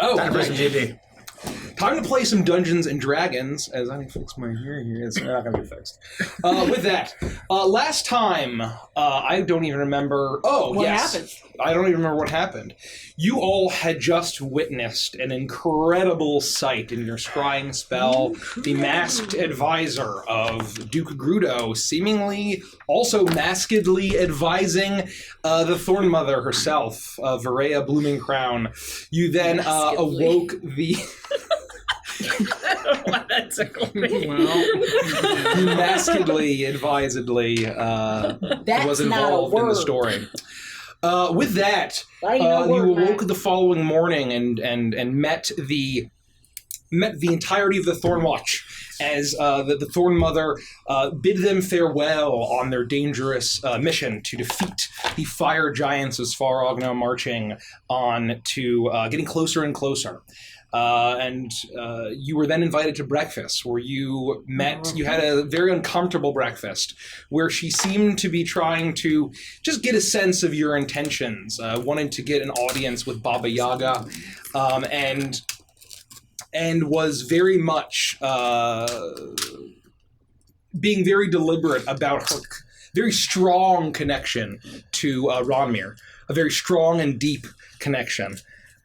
Oh, time to play some D&D. Time to play some Dungeons and Dragons, as I fix my hair here. It's not going to be fixed. With that, last time, I don't even remember... Oh, what yes. happened? I don't even remember what happened. You all had just witnessed an incredible sight in your scrying spell. The masked advisor of Duke Grudo seemingly also maskedly advising the Thorn Mother herself, Varea Blooming Crown. You then awoke the... I don't know why that tickled me. Maskedly, advisedly, was involved in the story. With that, you awoke the following morning and met the entirety of the Thorn Watch as the Thorn Mother bid them farewell on their dangerous mission to defeat the fire giants as Farog now marching on to getting closer and closer. And you were then invited to breakfast where you met, you had a very uncomfortable breakfast where she seemed to be trying to just get a sense of your intentions, wanting to get an audience with Baba Yaga, and was very much being very deliberate about her very strong connection to Ronmir, a very strong and deep connection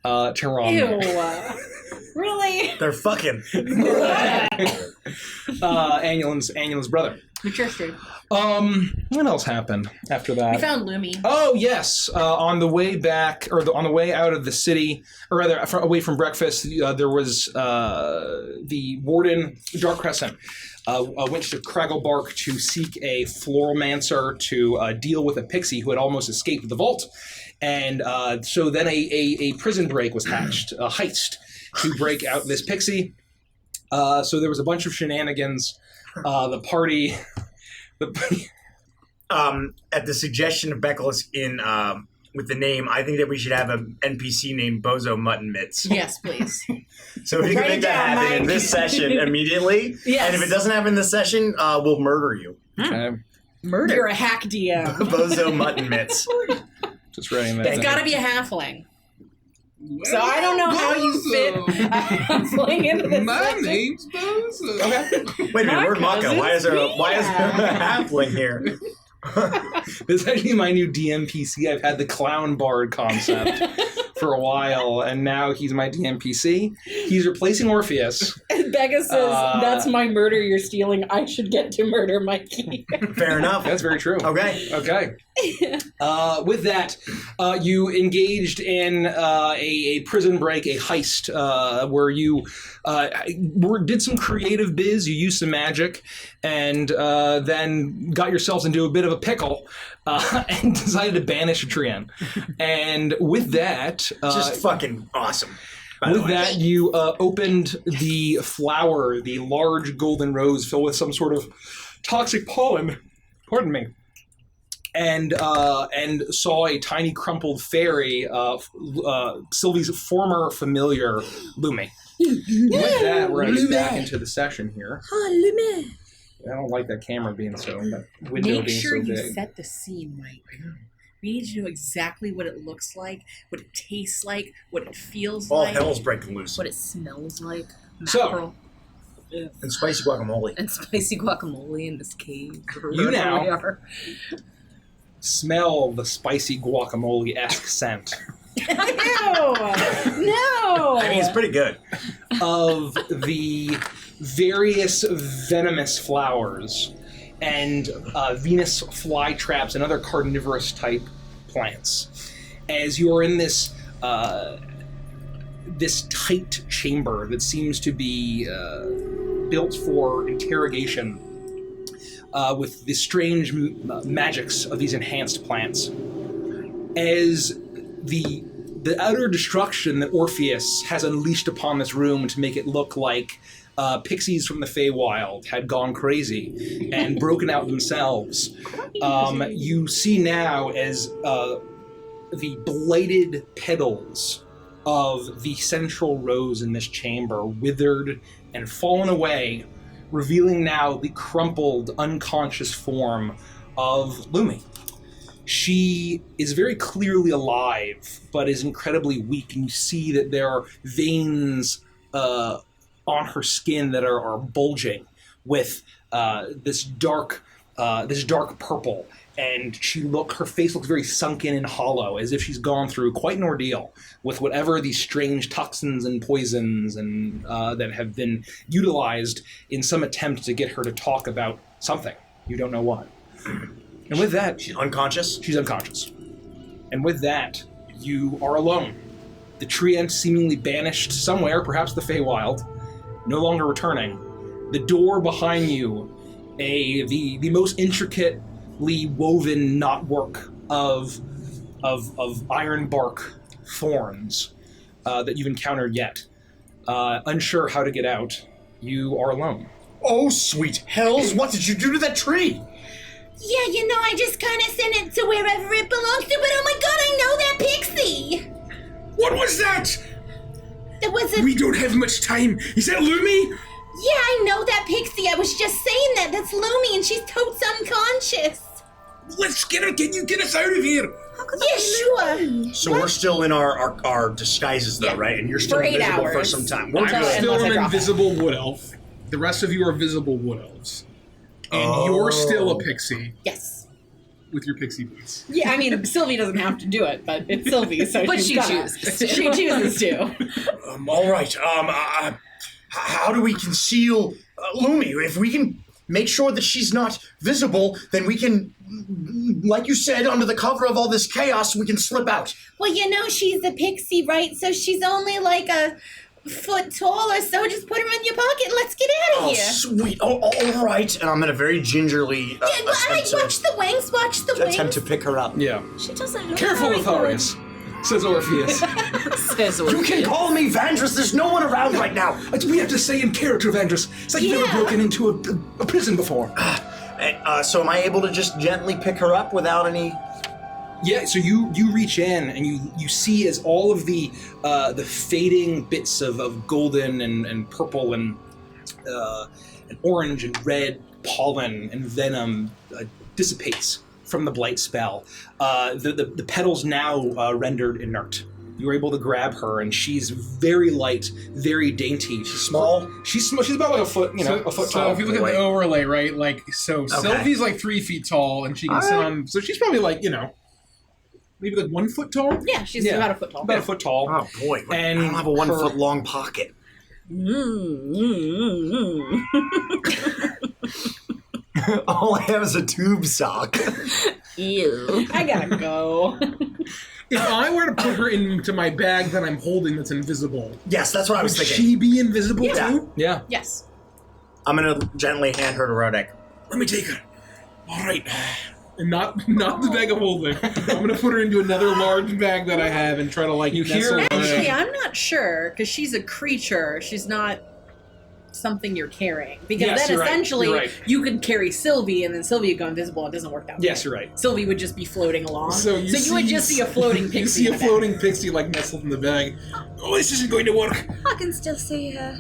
to Ronmir. Ew. Really? They're fucking. Annulin's brother. Mature stream. What else happened after that? We found Lumi. Oh, yes. On the way back, or on the way out of the city, or rather, away from breakfast, there was the warden, Dark Crescent, went to Cragglebark to seek a floromancer to deal with a pixie who had almost escaped the vault. And so then a prison break was hatched, a heist, to break out this pixie. So there was a bunch of shenanigans. The party... At the suggestion of Beckless with the name, I think that we should have an NPC named Bozo Mutton Mitts. Yes, please. So we can make that happen in this session immediately. Yes. And if it doesn't happen in this session, we'll murder you. Okay. Murder. You're a hack DM. Bozo Mutton Mitts. Just writing that. It's got to be a halfling. So I don't know how you fit a halfling into this. My name's Bozo. Okay. Wait a minute, we're Maka. Why is there a halfling here? This is actually my new DMPC. I've had the clown bard concept for a while, and now he's my DMPC. He's replacing Orpheus. Becca says, that's my murder you're stealing. I should get to murder Mikey. Fair enough. That's very true. Okay. With that, you engaged in a prison break, a heist, where you did some creative biz, you used some magic, and then got yourselves into a bit of a pickle and decided to banish a Trian. And with that... just fucking awesome. With that, you opened the flower, the large golden rose filled with some sort of toxic pollen, pardon me, and saw a tiny crumpled fairy, Sylvie's former familiar, Lumi. With that, we're going to get back into the session here. Lumi. I don't like that camera being so, that window Make being sure so you big. set the scene right. We need to know exactly what it looks like, what it tastes like, what it feels All like. hell's breaking loose. What it smells like. So, and spicy guacamole. And spicy guacamole in this cave. You now smell the spicy guacamole-esque scent. Ew! No! I mean, it's pretty good. Of the various venomous flowers and Venus flytraps and other carnivorous type plants. As you're in this this tight chamber that seems to be built for interrogation with the strange magics of these enhanced plants. As the utter destruction that Orpheus has unleashed upon this room to make it look like pixies from the Feywild had gone crazy and broken out themselves. You see now as the blighted petals of the central rose in this chamber withered and fallen away, revealing now the crumpled, unconscious form of Lumi. She is very clearly alive, but is incredibly weak, and you see that there are veins on her skin that are bulging with this dark purple, and her face looks very sunken and hollow, as if she's gone through quite an ordeal with whatever these strange toxins and poisons and that have been utilized in some attempt to get her to talk about something. You don't know what. And with that... She's unconscious? She's unconscious. And with that, you are alone. The treant seemingly banished somewhere, perhaps the Feywild, no longer returning. The door behind you, the most intricately woven knotwork of iron bark thorns that you've encountered yet. Unsure how to get out, you are alone. Oh, sweet hells, what did you do to that tree? Yeah, I just kind of sent it to wherever it belongs to, but oh my god, I know that pixie! What was that? There was a... We don't have much time. Is that Lumi? Yeah, I know that pixie. I was just saying that. That's Lumi, and she's totes unconscious. Let's get her. Can you get us out of here? Yeah, sure. So we're still in our disguises, though, right? And you're still For 8 invisible for hours. some time. I'm still unless I an drop invisible wood elf. The rest of you are visible wood elves. And you're still a pixie Yes. with your pixie boots. Yeah, I mean, Sylvie doesn't have to do it, but it's Sylvie, so But she's she gonna. chooses. She chooses to. All right. How do we conceal Lumi? If we can make sure that she's not visible, then we can, like you said, under the cover of all this chaos, we can slip out. Well, she's a pixie, right? So she's only like a foot tall or so. Just put her in your pocket and let's get out of Oh, here. sweet. Oh, all right. And I'm going to very gingerly Yeah, watch the wings, attempt to pick her up. Yeah. She doesn't look Careful, very Lotharius, says Orpheus. good. Says You can call me Vandrus. There's no one around right now. We have to say in character, Vandrus. It's like you've never broken into a prison before. So am I able to just gently pick her up without any... Yeah, so you reach in and you see as all of the fading bits of golden and purple and orange and red pollen and venom dissipates from the blight spell. The petals now rendered inert. You're able to grab her, and she's very light, very dainty. She's Small? She's about like a foot, a foot So tall. if you look at the overlay, right, Sylvie's like 3 feet tall, and she can sit on. So she's probably like maybe like 1 foot tall. Yeah, she's about a foot tall. About a foot tall. Oh, boy. And I don't have a 1 her- foot long pocket. All I have is a tube sock. Ew. I gotta go. If I were to put her into my bag that I'm holding that's invisible, Yes, that's what I would was thinking. she be invisible too? Yeah. Yes. I'm going to gently hand her to Rodek. Let me take her. All right. And not the bag of holding. I'm gonna put her into another large bag that I have and try to You hear- nestle her Actually, in. I'm not sure, because she's a creature. She's not something you're carrying. Because Yes, then you're right. essentially You're right. you could carry Sylvie, and then Sylvie would go invisible. It doesn't work that way. Yes, you're right. Sylvie would just be floating along. So you would just see a floating pixie. You see in a the bag. floating pixie like nestled in the bag. Oh, this isn't going to work. I can still see her.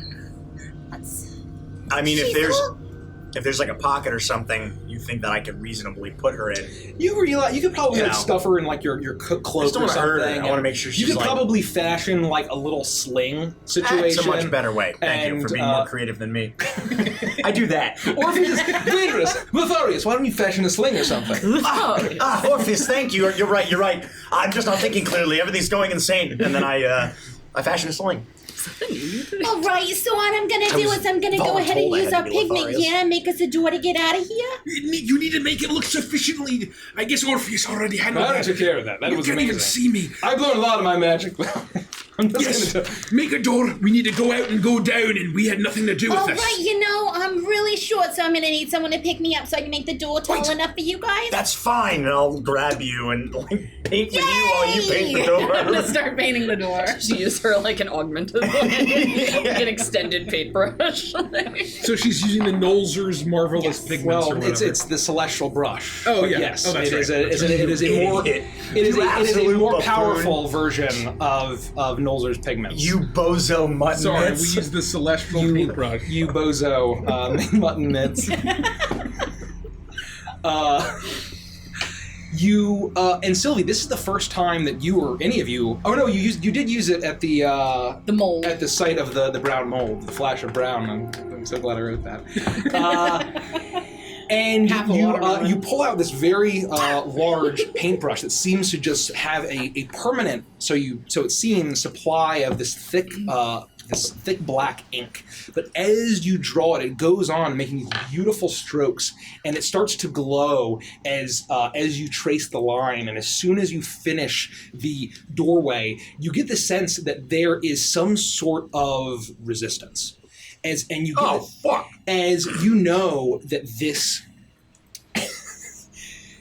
That's... I mean, She's if there's like a pocket or something, you think that I could reasonably put her in. You realize you could probably You like know. stuff her in like your cloak just don't or wanna hurt her. something. I wanna make sure You she's, could like- probably fashion like a little sling situation. That's a much better way. Thank you And, for being more creative than me. I do that. Orpheus, dangerous. Lotharius, why don't you fashion a sling or something? Orpheus, thank you. You're right. I'm just not thinking clearly. Everything's going insane. And then I fashion a sling. All right, so what I'm gonna do is I'm gonna go ahead and voluntold I use had our to do pigment Lotharius. here and make us a door to get out of here. You need to make it look sufficiently. I guess Orpheus already handled I that. took care of that. That You was can't amazing. even see me. I've learned a lot of my magic. I'm just Yes, gonna make a door. We need to go out and go down, and we had nothing to do with All this. right, I'm really short, so I'm gonna need someone to pick me up so I can make the door tall Wait. enough for you guys. That's fine. And I'll grab you and like paint with you while you paint the I'm gonna door. start painting the door. She used her like an augmented one. Like an extended paintbrush. So she's using the Nolzur's marvelous pigments or Well, whatever. it's the celestial brush. Oh, But yeah. yes, Oh, that's it is right. it is a more Idiot. it is You a absolute more buffoon. powerful version of Nolzur's pigments. You bozo mutton Sorry, mitts. we used the celestial paintbrush. You bozo mutton mitts. You and Sylvie, this is the first time that you or any of you. Oh no, you did use it at the mold, at the site of the brown mold, the flash of brown. I'm so glad I wrote that. And you pull out this very large paintbrush that seems to just have a permanent, so it seems, supply of this thick black ink. But as you draw it, it goes on making these beautiful strokes, and it starts to glow as you trace the line. And as soon as you finish the doorway, you get the sense that there is some sort of resistance. As you know that this.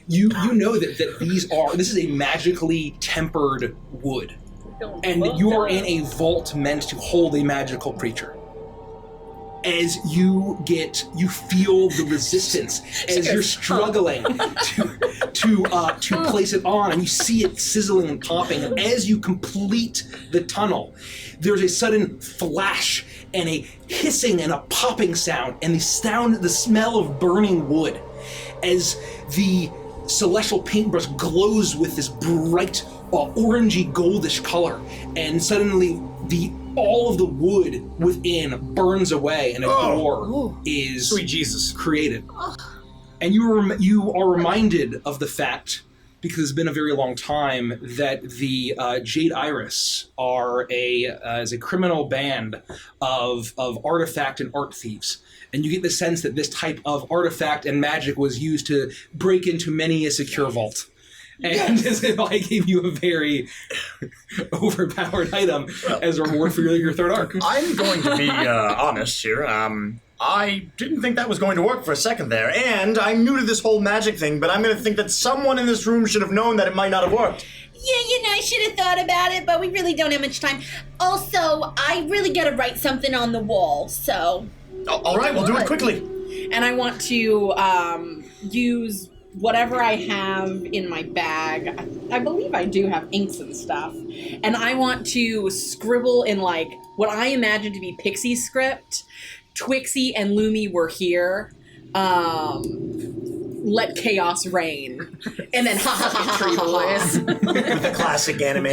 You know that this is a magically tempered wood, and you are in a vault meant to hold a magical creature. As you feel the resistance as you're struggling to place it on, and you see it sizzling and popping. And as you complete the tunnel, there's a sudden flash and a hissing and a popping sound, and the smell of burning wood, as the celestial paintbrush glows with this bright orangey goldish color, and suddenly all of the wood within burns away, and a door is sweet Jesus created. And you are reminded of the fact, because it's been a very long time, that the Jade Iris is a criminal band of artifact and art thieves. And you get the sense that this type of artifact and magic was used to break into many a secure vault. And as if I gave you a very overpowered item as a reward for your third arc. I'm going to be honest here. I didn't think that was going to work for a second there, and I'm new to this whole magic thing, but I'm going to think that someone in this room should have known that it might not have worked. Yeah, I should have thought about it, but we really don't have much time. Also, I really got to write something on the wall, so... All right, we'll do it quickly. And I want to use whatever I have in my bag. I believe I do have inks and stuff. And I want to scribble in, like, what I imagine to be Pixie script. Twixie and Lumi were here. Let chaos reign. And then Tree Boys. With the classic anime.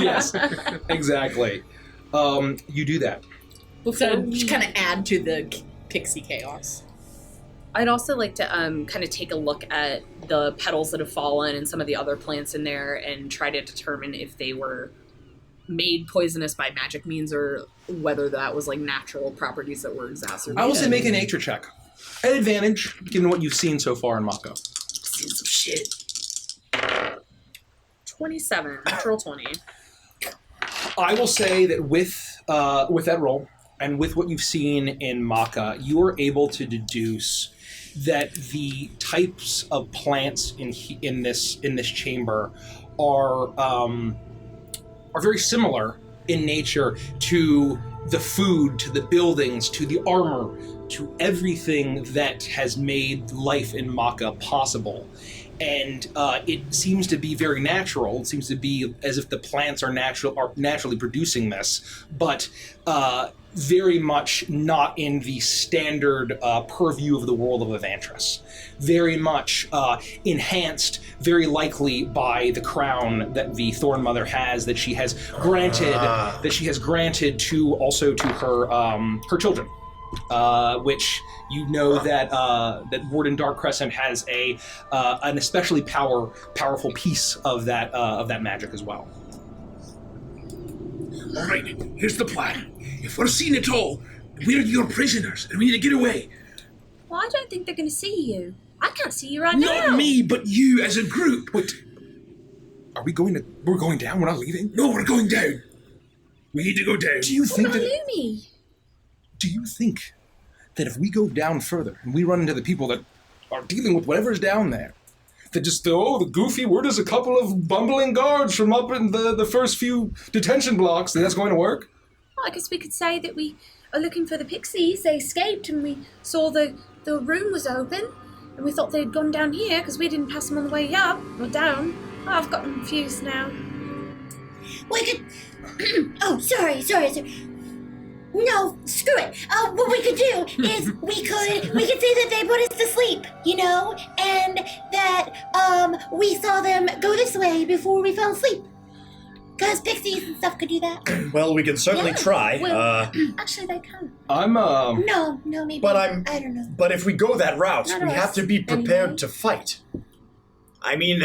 Yes, exactly. You do that. So just kind of add to the Pixie chaos. I'd also like to kind of take a look at the petals that have fallen and some of the other plants in there and try to determine if they were made poisonous by magic means or whether that was like natural properties that were exacerbated. I will say make a nature check. At advantage, given what you've seen so far in Mako. Seen some shit. 27, natural 20. I will say that with that roll, and with what you've seen in Maka, you are able to deduce that the types of plants in this chamber are very similar in nature to the food, to the buildings, to the armor, to everything that has made life in Maka possible. And it seems to be very natural. It seems to be as if the plants are naturally producing this, but very much not in the standard purview of the world of Evantris. Very much enhanced, very likely by the crown that the Thorn Mother has, that she has granted to her children. Which you know that Warden Dark Crescent has an especially powerful piece of that magic as well. All right, here's the plan. If we're seen at all, we're your prisoners, and we need to get away. Well, I don't think they're going to see you. I can't see you right now. Not me, but you as a group. Wait, we're going down? We're not leaving? No, we're going down. We need to go down. Do you think that? Lumi? Do you think that if we go down further and we run into the people that are dealing with whatever's down there, that just the goofy, we're just a couple of bumbling guards from up in the first few detention blocks, that's going to work? Well, I guess we could say that we are looking for the pixies. They escaped and we saw the room was open and we thought they'd gone down here because we didn't pass them on the way up or down. Oh, I've gotten confused now. We could... Oh, sorry. No, screw it. What we could do is we could say that they put us to sleep, and that we saw them go this way before we fell asleep. Because pixies and stuff could do that. Well, we can certainly try. Well, actually, they can. No, maybe. But I don't know. But if we go that route, None we of have us to be prepared anyway. to fight. I mean,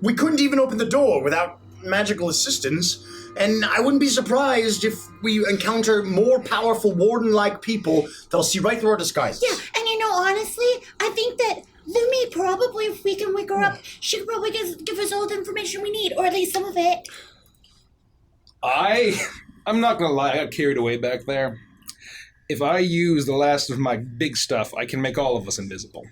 we couldn't even open the door without magical assistance, and I wouldn't be surprised if we encounter more powerful warden-like people that'll see right through our disguises. Yeah, and honestly, I think that Lumi probably, if we can wake her up, she could probably give us all the information we need, or at least some of it. I'm not gonna lie, I got carried away back there. If I use the last of my big stuff, I can make all of us invisible.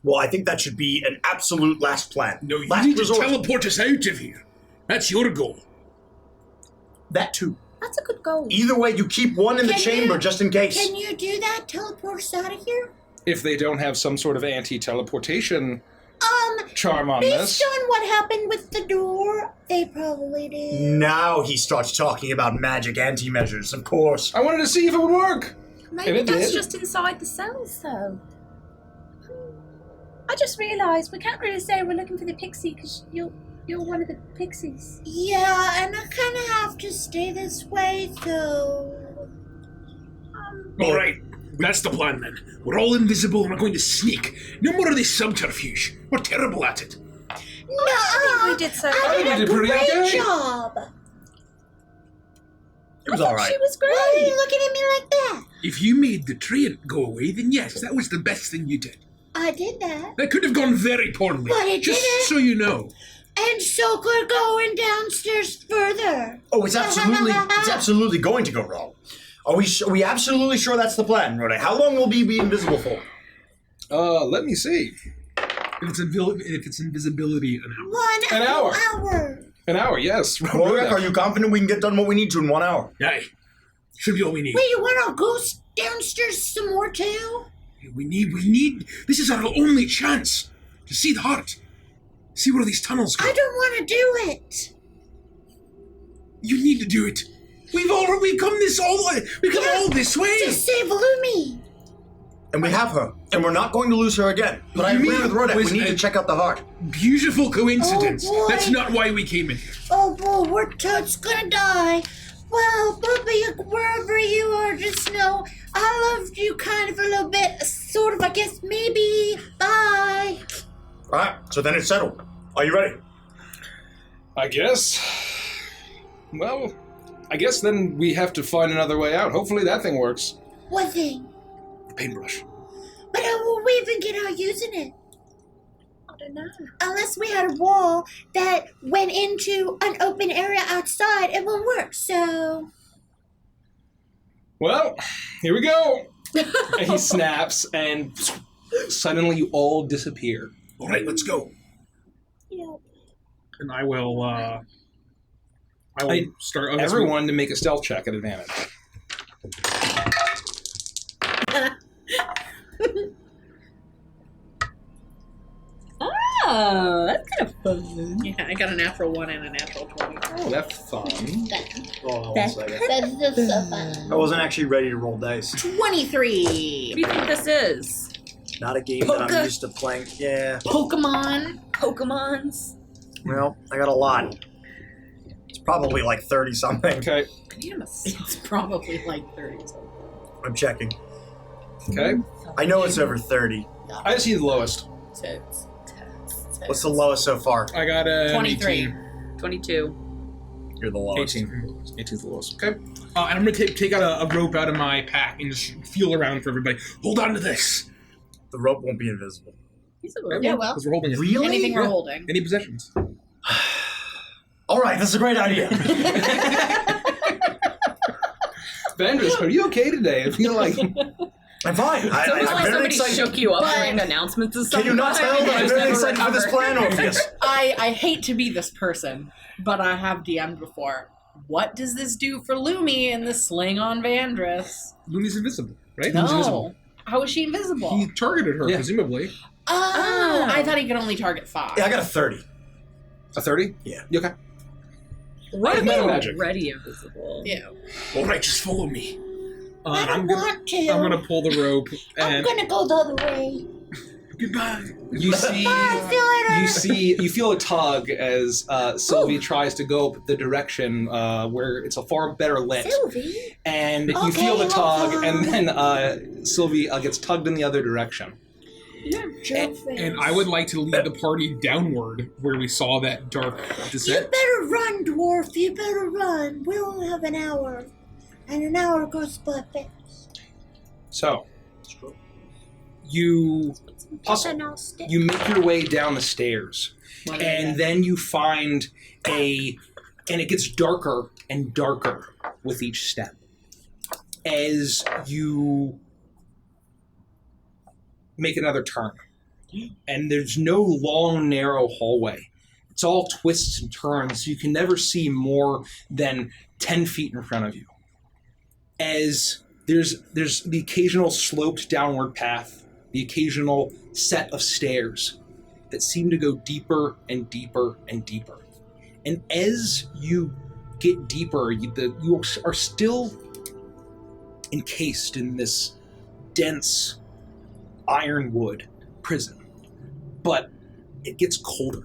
Well, I think that should be an absolute last plan. No, you last need resort. to teleport us out of here. That's your goal. That too. That's a good goal. Either way, you keep one in the chamber just in case. Can you do that? Teleport us out of here? If they don't have some sort of anti-teleportation charm on Based this. on what happened with the door, they probably did. Now he starts talking about magic anti-measures, of course. I wanted to see if it would work. Maybe And it that's did. just inside the cells, though. I just realised we can't really say we're looking for the pixie because you're one of the pixies. Yeah, and I kind of have to stay this way, so... All right, that's the plan then. We're all invisible and we're going to sneak. No more of this subterfuge. We're terrible at it. I think we did so. I think we did a did pretty great okay. job. It was all right. She was great. Why are you looking at me like that? If you made the train go away, then yes, that was the best thing you did. I did that. That could have gone very poorly. But it just didn't. so you know. And so could going downstairs further. Oh, it's absolutely going to go wrong. Are we absolutely sure that's the plan, Rode? How long will we be invisible for? Let me see. If it's invisibility, an hour. An hour. hour. An hour, yes. Rorik, are you confident we can get done what we need to in 1 hour? Aye. Should be all we need. Wait, you want to go downstairs some more too? We need. This is our only chance to see the heart. See where these tunnels go. I don't want to do it. You need to do it. We've come this all way. We've come all this way. To save Lumi. And we have her. And we're not going to lose her again. But I You agree mean with Rodak. was We need a- to check out the heart. Beautiful coincidence. Oh, boy. That's not why we came in here. Oh boy, we're totes gonna die. Well, Bubba, wherever you are, just know I loved you kind of a little bit. Sort of, I guess, maybe. Bye. All right, so then it's settled. Are you ready? I guess. Well, I guess then we have to find another way out. Hopefully that thing works. What thing? The paintbrush. But how will we even get out using it? I don't know. Unless we had a wall that went into an open area outside, it won't work, so... Well, here we go. And he snaps, and suddenly you all disappear. All right, let's go. Yeah. And I will start. Everyone to make a stealth check at advantage. Oh, that's kind of fun. Yeah, I got a natural 1 and a natural 20. Oh, that's fun. Hold on 1 second. That's just so fun. I wasn't actually ready to roll dice. 23. What do you think this is? Not a game that Poker. I'm used to playing. Yeah. Pokemon. Pokemons? Well, I got a lot. It's probably like 30 something. Okay. It's probably like 30 something. I'm checking. Okay. I know it's over 30. I see the lowest. Tits. What's the lowest so far? I got a 23. 22. You're the lowest. 18. 18's the lowest. Okay. And I'm going to take out a rope out of my pack and just feel around for everybody. Hold on to this. The rope won't be invisible. Yeah, well. Because we're holding it. Really? Anything we're holding. Any possessions? All right, that's a great idea. Vandris, are you okay today? I feel like... I'm fine. It's almost like I'm very somebody excited. shook you up But- during announcements and stuff. Can you not tell that I'm very excited for this plan, Orpheus? I hate to be this person, but I have DM'd before. What does this do for Lumi in the sling on Vandris? Lumi's invisible, right? No. Lumi's invisible. How is she invisible? He targeted her, Yeah. presumably. Oh, I thought he could only target 5. Yeah, I got a 30. A 30? Yeah. You okay? Already invisible. Yeah. All right, just follow me. I don't want to. I'm gonna pull the rope. I'm gonna go the other way. Goodbye. You see, you feel a tug as Sylvie tries to go the direction where it's a far better lit. Sylvie? And you feel the tug, and then Sylvie gets tugged in the other direction. And I would like to lead the party downward where we saw that dark descent. You better run, dwarf. You better run. We only have an hour. And an hour goes by fast. So, you make your way down the stairs, and then you find and it gets darker and darker with each step as you make another turn. And there's no long, narrow hallway. It's all twists and turns, so you can never see more than 10 feet in front of you. As there's the occasional sloped downward path, the occasional set of stairs that seem to go deeper and deeper and deeper. And as you get deeper, you are still encased in this dense ironwood prison. But it gets colder.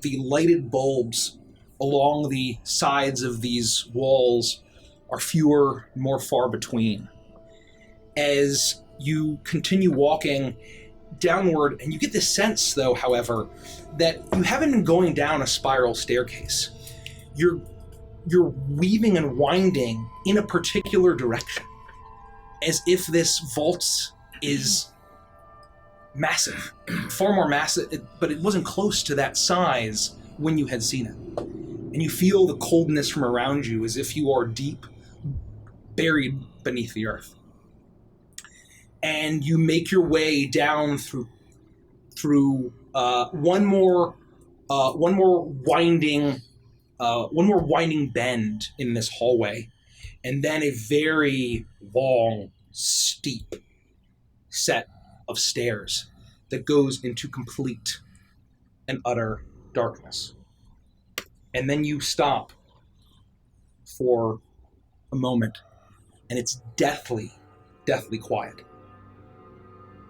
The lighted bulbs along the sides of these walls are fewer, more far between. As you continue walking downward, and you get the sense, though, however, that you haven't been going down a spiral staircase. You're weaving and winding in a particular direction, as if this vault is massive, far more massive, but it wasn't close to that size when you had seen it. And you feel the coldness from around you as if you are deep, buried beneath the earth. And you make your way down through one more winding bend in this hallway, and then a very long, steep set of stairs that goes into complete and utter darkness. And then you stop for a moment, and it's deathly quiet.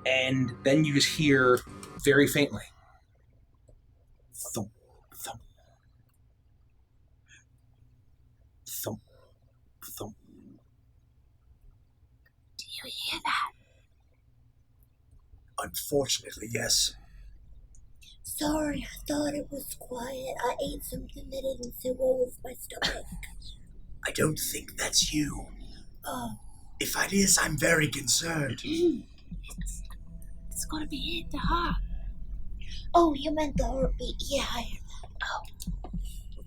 And then you just hear very faintly, thump, thump, thump, thump. Do you hear that? Unfortunately, yes. Sorry, I thought it was quiet. I ate something that didn't sit well with my stomach. I don't think that's you. Oh. If it is, I'm very concerned. It's gotta be it, the heart. Oh, you meant the heartbeat. Yeah, I heard that. Oh.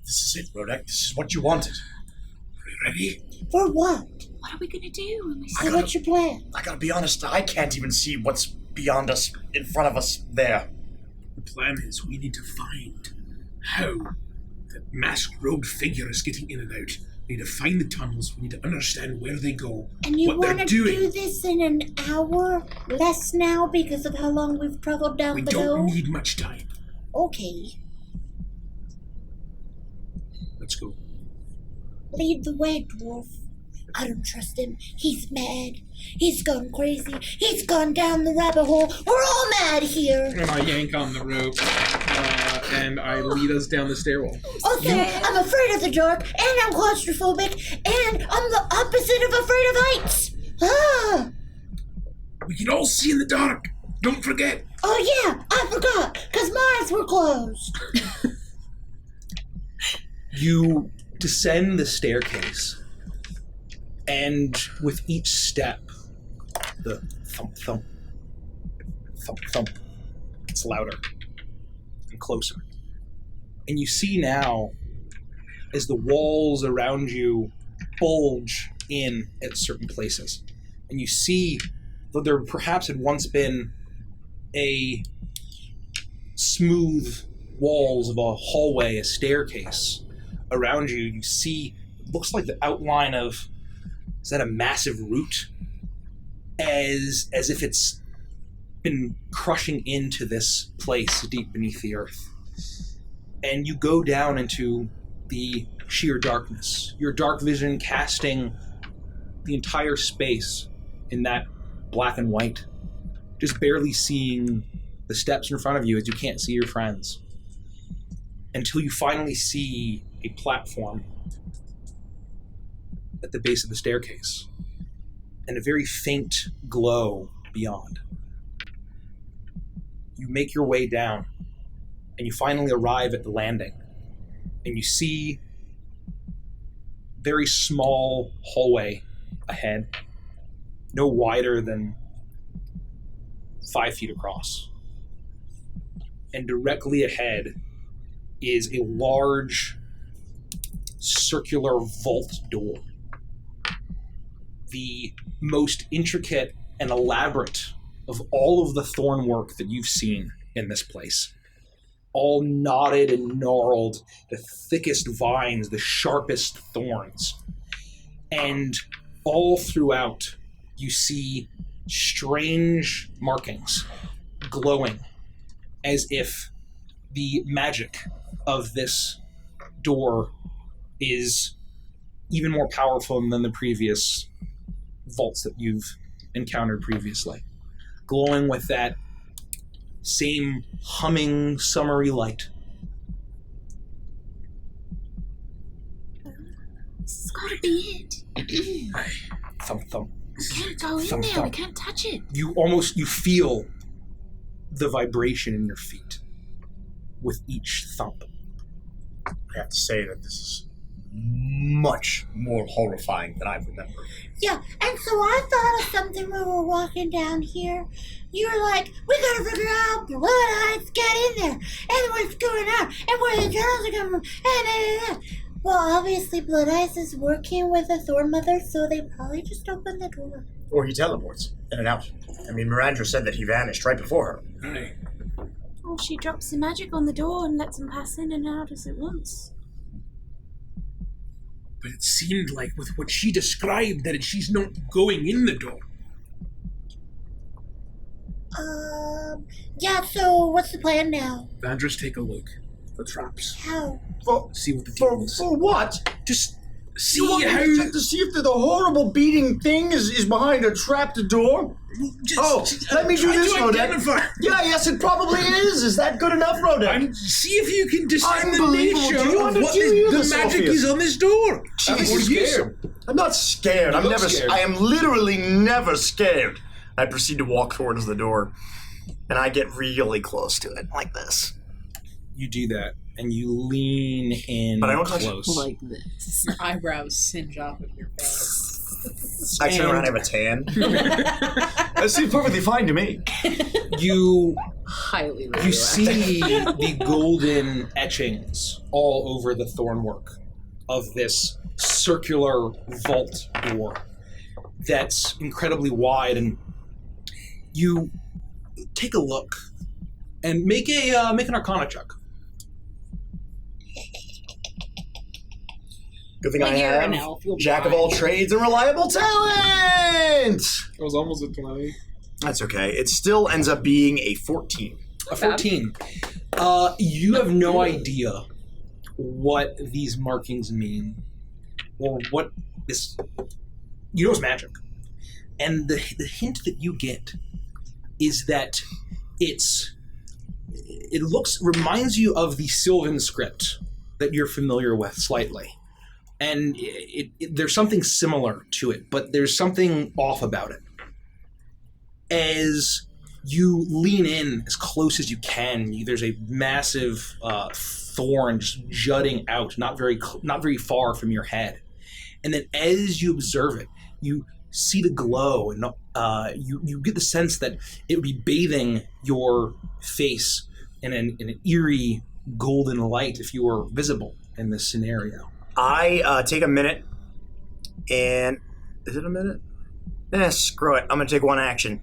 This is it, Rodek. This is what you wanted. Are you ready? For what? What are we gonna do when we So what's your plan? I gotta be honest, I can't even see what's beyond us, in front of us, there. The plan is we need to find how that masked rogue figure is getting in and out. We need to find the tunnels. We need to understand where they go, And you what want they're to doing. do this in an hour? Less now because of how long we've traveled down We below? don't need much time. Okay. Let's go. Lead the way, dwarf. I don't trust him. He's mad. He's gone crazy. He's gone down the rabbit hole. We're all mad here. And I yank on the rope, and I lead us down the stairwell. Okay, I'm afraid of the dark, and I'm claustrophobic, and I'm the opposite of afraid of heights. Ah! We can all see in the dark. Don't forget. Oh yeah, I forgot, because my eyes were closed. You descend the staircase, and with each step, the thump, thump, thump, thump gets louder and closer. And you see now, as the walls around you bulge in at certain places, and you see that there perhaps had once been a smooth walls of a hallway, a staircase around you. You see, it looks like the outline of, is that a massive root? As if it's been crushing into this place deep beneath the earth. And you go down into the sheer darkness. Your dark vision casting the entire space in that black and white. Just barely seeing the steps in front of you as you can't see your friends. Until you finally see a platform at the base of the staircase. And a very faint glow beyond. You make your way down, and you finally arrive at the landing. And you see a very small hallway ahead, no wider than 5 feet across. And directly ahead is a large circular vault door. The most intricate and elaborate of all of the thornwork that you've seen in this place. All knotted and gnarled, the thickest vines, the sharpest thorns. And all throughout, you see strange markings glowing as if the magic of this door is even more powerful than the previous vaults that you've encountered previously. Glowing with that same humming, summery light. This has got to be it. Thump, thump. We can't go in Thump, there. thump. We can't touch it. You feel the vibration in your feet with each thump. I have to say that this is much more horrifying than I remember. Yeah, and so I thought of something when we were walking down here. You were like, we gotta figure out blood heights, get in there, and what's going on, and where the tunnels are coming from, and. Well, obviously Blood Ice is working with a Thorn Mother, so they probably just opened the door. Or he teleports in and out. I mean, Mirandra said that he vanished right before her. Aye. Or she drops the magic on the door and lets them pass in and out as it wants. But it seemed like with what she described that she's not going in the door. Yeah, so what's the plan now? Vandras, take a look. The traps. How? See what the deal is. For what? Just see You want me how... to check to see if the horrible beating thing is behind a trapped door? Let me do this, Rodet. Yeah, yes, it probably is. Is that good enough, Rodet? See if you can discern the Unbelievable. nature Do you of what the magic Orpheus? is on this door. Scared. I'm not scared. You I'm look never. scared. I am literally never scared. I proceed to walk towards the door, and I get really close to it, like this. You do that, and you lean in But I don't touch it. close. Like this. Your eyebrows singe off of your face. I turn around, I have a tan. That seems perfectly fine to me. You Highly You see the golden etchings all over the thornwork of this circular vault door that's incredibly wide, and you take a look and make an Arcana check. Good thing Well, I you're an have elf, you'll Jack of fly. all trades and reliable talent. That was almost a 20. That's okay. It still ends up being a 14. A 14. You have no idea what these markings mean, or what this. You know it's magic, and the hint that you get is that reminds you of the Sylvan script that you're familiar with slightly, and there's something similar to it, but there's something off about it. As you lean in as close as you can, there's a massive thorn just jutting out, not very far from your head. And then as you observe it, you see the glow, and you get the sense that it would be bathing your face in an eerie golden light if you were visible in this scenario. I take a minute, and is it a minute? Screw it. I'm going to take one action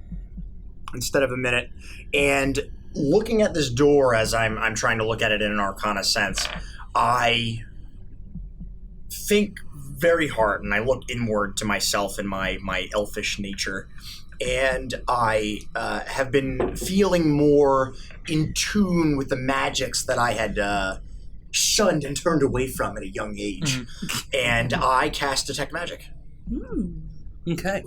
instead of a minute. And looking at this door as I'm trying to look at it in an Arcana sense, I think very hard, and I look inward to myself and my elfish nature, and I have been feeling more in tune with the magics that I had shunned and turned away from at a young age. And I cast Detect Magic. Okay.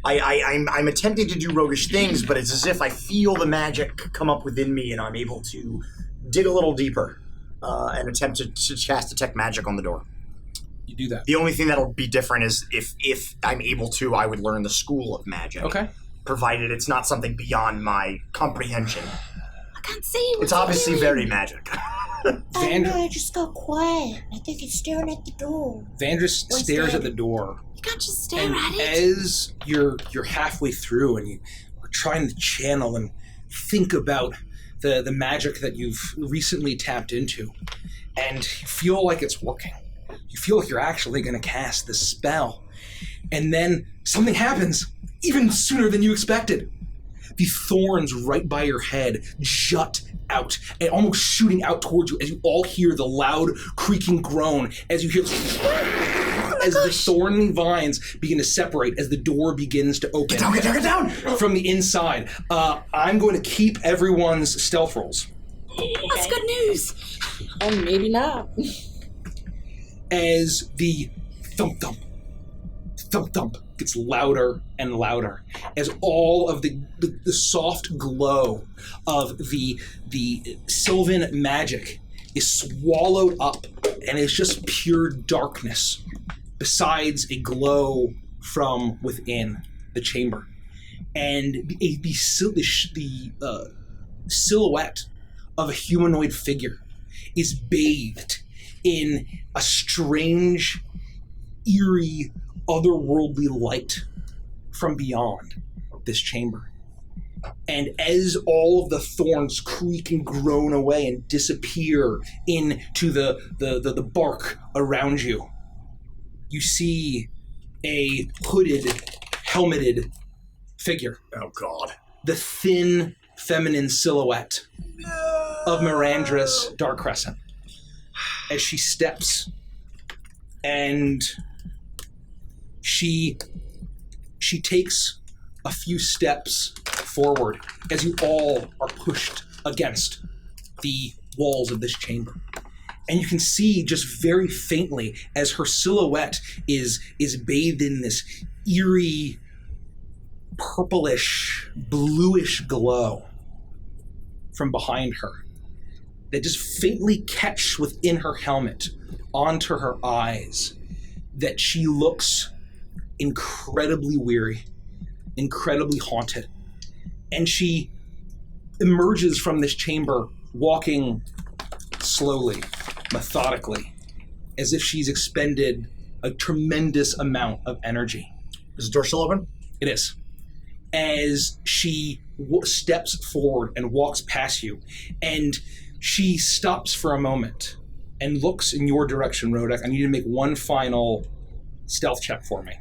I'm attempting to do roguish things, but it's as if I feel the magic come up within me and I'm able to dig a little deeper and attempt to cast Detect Magic on the door. You do that. The only thing that'll be different is if I'm able to, I would learn the School of Magic. Okay. Provided it's not something beyond my comprehension. I can't see. It's obviously very magic. I know, I just got quiet. I think it's staring at the door. Vandris stares at the door. You can't just stare And at it. as you're halfway through and you are trying to channel and think about the magic that you've recently tapped into, and you feel like it's working. You feel like you're actually going to cast this spell. And then something happens even sooner than you expected. The thorns right by your head jut out and almost shooting out towards you as you all hear the loud creaking groan as you hear as the thorny vines begin to separate as the door begins to open. Get down! From the inside. I'm going to keep everyone's stealth rolls. That's good news. Or maybe not. As the thump gets louder and louder, as all of the soft glow of the Sylvan magic is swallowed up and it's just pure darkness besides a glow from within the chamber. And the silhouette of a humanoid figure is bathed in a strange, eerie, otherworldly light from beyond this chamber. And as all of the thorns creak and groan away and disappear into the bark around you, you see a hooded, helmeted figure. Oh, God. The thin, feminine silhouette of Mirandris Darkcrescent as she steps and she takes a few steps forward as you all are pushed against the walls of this chamber. And you can see just very faintly as her silhouette is bathed in this eerie, purplish, bluish glow from behind her that just faintly catch within her helmet onto her eyes, that she looks incredibly weary, incredibly haunted. And she emerges from this chamber walking slowly, methodically, as if she's expended a tremendous amount of energy. Is the door still open? It is. As she steps forward and walks past you, and she stops for a moment and looks in your direction, Rodak. I need you to make one final stealth check for me.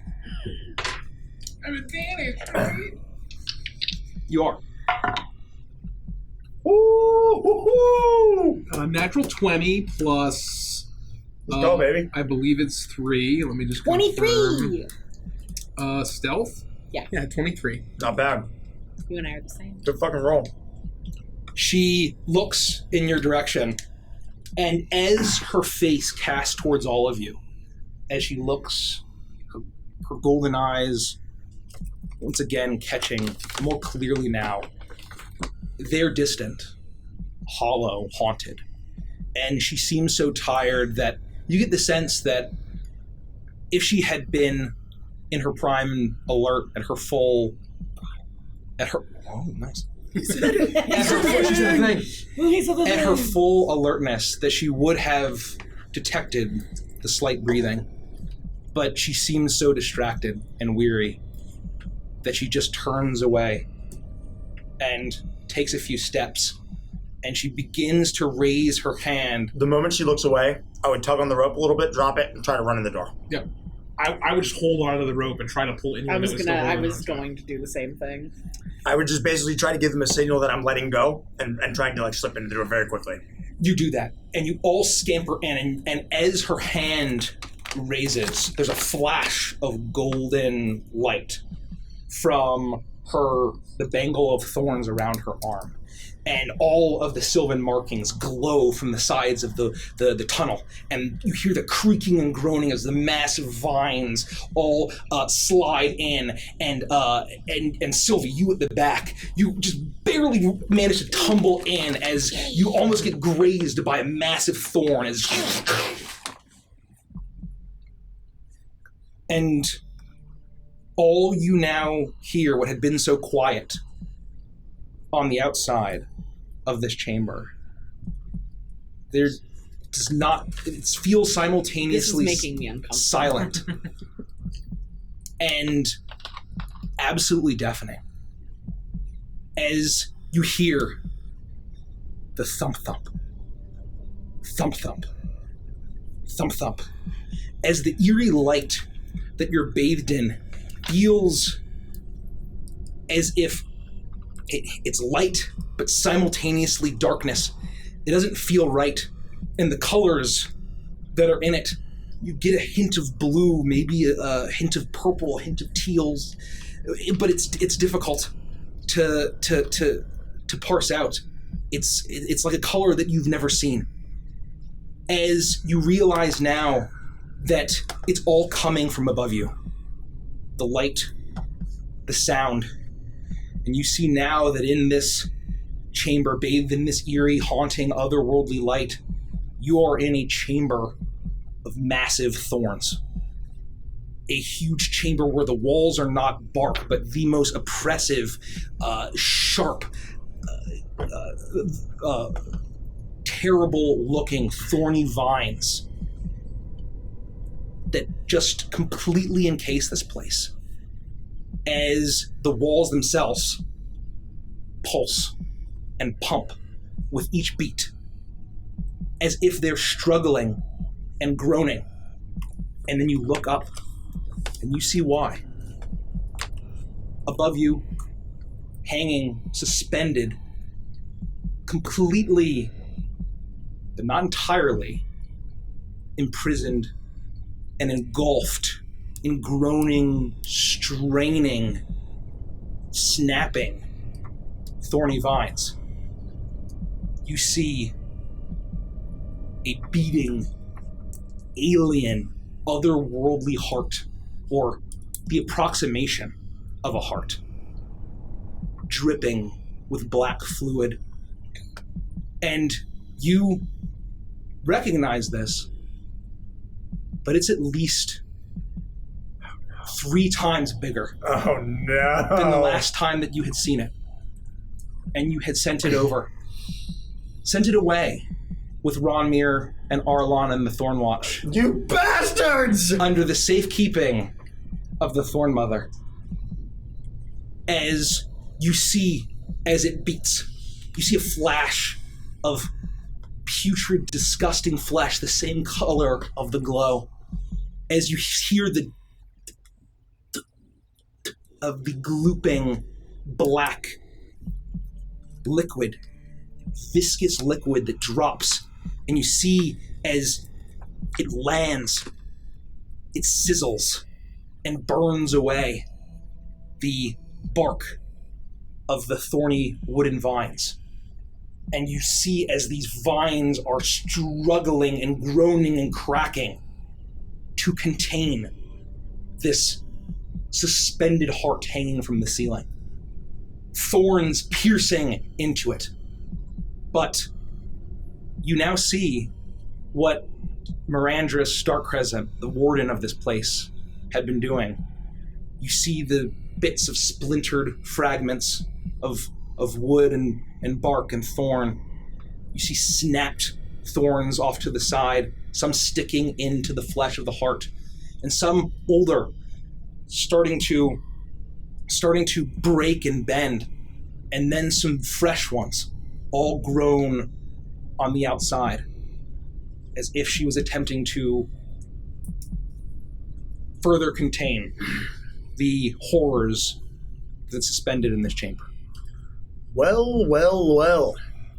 I'm advantage, right? You are. Ooh! Natural 20 plus... Let's go, baby. I believe it's 3. Let me just 23! confirm. Stealth? Yeah. Yeah, 23. Not bad. You and I are the same. Good fucking roll. She looks in your direction, and as her face casts towards all of you, as she looks, her golden eyes once again catching more clearly now, they're distant, hollow, haunted. And she seems so tired that you get the sense that if she had been in her prime alert at her full... At her... Oh, nice. At her full alertness, that she would have detected the slight breathing. But she seems so distracted and weary that she just turns away and takes a few steps, and she begins to raise her hand. The moment she looks away, I would tug on the rope a little bit, drop it, and try to run in the door. Yeah. I would just hold on to the rope and try to pull anyone I was that was going to do the same thing. I would just basically try to give them a signal that I'm letting go and trying to slip into the door very quickly. You do that, and you all scamper in, and as her hand raises, there's a flash of golden light from the bangle of thorns around her arm. and all of the sylvan markings glow from the sides of the tunnel, and you hear the creaking and groaning as the massive vines all slide in, and Sylvie, you at the back, you just barely manage to tumble in as you almost get grazed by a massive thorn and all you now hear, what had been so quiet on the outside of this chamber, there does not, it feels simultaneously this is making me uncomfortable. Silent and absolutely deafening as you hear the thump thump, thump thump, thump thump, as the eerie light that you're bathed in feels as if it's light, but simultaneously darkness. It doesn't feel right. And the colors that are in it, you get a hint of blue, maybe a hint of purple, a hint of teals, but it's difficult to parse out. It's like a color that you've never seen. As you realize now that it's all coming from above you. The light, the sound, and you see now that in this chamber, bathed in this eerie, haunting, otherworldly light, you are in a chamber of massive thorns. A huge chamber where the walls are not bark, but the most oppressive, sharp, terrible-looking, thorny vines that just completely encase this place, as the walls themselves pulse and pump with each beat, as if they're struggling and groaning. And then you look up and you see why. Above you, hanging, suspended, completely, but not entirely, imprisoned and engulfed in groaning, straining, snapping, thorny vines. You see a beating, alien, otherworldly heart, or the approximation of a heart, dripping with black fluid. And you recognize this, but it's at least 3 times bigger than the last time that you had seen it. And you had sent it away with Ronmir and Arlon and the Thornwatch. You bastards! Under the safekeeping of the Thorn Mother. As you see, as it beats, you see a flash of putrid, disgusting flesh, the same color of the glow. As you hear the glooping black liquid, viscous liquid that drops, and you see as it lands, it sizzles and burns away the bark of the thorny wooden vines. And you see as these vines are struggling and groaning and cracking to contain this suspended heart hanging from the ceiling. Thorns piercing into it. But you now see what Mirandris Starkcrescent, the warden of this place, had been doing. You see the bits of splintered fragments of wood and bark and thorn. You see snapped thorns off to the side, some sticking into the flesh of the heart, and some older, starting to break and bend, and then some fresh ones, all grown on the outside, as if she was attempting to further contain the horrors that's suspended in this chamber. Well, well, well.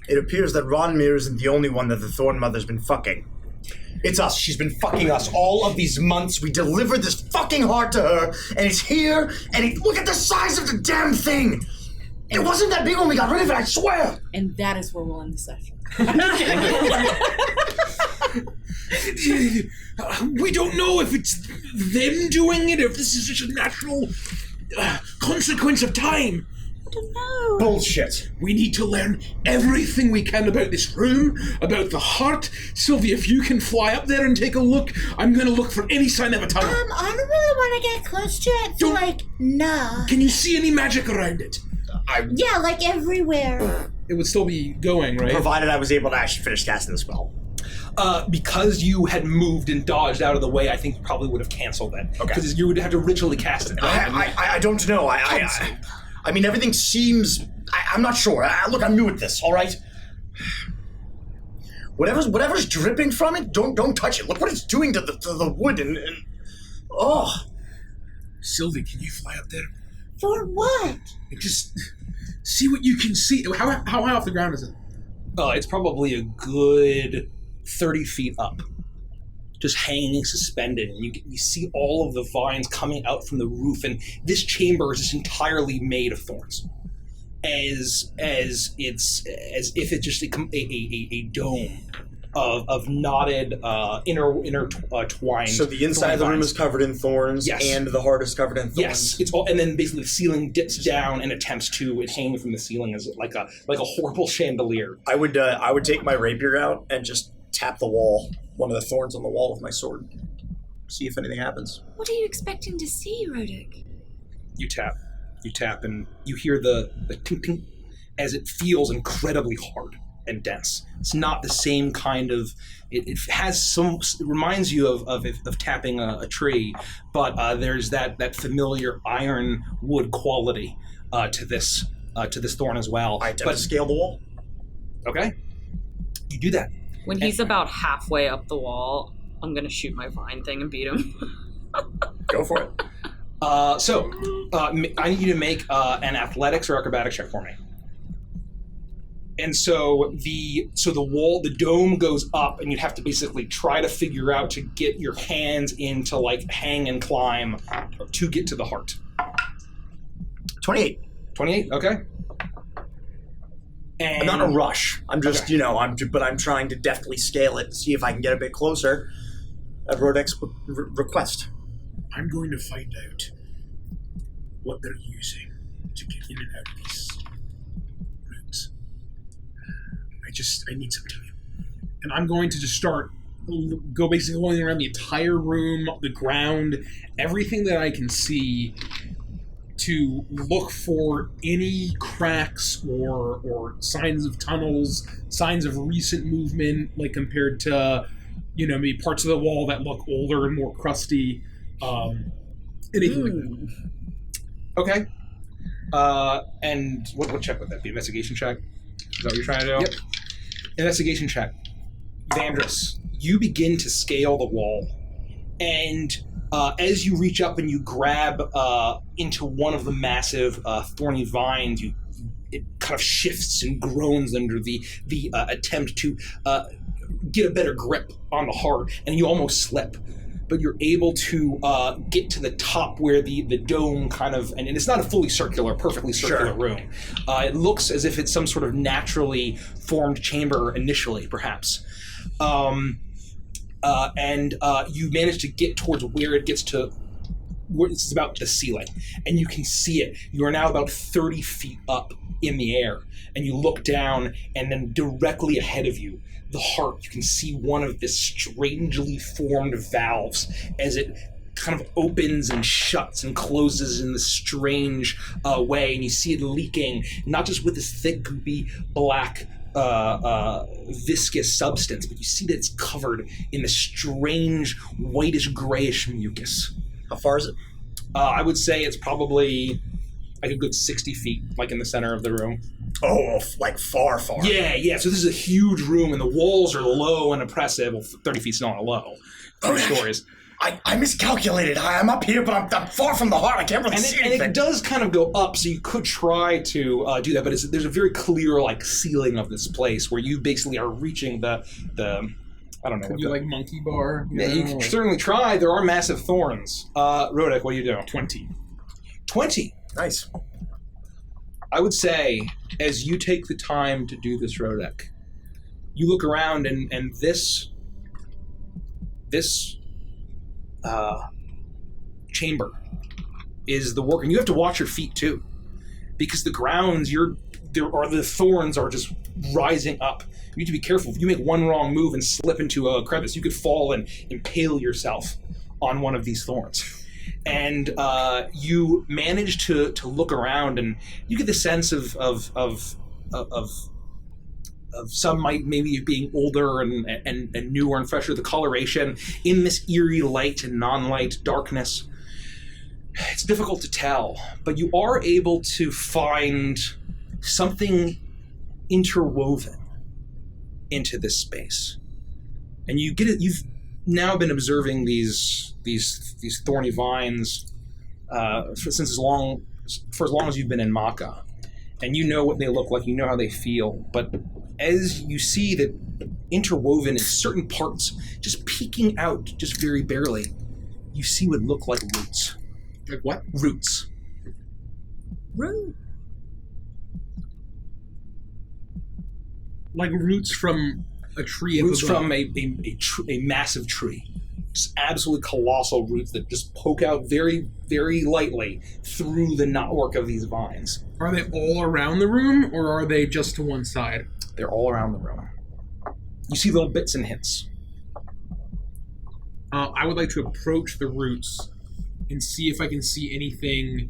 It appears that Ronmir isn't the only one that the Thorn Mother's been fucking. It's us. She's been fucking us all of these months. We delivered this fucking heart to her, and it's here, and look at the size of the damn thing! It wasn't that big when we got rid of it, I swear! And that is where we'll end the session. We don't know if it's them doing it, or if this is just a natural consequence of time. I don't know. Bullshit. We need to learn everything we can about this room, about the heart. Sylvie, if you can fly up there and take a look, I'm going to look for any sign of a tunnel. I don't really want to get close to it, so no. Can you see any magic around it? Yeah, like everywhere. It would still be going, right? Provided I was able to actually finish casting the spell. Because you had moved and dodged out of the way, I think you probably would have canceled it. Okay. Because you would have to ritually cast it. I don't know. I mean, everything seems... I'm not sure. Look, I'm new at this, all right? Whatever's dripping from it, don't touch it. Look what it's doing to the wood and... Oh. Sylvie, can you fly up there? For what? And just see what you can see. How high off the ground is it? It's probably a good 30 feet up. Just hanging suspended, and you see all of the vines coming out from the roof, and this chamber is just entirely made of thorns, as if it's just a dome of knotted intertwined. So the inside of the room is covered in thorns, yes, and the heart is covered in thorns. Yes, it's all, and then basically the ceiling dips down and attempts to hang from the ceiling as like a horrible chandelier. I would take my rapier out and just tap the wall, one of the thorns on the wall with my sword. See if anything happens. What are you expecting to see, Roderick? You tap, and you hear the tink tink as it feels incredibly hard and dense. It's not the same kind of. It has some. It reminds you of tapping a tree, but there's that familiar iron wood quality to this thorn as well. I attempt to scale the wall. Okay, you do that. When he's about halfway up the wall, I'm going to shoot my vine thing and beat him. Go for it. I need you to make an athletics or acrobatics check for me. And so the dome goes up, and you'd have to basically try to figure out to get your hands in to like hang and climb to get to the heart. 28. 28, okay. And I'm not in a rush. I'm just, okay. I'm trying to deftly scale it, see if I can get a bit closer at Rodek's request. I'm going to find out what they're using to get in and out of these rooms. I need some time. And I'm going to just go basically going around the entire room, the ground, everything that I can see, to look for any cracks or signs of tunnels, signs of recent movement, like compared to, maybe parts of the wall that look older and more crusty, anything like that. Okay. And what check would that be? Investigation check? Is that what you're trying to do? Yep. Investigation check. Vandrus, you begin to scale the wall, and as you reach up and you grab into one of the massive thorny vines, it kind of shifts and groans under the attempt to get a better grip on the heart, and you almost slip. But you're able to get to the top where the dome kind of, and it's not a fully perfectly circular room. It looks as if it's some sort of naturally formed chamber initially, perhaps. And you manage to get towards where it gets to, where it's about the ceiling, and you can see it. You are now about 30 feet up in the air, and you look down, and then directly ahead of you, the heart, you can see one of this strangely formed valves as it kind of opens and shuts and closes in this strange way, and you see it leaking, not just with this thick, goopy, black, viscous substance, but you see that it's covered in this strange, whitish, grayish mucus. How far is it? I would say it's probably like a good 60 feet, like in the center of the room. Oh, like far. Yeah. So this is a huge room, and the walls are low and oppressive. Well, 30 feet's not low. 3 stories. I miscalculated. I'm up here, but I'm far from the heart. I can't really see anything. And it does kind of go up, so you could try to do that, but there's a very clear ceiling of this place where you basically are reaching the I don't know. Could you monkey bar? Yeah, you can certainly try. There are massive thorns. Rodek, what do you do? 20. 20. Nice. I would say, as you take the time to do this, Rodek, you look around and this chamber is the work, and you have to watch your feet too, because the grounds the thorns are just rising up. You need to be careful. If you make one wrong move and slip into a crevice, you could fall and impale yourself on one of these thorns. And you manage to look around, and you get the sense of some might maybe being older and newer and fresher, the coloration in this eerie light and non-light darkness. It's difficult to tell, but you are able to find something interwoven into this space. And you get it. You've now been observing these thorny vines for as long as you've been in Maka, and you know what they look like. You know how they feel. But as you see that interwoven in certain parts, just peeking out, just very barely, you see what look like roots. Like what? Roots. Root. Like roots from a tree. Roots from a massive tree. Just absolutely colossal roots that just poke out very, very lightly through the knotwork of these vines. Are they all around the room, or are they just to one side? They're all around the room. You see little bits and hints. I would like to approach the roots and see if I can see anything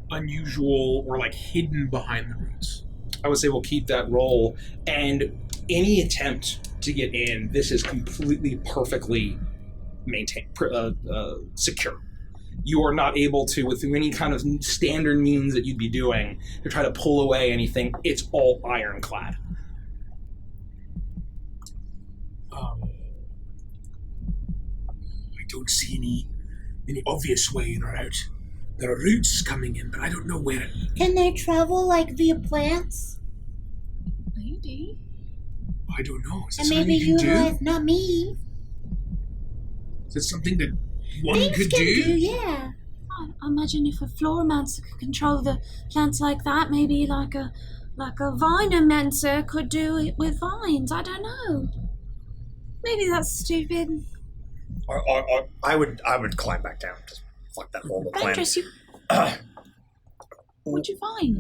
unusual or like hidden behind the roots. I would say we'll keep that roll, and any attempt to get in, this is completely perfectly maintained, secure. You are not able to, with any kind of standard means that you'd be doing, to try to pull away anything. It's all ironclad. I don't see any obvious way in or out. There are roots coming in, but I don't know where. Can they travel like via plants? Maybe. I don't know. Is that And something maybe you can utilize, do? not me. Is it something that one Things could can do? yeah. I imagine if a floromancer could control the plants like that, maybe like a vinomancer could do it with vines. I don't know. Maybe that's stupid. I would climb back down. Just fuck that horrible plan. Vandress, what'd you find?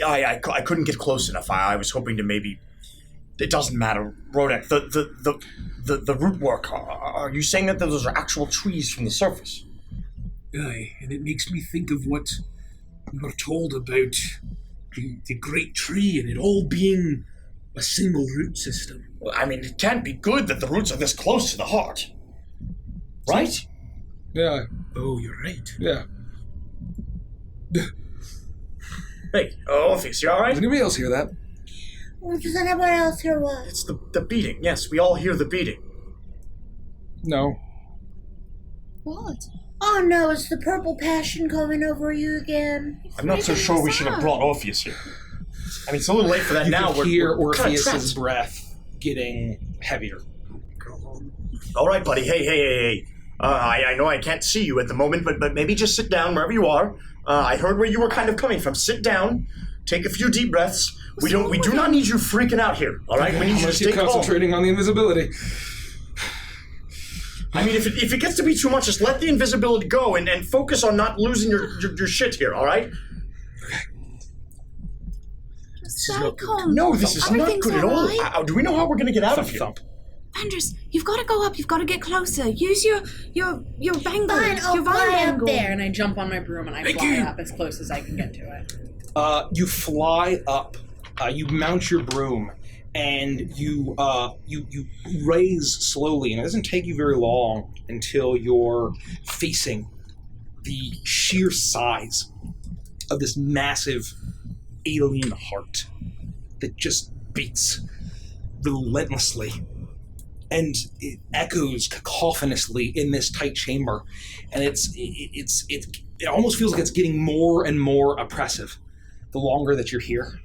I couldn't get close enough. I was hoping to maybe. It doesn't matter, Rodek. The root work. Are you saying that those are actual trees from the surface? Aye, and it makes me think of what we were told about the great tree and it all being a single root system. Well, I mean, it can't be good that the roots are this close to the heart. Right? Yeah. Oh, you're right. Yeah. Hey, Orpheus, you alright? Does anybody else hear that? Well, does anyone else hear what? It's the beating. Yes, we all hear the beating. No. What? Oh no, it's the purple passion coming over you again. I'm not so sure we should have brought Orpheus here. I mean, it's a little late for that You now. can hear we're kinda Orpheus's trapped. breath getting heavier. All right, buddy. Hey. I know I can't see you at the moment, but maybe just sit down wherever you are. I heard where you were kind of coming from. Sit down. Take a few deep breaths. We do not need you freaking out here. All right, we need you to stay calm. Concentrating on the invisibility. I mean, if it gets to be too much, just let the invisibility go and focus on not losing your shit here. All right? Stay calm. No, this is not Everything's good at all. alright. Do we know how we're gonna get out of here? Thump. Vandress, you've got to go up. You've got to get closer. Use your bangle. Fine, I'll your vine fly bangle. up there. And I jump on my broom and I fly up as close as I can get to it. You fly up. You mount your broom, and you raise slowly, and it doesn't take you very long until you're facing the sheer size of this massive alien heart that just beats relentlessly, and it echoes cacophonously in this tight chamber, and it almost feels like it's getting more and more oppressive the longer that you're here.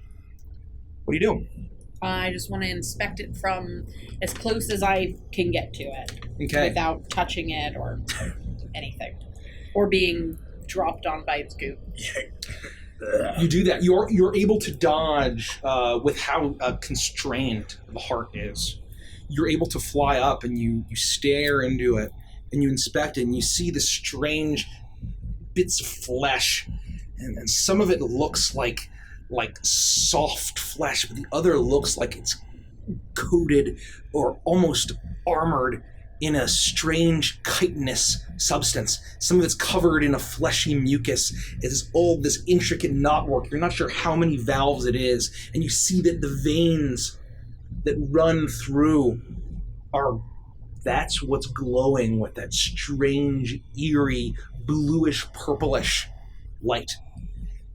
What are you doing? I just want to inspect it from as close as I can get to it. Okay. Without touching it or anything. Or being dropped on by its goop. You do that. You're able to dodge with how constrained the heart is. You're able to fly up and you stare into it and you inspect it and you see the strange bits of flesh, and some of it looks like soft flesh, but the other looks like it's coated or almost armored in a strange chitinous substance. Some of it's covered in a fleshy mucus. It's all this intricate knotwork. You're not sure how many valves it is, and you see that the veins that run through that's what's glowing with that strange, eerie, bluish, purplish light.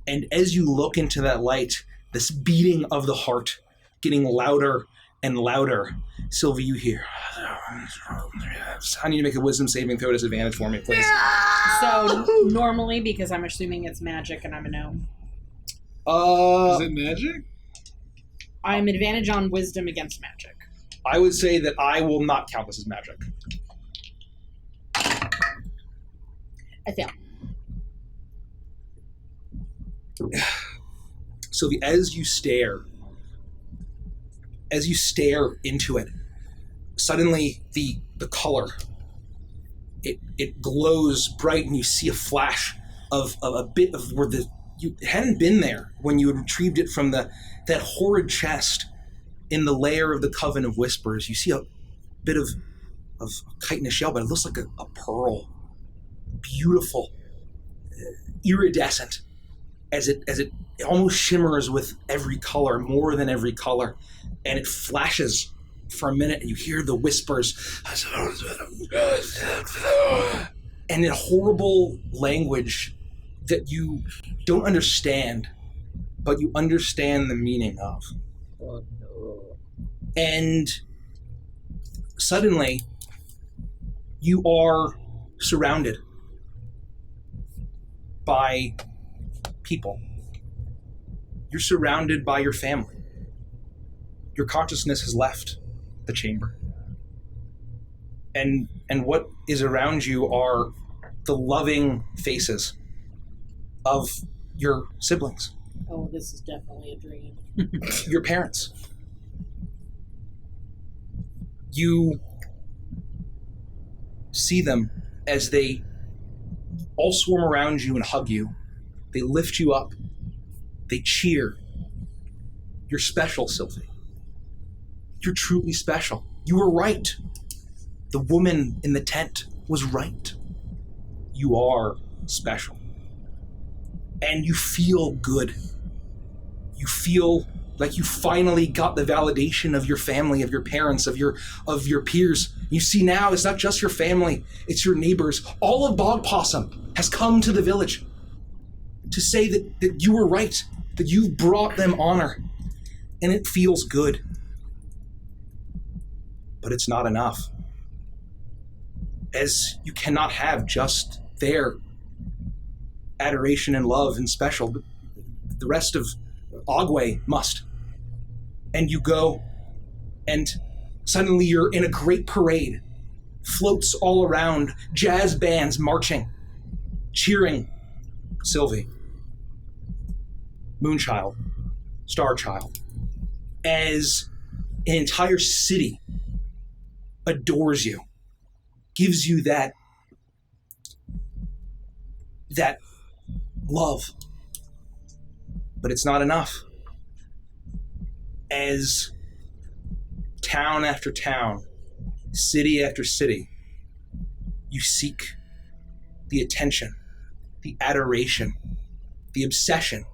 And as you look into that light, this beating of the heart getting louder and louder. Sylvie, you hear. I need to make a wisdom saving throw disadvantage for me, please. So normally, because I'm assuming it's magic and I'm a gnome. Is it magic? I'm advantage on wisdom against magic. I would say that I will not count this as magic. I fail. Sylvie, as you stare into it, suddenly the color, it glows bright, and you see a flash of a bit of where you hadn't been there when you had retrieved it from that horrid chest in the lair of the Coven of Whispers. You see a bit of chitinous shell, but it looks like a pearl. Beautiful, iridescent, as it almost shimmers with every color, more than every color, and it flashes for a minute, and you hear the whispers, and in horrible language that you don't understand, but you understand the meaning of. Oh, no. And suddenly, you are surrounded by people. You're surrounded by your family. Your consciousness has left the chamber. And what is around you are the loving faces of your siblings. Oh, this is definitely a dream. Your parents. You see them as they all swarm around you and hug you. They lift you up. They cheer. You're special, Sylvie. You're truly special. You were right. The woman in the tent was right. You are special. And you feel good. You feel like you finally got the validation of your family, of your parents, of your peers. You see now it's not just your family, it's your neighbors. All of Bog Possum has come to the village to say that you were right, that you've brought them honor, and it feels good. But it's not enough. As you cannot have just their adoration and love and special, but the rest of Ogway must. And you go, and suddenly you're in a great parade. Floats all around, jazz bands marching, cheering Sylvie, Moonchild, Starchild, as an entire city adores you, gives you that love. But it's not enough. As town after town, city after city, you seek the attention, the adoration, the obsession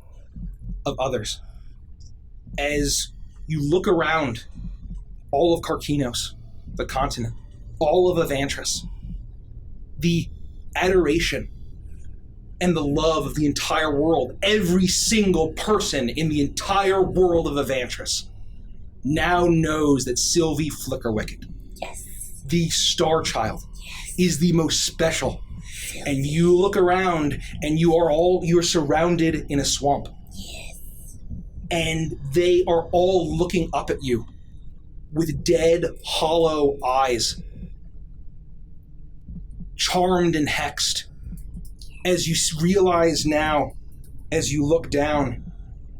of others. As you look around all of Karkinos, the continent, all of Avantris, the adoration and the love of the entire world, every single person in the entire world of Avantris now knows that Sylvie Flickerwicket, Yes. the Star Child, Yes. is the most special. Sylvie. And you look around and you're surrounded in a swamp. Yes. And they are all looking up at you with dead, hollow eyes, charmed and hexed, as you realize now as you look down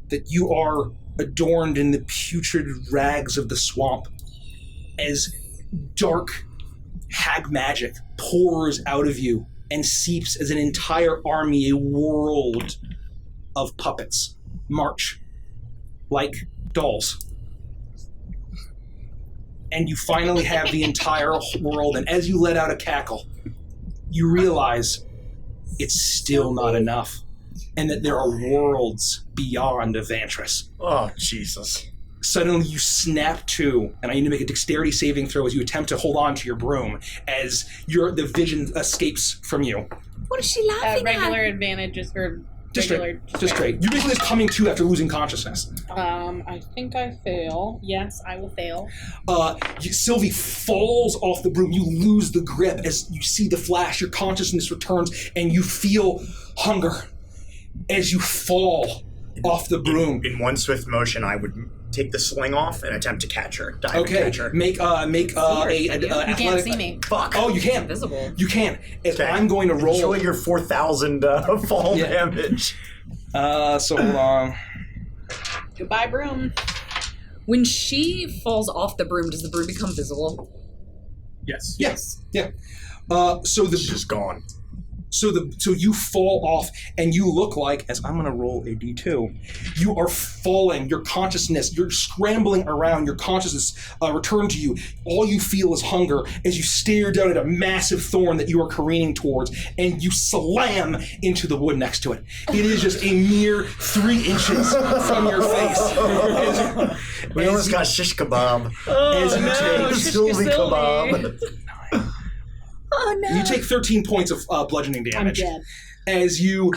that you are adorned in the putrid rags of the swamp as dark hag magic pours out of you and seeps as an entire army, a world of puppets march like dolls. And you finally have the entire world, and as you let out a cackle, you realize it's still not enough, and that there are worlds beyond Evantris. Oh, Jesus. Suddenly you snap to, and I need to make a dexterity saving throw as you attempt to hold on to your broom as the vision escapes from you. What is she laughing at? Regular advantages or Just regular... Just straight. You're basically just coming to after losing consciousness. I think I fail. Yes, I will fail. Sylvie falls off the broom. You lose the grip as you see the flash. Your consciousness returns, and you feel hunger as you fall off the broom. In one swift motion, I would take the sling off and attempt to catch her. Dive Okay, and catch her. make You athletic. can't see me. Fuck. Oh, you can. Invisible. You can. If Okay. I'm going to roll. Enjoy your 4,000 fall Yeah. damage. So hold on. Goodbye, broom. When she falls off the broom, does the broom become visible? Yes. Yes. Yeah. So It's just gone. So you fall off, and you look like, as I'm going to roll a d2, you are falling. Your consciousness, you're scrambling around. Your consciousness returned to you. All you feel is hunger as you stare down at a massive thorn that you are careening towards, and you slam into the wood next to it. It is just a mere 3 inches from your face. We almost got shish kebab. As you take Sylvie kebab. Oh no! You take 13 points of bludgeoning damage. I'm dead. As you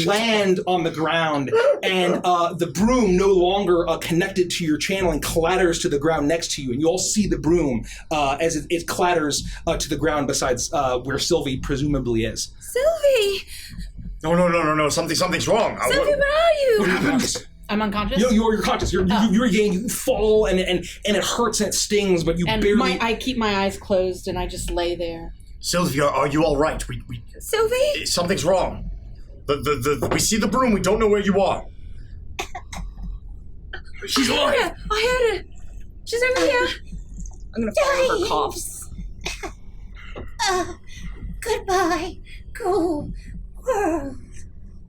land on the ground, and the broom, no longer connected to your channeling, clatters to the ground next to you, and you all see the broom as it clatters to the ground besides where Sylvie presumably is. Sylvie! No. Something's wrong. Sylvie, where are you? What happened? I'm unconscious. You're conscious. You regain. You fall, and it hurts and it stings, but you and barely. I keep my eyes closed and I just lay there. Sylvie, are you all right? Sylvie? Something's wrong. We see the broom. We don't know where you are. She's alive. I heard her. She's over here. I'm gonna follow her coughs. Goodbye, cool world.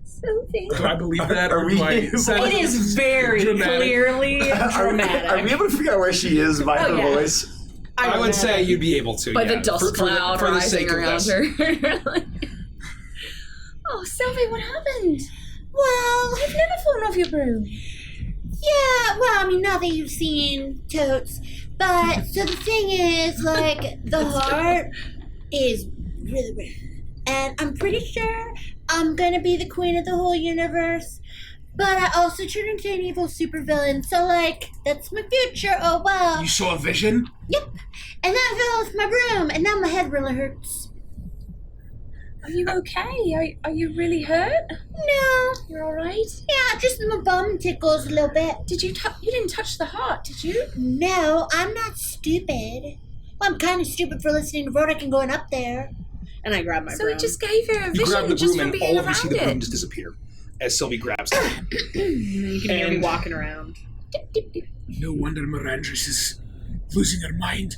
Sylvie. Do I believe that, or Are do we- I sound It is very dramatic? clearly dramatic. Are we able to figure out where she is by her yeah. voice? I would say you'd be able to. By yeah, the dust cloud for the rising sake of around this. her. Oh, Sylvie, what happened? Well, I've never fallen off your broom. yeah, well, I mean, not that you've seen totes, but so the thing is, like, the heart is really rare. And I'm pretty sure I'm gonna be the queen of the whole universe. But I also turned into an evil supervillain, so, like, that's my future, oh well. You saw a vision? Yep. And that fell off my broom, and now my head really hurts. Are you okay? Are you really hurt? No. You're all right? Yeah, just my bum tickles a little bit. Did you you didn't touch the heart, did you? No, I'm not stupid. Well, I'm kind of stupid for listening to Rhodak and going up there. And I grab my So broom. it just gave her a You grab vision the just broom, from and being all of around you see the broom it. just disappear as Sylvie grabs it. You can hear me And- walking around. No wonder Mirandris is losing her mind.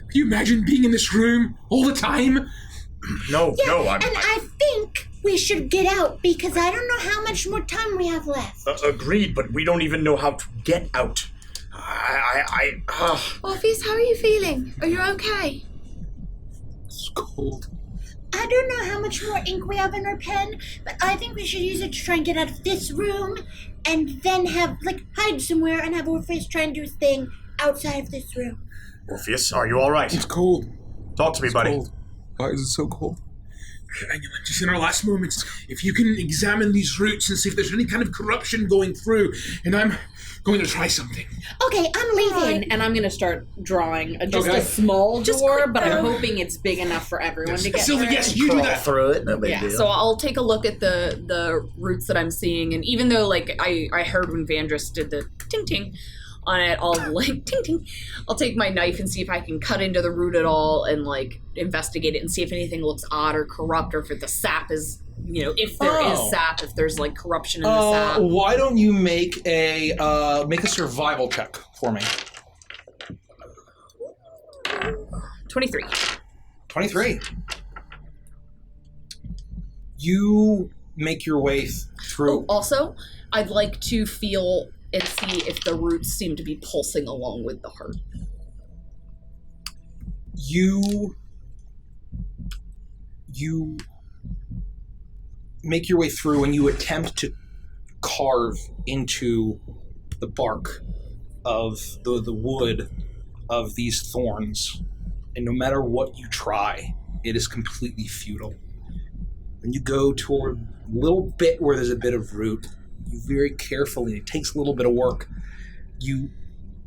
Can you imagine being in this room all the time? No. And I think we should get out because I don't know how much more time we have left. Agreed, but we don't even know how to get out. Orpheus, how are you feeling? Are you okay? It's cold. I don't know how much more ink we have in our pen, but I think we should use it to try and get out of this room and then hide somewhere and have Orpheus try and do his thing outside of this room. Orpheus, are you all right? It's cold. Talk to me, buddy. Cold. Why is it so cold? Just in our last moments, if you can examine these roots and see if there's any kind of corruption going through, and I'm going to try something. Okay, I'm leaving. And I'm going to start drawing just Okay. a small Just door, quick but I'm though. hoping it's big enough for everyone to get Sylvie, through. yes, you do that. Through it, no big Yeah, deal. So I'll take a look at the roots that I'm seeing, and even though I heard when Vandris did the ting ting, on it, I'll like ting ting. I'll take my knife and see if I can cut into the root at all and like investigate it and see if anything looks odd or corrupt or if the sap is, if there is sap, if there's like corruption in the sap. Why don't you make a survival check for me? 23. 23. You make your way through. Oh, also, I'd like to feel and see if the roots seem to be pulsing along with the heart. You make your way through and you attempt to carve into the bark of the wood of these thorns. And no matter what you try, it is completely futile. When you go toward a little bit where there's a bit of root, you very carefully, it takes a little bit of work, you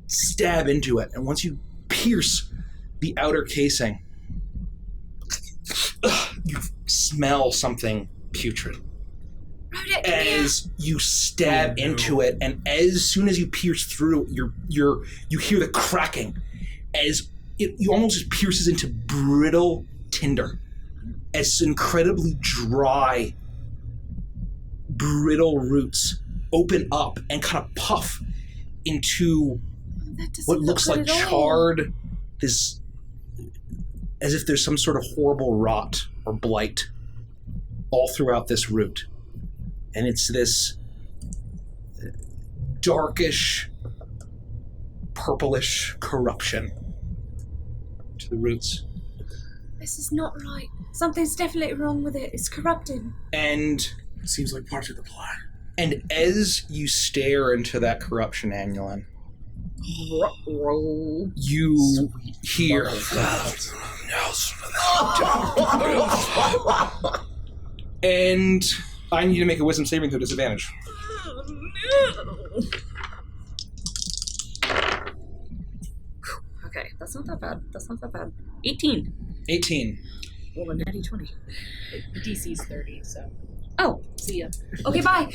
stab into it. And once you pierce the outer casing, you smell something putrid. As you stab into it, and as soon as you pierce through, you hear the cracking as it almost just pierces into brittle tinder, as incredibly dry, brittle roots open up and kind of puff into what looks like charred, as if there's some sort of horrible rot or blight all throughout this root. And it's this darkish, purplish corruption to the roots. This is not right. Something's definitely wrong with it. It's corrupted. And it seems like part of the plan. And as you stare into that corruption, Annulin, you hear... And I need to make a wisdom saving throw disadvantage. Okay, that's not that bad. 18. 18. Well, a natty 20. DC's 30, so... Oh. See ya. Okay, bye.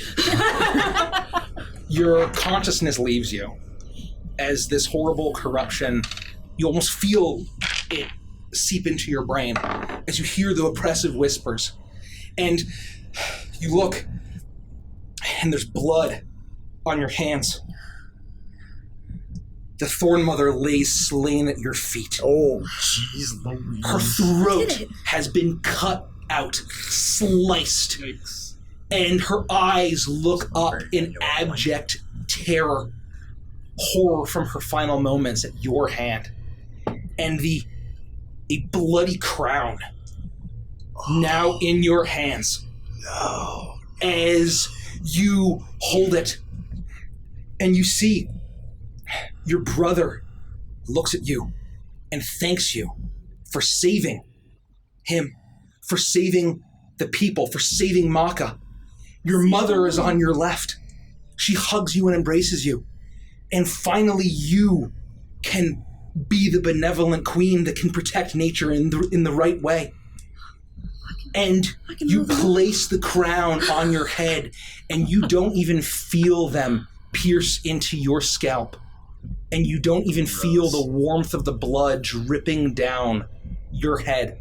Your consciousness leaves you as this horrible corruption, you almost feel it seep into your brain as you hear the oppressive whispers. And you look, and there's blood on your hands. The Thorn Mother lays slain at your feet. Oh, jeez Louise. Her throat has been cut out, sliced, and her eyes look up in abject terror, horror from her final moments at your hand. And a bloody crown now in your hands. No. As you hold it, and you see your brother looks at you and thanks you for saving him, for saving the people, for saving Maka. Your mother is on your left. She hugs you and embraces you. And finally you can be the benevolent queen that can protect nature in the right way. And you place the crown on your head, and you don't even feel them pierce into your scalp. And you don't even feel the warmth of the blood dripping down your head.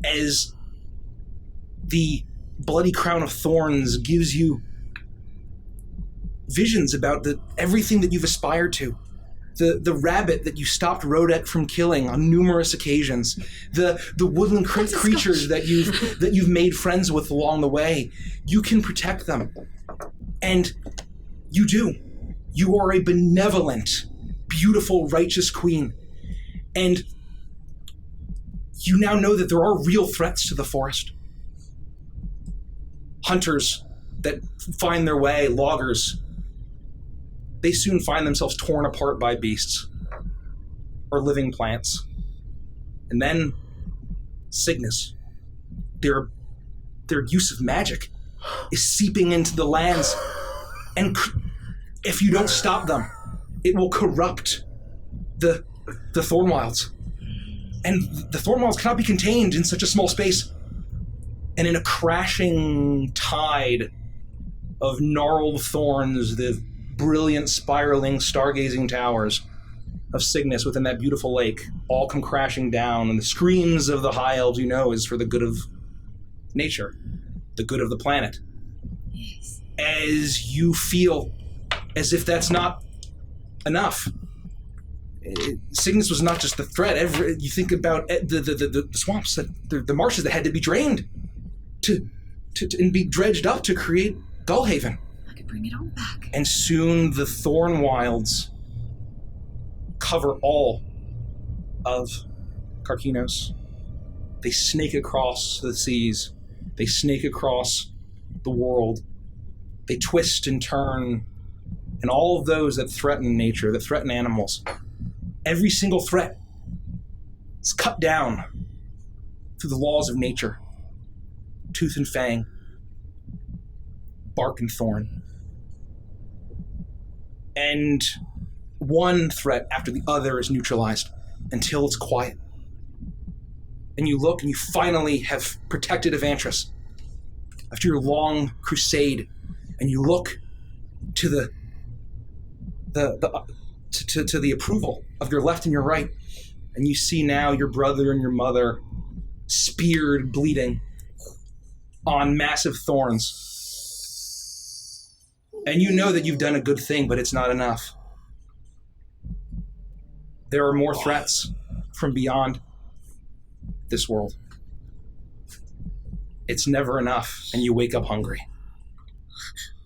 As the bloody crown of thorns gives you visions about everything that you've aspired to. The rabbit that you stopped Rodek from killing on numerous occasions, the woodland creatures that you've made friends with along the way. You can protect them, and you do. You are a benevolent, beautiful, righteous queen, and you now know that there are real threats to the forest. Hunters that find their way, loggers. They soon find themselves torn apart by beasts or living plants. And then Cygnus, their use of magic is seeping into the lands. And if you don't stop them, it will corrupt the Thornwilds. And the Thornwilds cannot be contained in such a small space. And in a crashing tide of gnarled thorns, the brilliant, spiraling, stargazing towers of Cygnus within that beautiful lake all come crashing down, and the screams of the high elves is for the good of nature, the good of the planet. Yes. As you feel as if that's not enough. Cygnus was not just the threat. You think about the swamps, the marshes that had to be drained and be dredged up to create Gullhaven. I could bring it all back. And soon the thorn wilds cover all of Karkinos. They snake across the seas. They snake across the world. They twist and turn. And all of those that threaten nature, that threaten animals, every single threat is cut down through the laws of nature. Tooth and fang, bark and thorn. And one threat after the other is neutralized until it's quiet. And you look and you finally have protected Evantris after your long crusade, and you look to the approval of your left and your right, and you see now your brother and your mother speared, bleeding on massive thorns. And you know that you've done a good thing, but it's not enough. There are more threats from beyond this world. It's never enough, and you wake up hungry.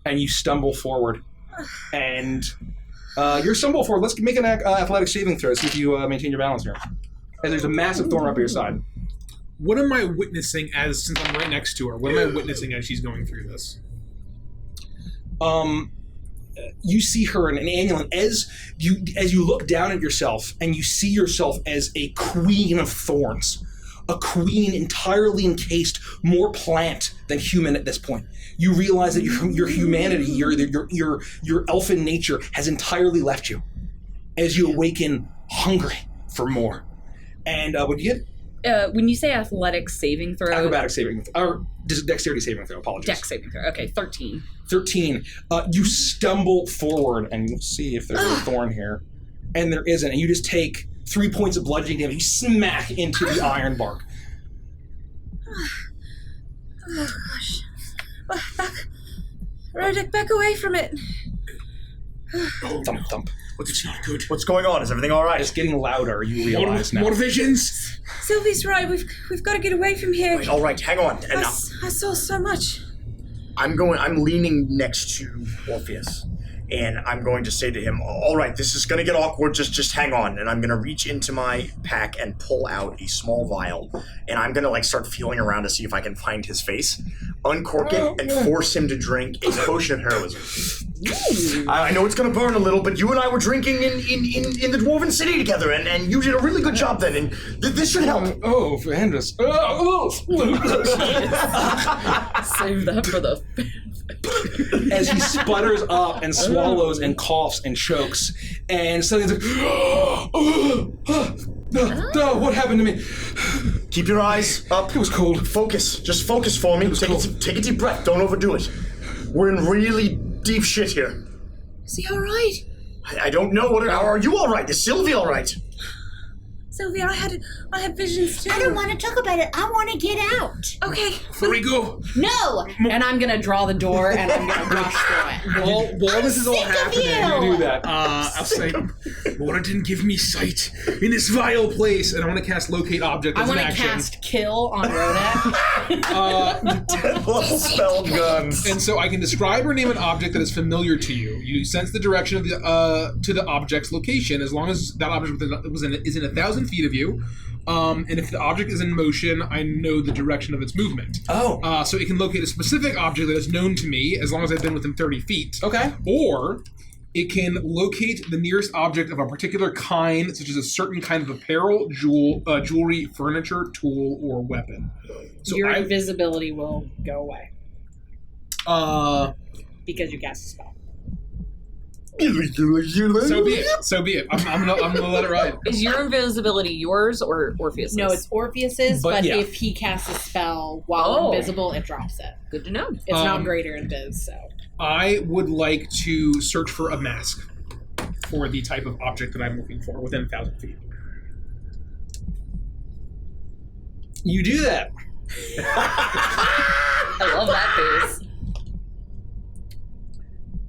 And you stumble forward. And you're stumble forward. Let's make an athletic saving throw, see if you maintain your balance here. And there's a massive thorn up your side. What am I witnessing since I'm right next to her? What am I witnessing as she's going through this? You see her in an annulant as you look down at yourself, and you see yourself as a queen of thorns, a queen entirely encased, more plant than human at this point. You realize that your humanity, your elfin nature has entirely left you as you awaken hungry for more. And what do you get? When you say athletic saving throw... Acrobatic saving, or dexterity saving throw, apologies. Dex saving throw, okay, 13. 13. You stumble forward, and you'll see if there's a thorn here. And there isn't, and you just take 3 points of bludgeoning damage. You smack into the iron bark. Oh, gosh. Back. Roderick, back away from it. Thump, thump. What's not good? What's going on? Is everything all right? It's getting louder, you realize now. More visions? Sylvie's right. We've got to get away from here. Wait, all right, hang on. And I saw so much. I'm leaning next to Orpheus, and I'm going to say to him, all right, this is going to get awkward, just hang on. And I'm going to reach into my pack and pull out a small vial, and I'm going to start feeling around to see if I can find his face, uncork it, and force him to drink a potion of heroism. I know it's going to burn a little, but you and I were drinking in the Dwarven City together, and you did a really good job then, and this should help. Oh, Vandus. Save that for the... As he sputters up and swallows and coughs and chokes, and suddenly he's like, what happened to me? Keep your eyes up. It was cold. Focus. Just focus for me. Take a deep breath. Don't overdo it. We're in really deep shit here. Is he all right? I don't know. Are you all right? Is Sylvie all right? Sylvie, I had visions too. I don't want to talk about it. I want to get out. Okay. Before we go. No. And I'm gonna draw the door and I'm gonna rush through it. While this is all sick of happening, you. Do that. I'll say, warden, give me sight in this vile place, and I want to cast locate object I as an want to action. cast kill on Rhoda. 10-level spell guns. And so I can describe or name an object that is familiar to you. You sense the direction of the to the object's location, as long as that object is in 1,000 feet of you. And if the object is in motion, I know the direction of its movement. Oh. So it can locate a specific object that is known to me, as long as I've been within 30 feet. Okay. Or it can locate the nearest object of a particular kind, such as a certain kind of apparel, jewelry, furniture, tool, or weapon. So Your invisibility will go away. Because you cast a spell. So be it. So be it. I'm gonna let it ride. Is your invisibility yours or Orpheus's? No, it's Orpheus's, but yeah. if he casts a spell while invisible, it drops it. Good to know. It's not greater invis, so. I would like to search for a mask for the type of object that I'm looking for within 1,000 feet. You do that. I love that face.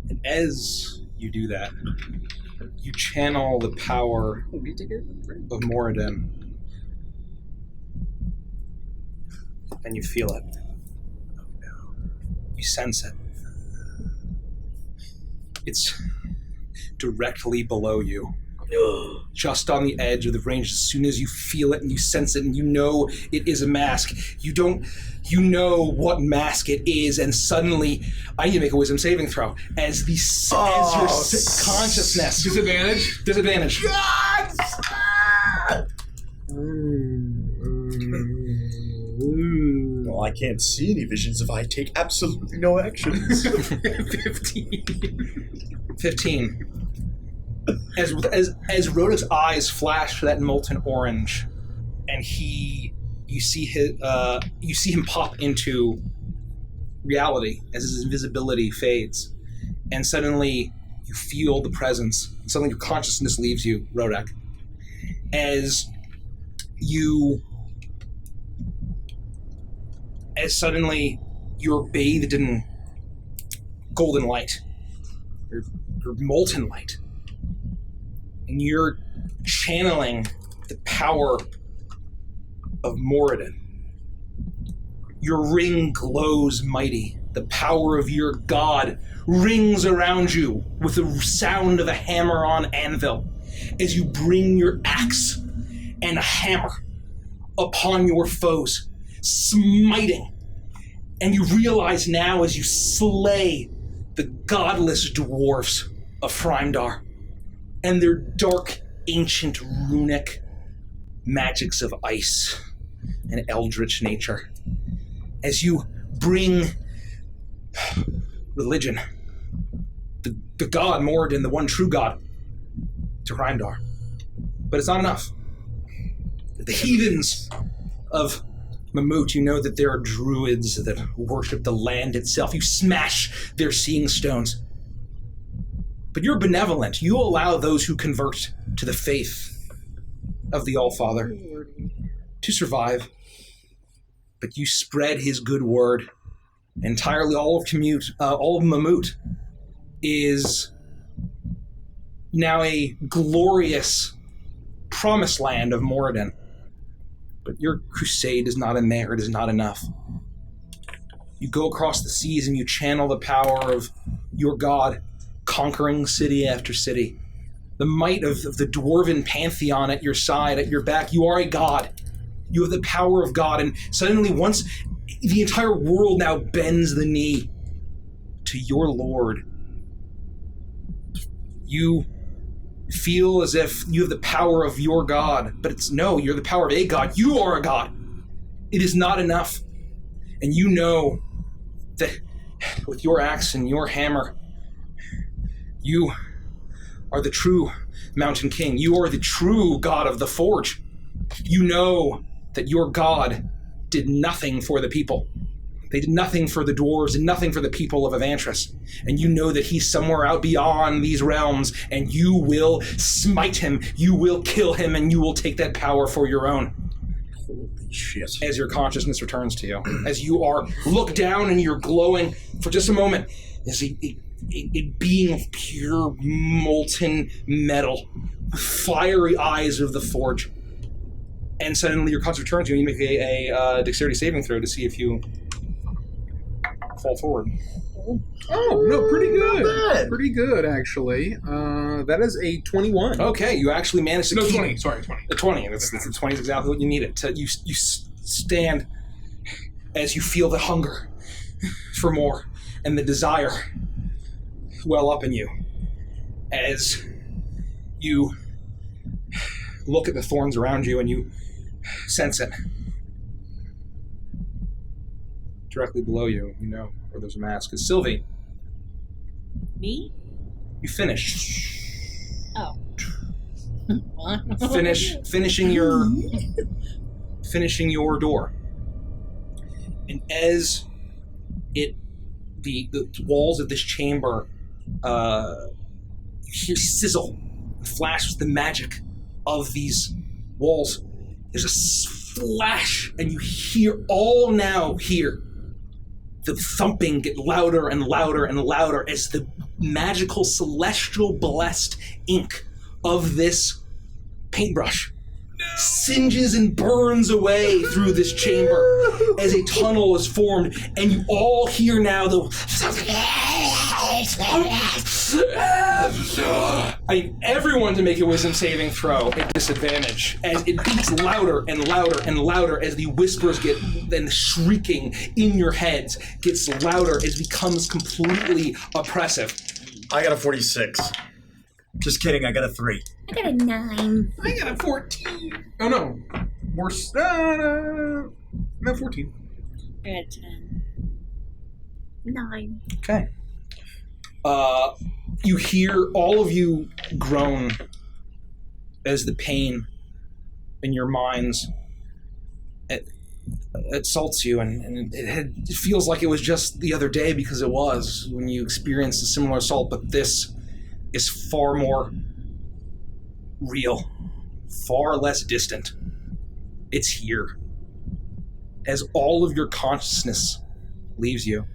And as you do that, you channel the power of Moradin. And you feel it. You sense it. It's directly below you. Just on the edge of the range. As soon as you feel it and you sense it and you know it is a mask, you know what mask it is, and suddenly I need to make a wisdom saving throw as your consciousness. Disadvantage. Well, I can't see any visions if I take absolutely no actions. 15. As Rhoda's eyes flash for that molten orange, and you see him pop into reality as his invisibility fades, and suddenly you feel the presence. Suddenly your consciousness leaves you, Rodak, as suddenly you're bathed in golden light, or molten light. And you're channeling the power of Moradin. Your ring glows mighty. The power of your god rings around you with the sound of a hammer on anvil as you bring your axe and a hammer upon your foes, smiting. And you realize now as you slay the godless dwarves of Freimdar and their dark, ancient, runic magics of ice and eldritch nature. As you bring religion, the god Moradin, the one true god, to Freimdar. But it's not enough. The heathens of Mammoth, you know that there are druids that worship the land itself. You smash their seeing stones. But you're benevolent. You allow those who convert to the faith of the All-Father to survive. But you spread his good word. Entirely all of Mammoth is now a glorious promised land of Moradin. But your crusade is not in there. It is not enough. You go across the seas and you channel the power of your god, conquering city after city. The might of the dwarven pantheon at your side, at your back. You are a god. You have the power of God. And suddenly, once the entire world now bends the knee to your Lord, you feel as if you have the power of your God. But you're the power of a god. You are a god. It is not enough. And you know that with your axe and your hammer, you are the true Mountain King. You are the true god of the Forge. You know that your god did nothing for the people. They did nothing for the dwarves and nothing for the people of Avantris. And you know that he's somewhere out beyond these realms, and you will smite him, you will kill him, and you will take that power for your own. Holy shit. As your consciousness returns to you, as you are look down and you're glowing for just a moment, as a being of pure molten metal, fiery eyes of the Forge. And suddenly your consciousness returns to you, and you make a dexterity saving throw to see if you fall forward. Oh, no, pretty good. Not bad. Pretty good, actually. That is a 21. Okay, you actually managed to keep... 20. Sorry, 20. A 20. That's 20 is exactly what you needed. You stand as you feel the hunger for more and the desire well up in you. As you look at the thorns around you and you sense it. Directly below you, you know where there's a mask. Is Sylvie. Me? You finish. Oh. Finishing your door. And as the walls of this chamber you hear sizzle and flash with the magic of these walls. There's a flash, and you hear the thumping get louder and louder and louder as the magical celestial blessed ink of this paintbrush singes and burns away through this chamber as a tunnel is formed, and you all hear now everyone to make a wisdom saving throw at disadvantage as it beats louder and louder and louder as the whispers get, then shrieking in your heads gets louder as it becomes completely oppressive. I got a 46. Just kidding, I got a 3. I got a 9. I got a 14. Oh no. Worse. No, 14. I got a 10. 9. Okay. You hear all of you groan as the pain in your minds assaults you, and it feels like it was just the other day because it was when you experienced a similar assault, but this is far more real, far less distant. It's here. As all of your consciousness leaves you,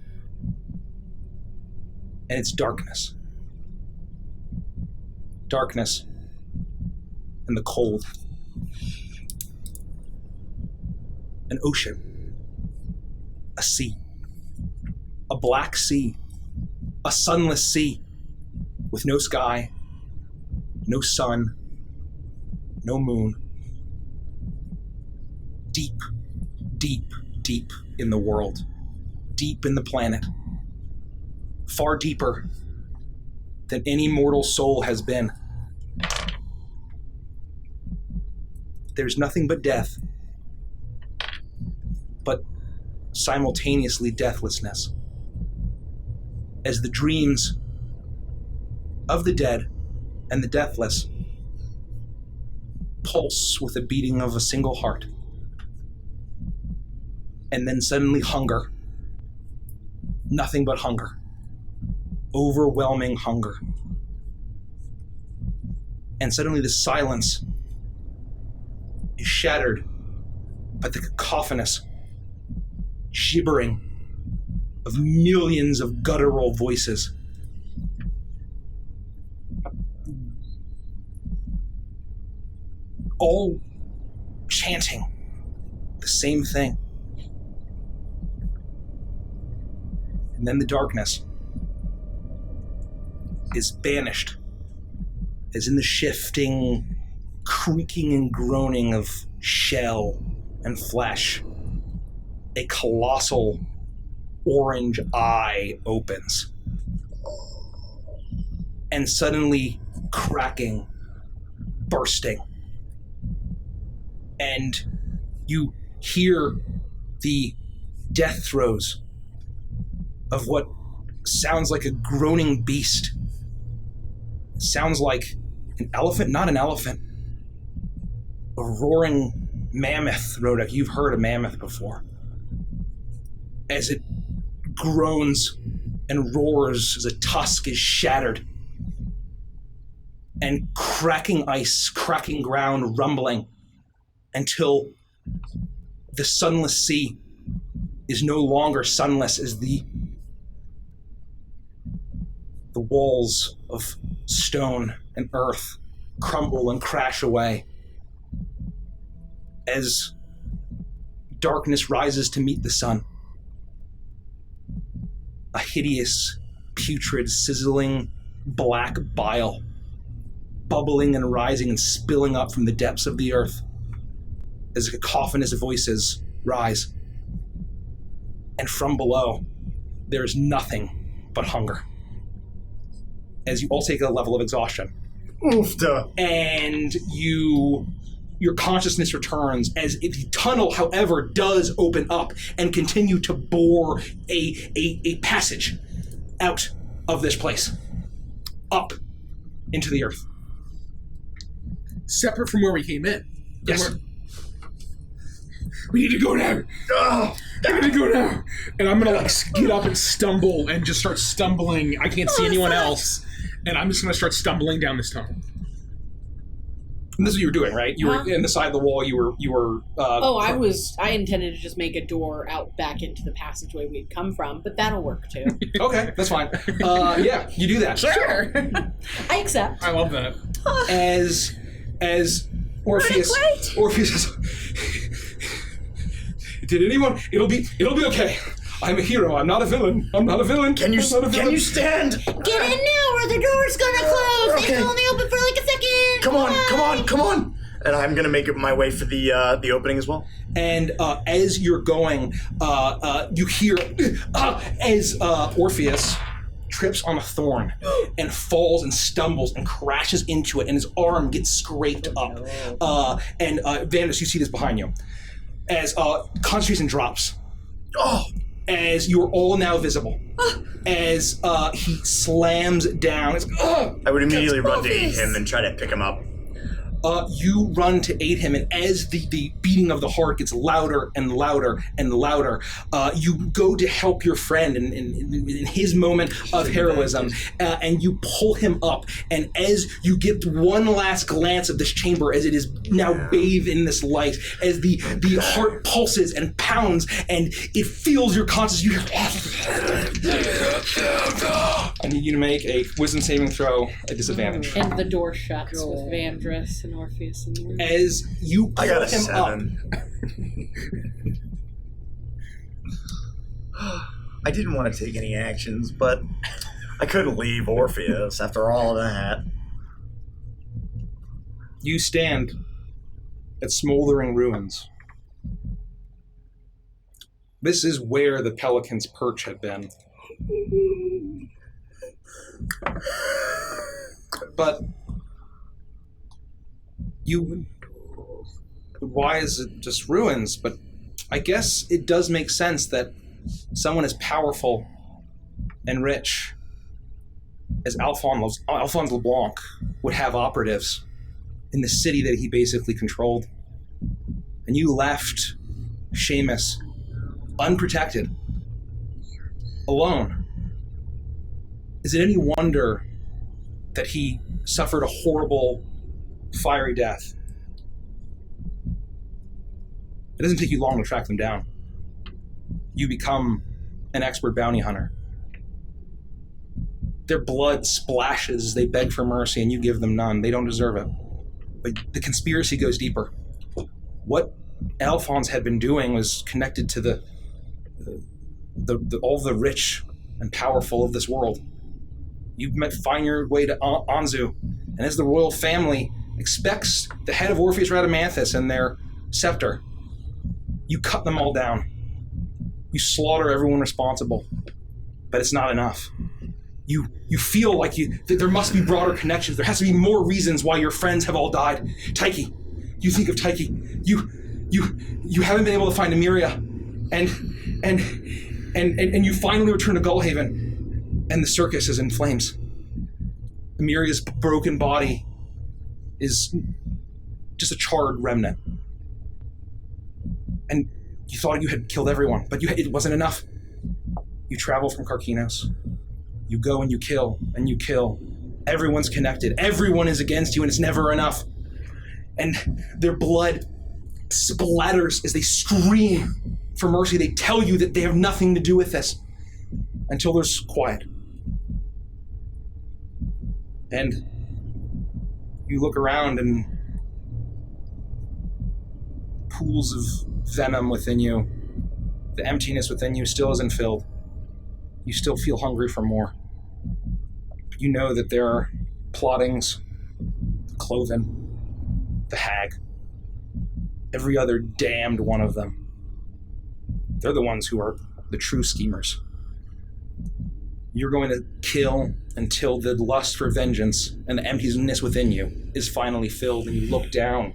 and it's darkness. Darkness and the cold. An ocean. A sea. A black sea. A sunless sea. With no sky. No sun. No moon. Deep, deep, deep in the world. Deep in the planet. Far deeper than any mortal soul has been. There's nothing but death, but simultaneously deathlessness. As the dreams of the dead and the deathless pulse with the beating of a single heart. And then suddenly hunger. Nothing but hunger. Overwhelming hunger. And suddenly the silence is shattered by the cacophonous gibbering of millions of guttural voices. All chanting the same thing. And then the darkness is banished, as in the shifting, creaking and groaning of shell and flesh, a colossal orange eye opens. And suddenly cracking, bursting. And you hear the death throes of what sounds like a groaning beast. Sounds like an elephant, not an elephant. A roaring mammoth, Rodek. You've heard a mammoth before. As it groans and roars as a tusk is shattered. And cracking ice, cracking ground, rumbling until the sunless sea is no longer sunless as the walls of stone and earth crumble and crash away as darkness rises to meet the sun. A hideous, putrid, sizzling black bile bubbling and rising and spilling up from the depths of the earth as cacophonous voices rise. And from below, there is nothing but hunger. As you all take a level of exhaustion. Oofda. And your consciousness returns as the tunnel, however, does open up and continue to bore a passage out of this place. up into the earth. Separate from where we came in. Yes. We need to go now. We need to go now. And I'm gonna get up and stumble and just start stumbling. I can't see anyone else, and I'm just gonna start stumbling down this tunnel. And this is what you were doing, right? You were in the side of the wall. You were. I intended to just make a door out back into the passageway we'd come from, but that'll work too. Okay, that's fine. Yeah, you do that. Sure. I accept. I love that. As Orpheus says, did anyone? It'll be okay. I'm a hero. I'm not a villain. Can you stand? Get in now, or the door's gonna close. Okay. It's only open for like a second. Come on! And I'm gonna make my way for the opening as well. And as you're going, you hear as Orpheus trips on a thorn and falls and stumbles and crashes into it, and his arm gets scraped up. And Vandus, you see this behind you. As concentration drops. As you're all now visible. As he slams down. I would immediately run to aid him and try to pick him up. You run to aid him, and as the beating of the heart gets louder and louder and louder, you go to help your friend in his moment of heroism, and you pull him up. And as you get one last glance of this chamber, as it is now bathed in this light, as the heart pulses and pounds, and it feels your consciousness, you I need you to make a wisdom saving throw at disadvantage. And the door shuts with Vandus and Orpheus in the room. As you pull him 7. I didn't want to take any actions, but I couldn't leave Orpheus after all of that. You stand at smoldering ruins. This is where the Pelican's perch had been. But why is it just ruins? But I guess it does make sense that someone as powerful and rich as Alphonse LeBlanc would have operatives in the city that he basically controlled. And you left Seamus unprotected, alone. Is it any wonder that he suffered a horrible, fiery death? It doesn't take you long to track them down. You become an expert bounty hunter. Their blood splashes as they beg for mercy, and you give them none. They don't deserve it. But the conspiracy goes deeper. What Alphonse had been doing was connected to all the rich and powerful of this world. You find your way to Anzu, and as the royal family expects the head of Orpheus Rhadamanthus and their scepter, you cut them all down. You slaughter everyone responsible, but it's not enough. You feel like there must be broader connections. There has to be more reasons why your friends have all died. Taiki, you think of Taiki. You haven't been able to find Emiria, and you finally return to Gullhaven, and the circus is in flames. Emiria's broken body is just a charred remnant. And you thought you had killed everyone, but it wasn't enough. You travel from Karkinos. You go and you kill, and you kill. Everyone's connected. Everyone is against you, and it's never enough. And their blood splatters as they scream for mercy. They tell you that they have nothing to do with this until there's quiet. And you look around, and pools of venom within you, the emptiness within you still isn't filled. You still feel hungry for more. You know that there are plottings, Cloven, the Hag, every other damned one of them. They're the ones who are the true schemers. You're going to kill until the lust for vengeance and the emptiness within you is finally filled, and you look down,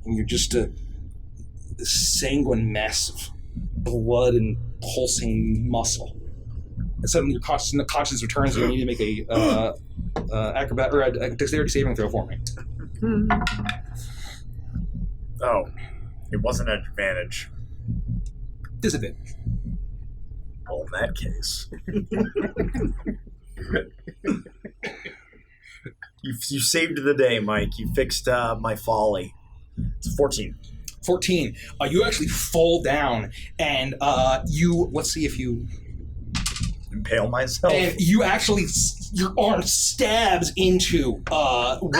and you're just a sanguine mess of blood and pulsing muscle. And suddenly your consciousness returns, and you need to make a acrobat or a dexterity saving throw for me. Oh, it wasn't an advantage. Disadvantage. Well, in that case. You saved the day, Mike. You fixed my folly. It's 14. 14. You actually fall down, and let's see if you... Impale myself. And you actually, your arm stabs into one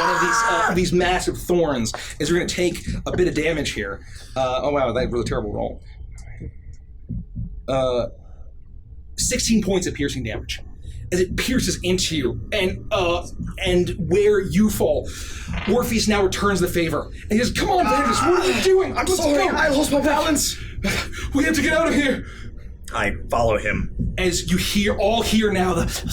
of these massive thorns as you're going to take a bit of damage here. Oh wow, that was a terrible roll. 16 points of piercing damage as it pierces into you, and where you fall, Orpheus now returns the favor, and he says, "Come on, Vandus, what are you doing? I'm sorry, I lost my balance. We have to get out of here." I follow him. As you hear now as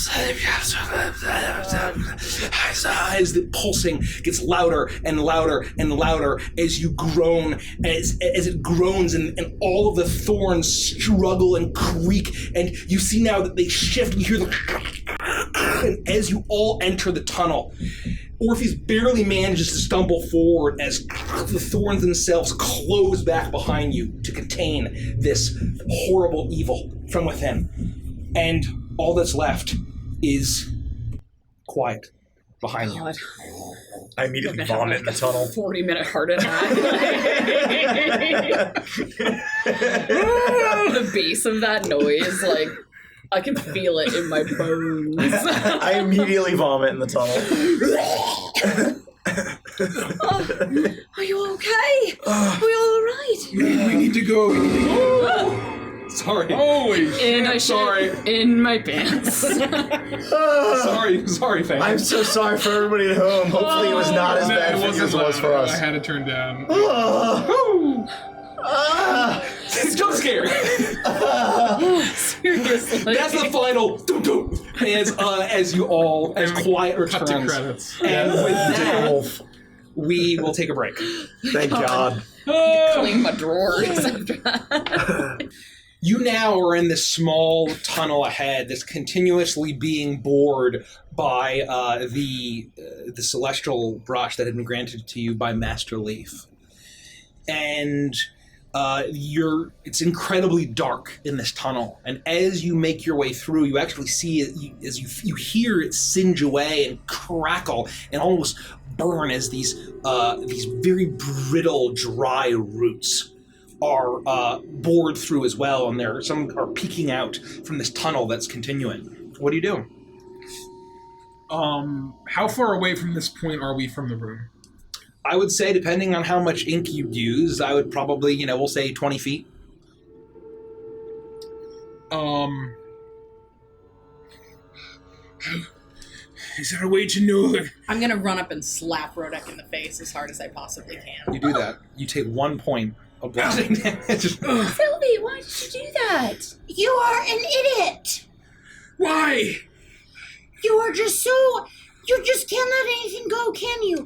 the pulsing gets louder and louder and louder as you groan, as it groans, and all of the thorns struggle and creak, and you see now that they shift, and you hear and as you all enter the tunnel, Orpheus barely manages to stumble forward as the thorns themselves close back behind you to contain this horrible evil from within. And all that's left is quiet behind you. God. I immediately vomit in the tunnel. 40-minute heart attack. The bass of that noise, like, I can feel it in my bones. I immediately vomit in the tunnel. Are you okay? Are we all right? We need to go. Sorry. Holy And I sorry. in my pants. Sorry, thank you. I'm so sorry for everybody at home. Hopefully it was not as bad for you as it was for us. I had to turn down. Jump scare. Seriously. That's the final as you all, as quiet Cut to returns. credits. And with that, we will take a break. Thank God. Clean my drawers after that. You now are in this small tunnel ahead that's continuously being bored by the celestial brush that had been granted to you by Master Leaf. And it's incredibly dark in this tunnel. And as you make your way through, you actually see it, as you hear it singe away and crackle and almost burn as these very brittle, dry roots are bored through as well, and some are peeking out from this tunnel that's continuing. What are you doing? How far away from this point are we from the room? I would say, depending on how much ink you use, I would probably, we'll say 20 feet. Is there a way to know that? I'm gonna run up and slap Rodek in the face as hard as I possibly can. You do that. You take 1 point of bludgeoning damage. Sylvie, why did you do that? You are an idiot. Why? You just can't let anything go, can you?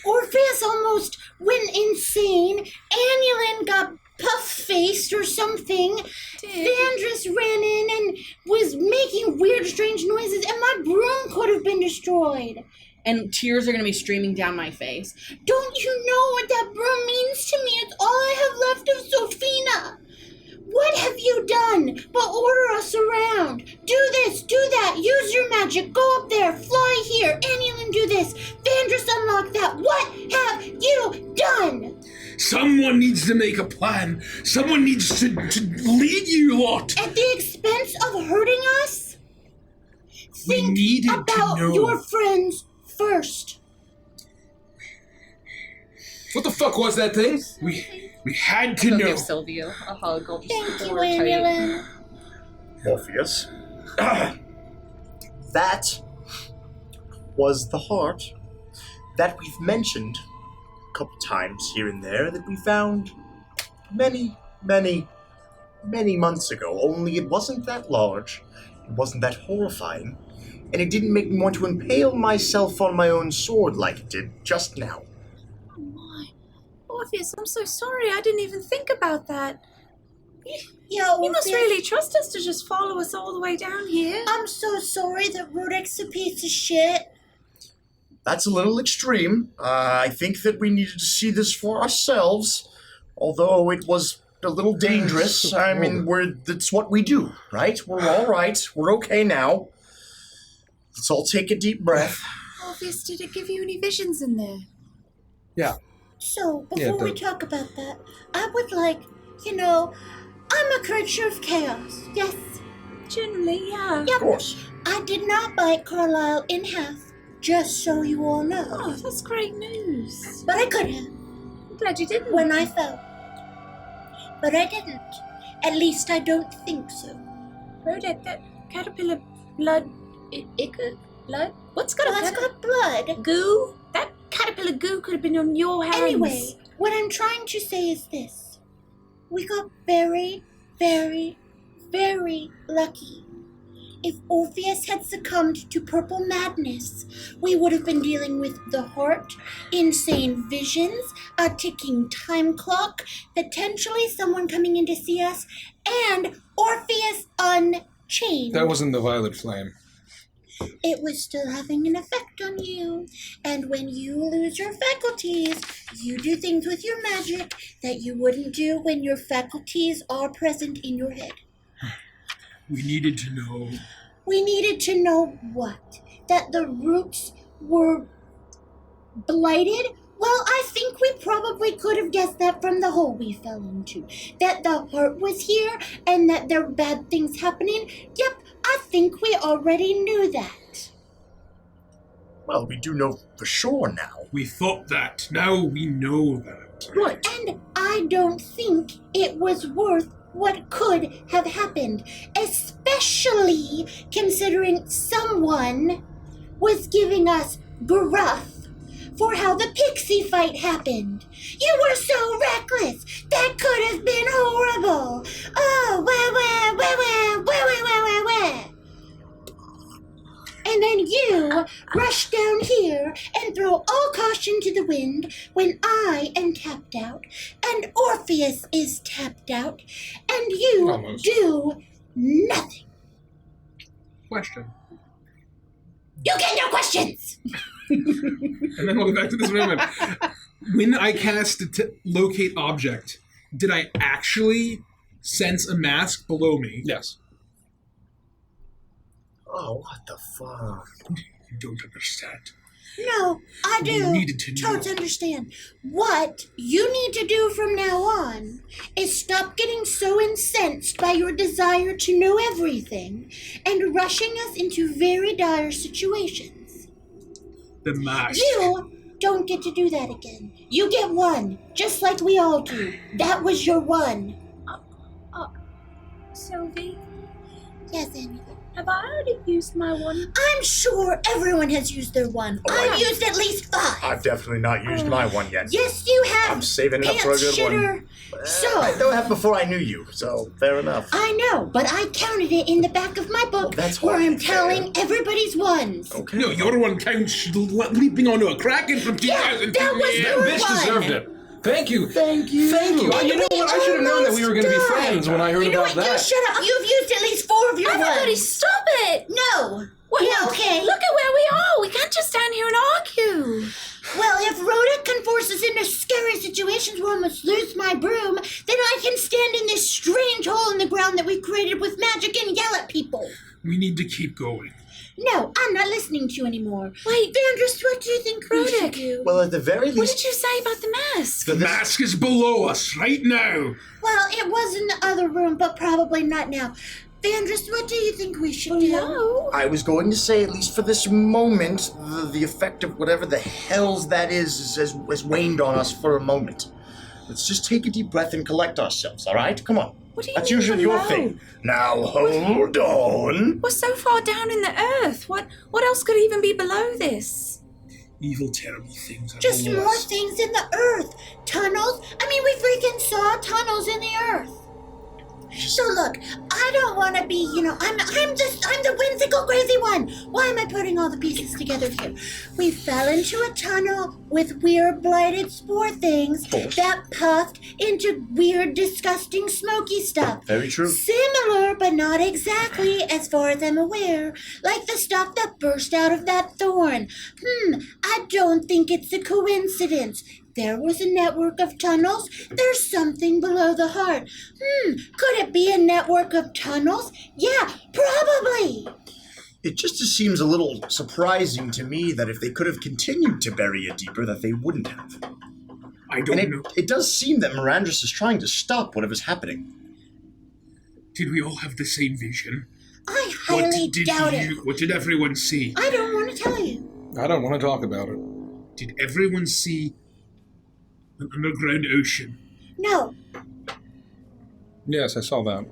Orpheus almost went insane. Annulin got puff-faced or something. Vandrus ran in and was making weird, strange noises, and my broom could have been destroyed. And tears are gonna be streaming down my face. Don't you know what that broom means to me? It's all I have left of Sophina. What have you done but order us around? Do this, do that, use your magic, go up there, fly here, Annulin do this, Vandrus unlock that. What have you done? Someone needs to make a plan. Someone needs to lead you lot. At the expense of hurting us? We Think needed to about know. your friends first. What the fuck was that thing? We had to Go know. give Sylvia a hug. I'll just Thank you, hold her tight. Annulin. Orpheus. That was the heart that we've mentioned a couple times here and there that we found many, many, many months ago. Only it wasn't that large, it wasn't that horrifying, and it didn't make me want to impale myself on my own sword like it did just now. Oh my. Orpheus, I'm so sorry. I didn't even think about that. Yeah, You must really trust us to just follow us all the way down here. I'm so sorry that Rudek's a piece of shit. That's a little extreme. I think that we needed to see this for ourselves, although it was a little dangerous. I mean, that's what we do, right? We're all right. We're okay now. Let's all take a deep breath. Orpheus, did it give you any visions in there? Yeah. So, before we talk about that, I would like, I'm a creature of chaos, yes. Generally, yeah. Yep. Of course. I did not bite Carlisle in half, just so you all know. Oh, that's great news. But I could have. I'm glad you didn't. When I fell. But I didn't. At least I don't think so. Rodek, that caterpillar blood... Ichor? Blood? What's got That's got blood. Goo? That caterpillar goo could have been on your hands. Anyway, what I'm trying to say is this. We got very, very, very lucky. If Orpheus had succumbed to purple madness, we would have been dealing with the heart, insane visions, a ticking time clock, potentially someone coming in to see us, and Orpheus unchained. That wasn't the violet flame. It was still having an effect on you. And when you lose your faculties, you do things with your magic that you wouldn't do when your faculties are present in your head. We needed to know. We needed to know what? That the roots were blighted? Well, I think we probably could have guessed that from the hole we fell into. That the heart was here and that there were bad things happening. Yep, I think we already knew that. Well, we do know for sure now. We thought that. Now we know that. Right. And I don't think it was worth what could have happened, especially considering someone was giving us gruff for how the pixie fight happened. You were so reckless. That could have been horrible. Oh, wah. And then you rush down here and throw all caution to the wind when I am tapped out and Orpheus is tapped out and you Almost. do nothing. Question. You get no questions. And then we'll go back to this moment. When I cast locate object, did I actually sense a mask below me? Yes. Oh, what the fuck? You don't understand. No, I do. You needed to know. Don't understand. What you need to do from now on is stop getting so incensed by your desire to know everything and rushing us into very dire situations. The mask. You don't get to do that again. You get one, just like we all do. That was your one. Sylvie, Yes, Annie. have I already used my one? I'm sure everyone has used their one. I've used at least 5. I've definitely not used my one yet. Yes, you have. I'm saving it up for a Pants good shitter. one. So- I know that before I knew you, so fair enough. I know, but I counted it in the back of my book Well, that's where I'm hardly fair. telling everybody's ones. Okay. No, your one counts leaping onto a kraken from 2000. that was That your bitch one. deserved it. Thank you. Thank you. Thank you. And You know we what? I should have known that we were going to be almost friends died. when I heard You know about what? You that. shut up. You've used at least 4 of your Everybody, ones. stop it! No. Well, Yeah, okay. Look at where we are. We can't just stand here and argue. Well, if Rhoda can force us into scary situations where I almost lose my broom, then I can stand in this strange hole in the ground that we've created with magic and yell at people. We need to keep going. No, I'm not listening to you anymore. Wait. Vandrus, what do you think we should do? Well, at the very What least, did you say about the mask? The mask is below us right now. Well, it was in the other room, but probably not now. Vandrus, what do you think we should do? No. I was going to say, at least for this moment, the effect of whatever the hells that is has waned on us for a moment. Let's just take a deep breath and collect ourselves, all right? Come on. What do you That's mean usually your below? thing. Now, hold on. We're so far down in the earth. What else could even be below this? Evil, terrible things are Just below more us. things in the earth. Tunnels? I mean, we freaking saw tunnels in the earth. So look, I don't want to be, I'm the whimsical crazy one. Why am I putting all the pieces together here? We fell into a tunnel with weird blighted spore things that puffed into weird, disgusting, smoky stuff. Very true. Similar, but not exactly, as far as I'm aware, like the stuff that burst out of that thorn. I don't think it's a coincidence. There was a network of tunnels. There's something below the heart. Could it be a network of tunnels? Yeah, probably. It just seems a little surprising to me that if they could have continued to bury it deeper, that they wouldn't have. I don't know. It does seem that Mirandris is trying to stop whatever's happening. Did we all have the same vision? I highly doubt it. What did everyone see? I don't want to tell you. I don't want to talk about it. Did everyone see an underground ocean? No. Yes, I saw that.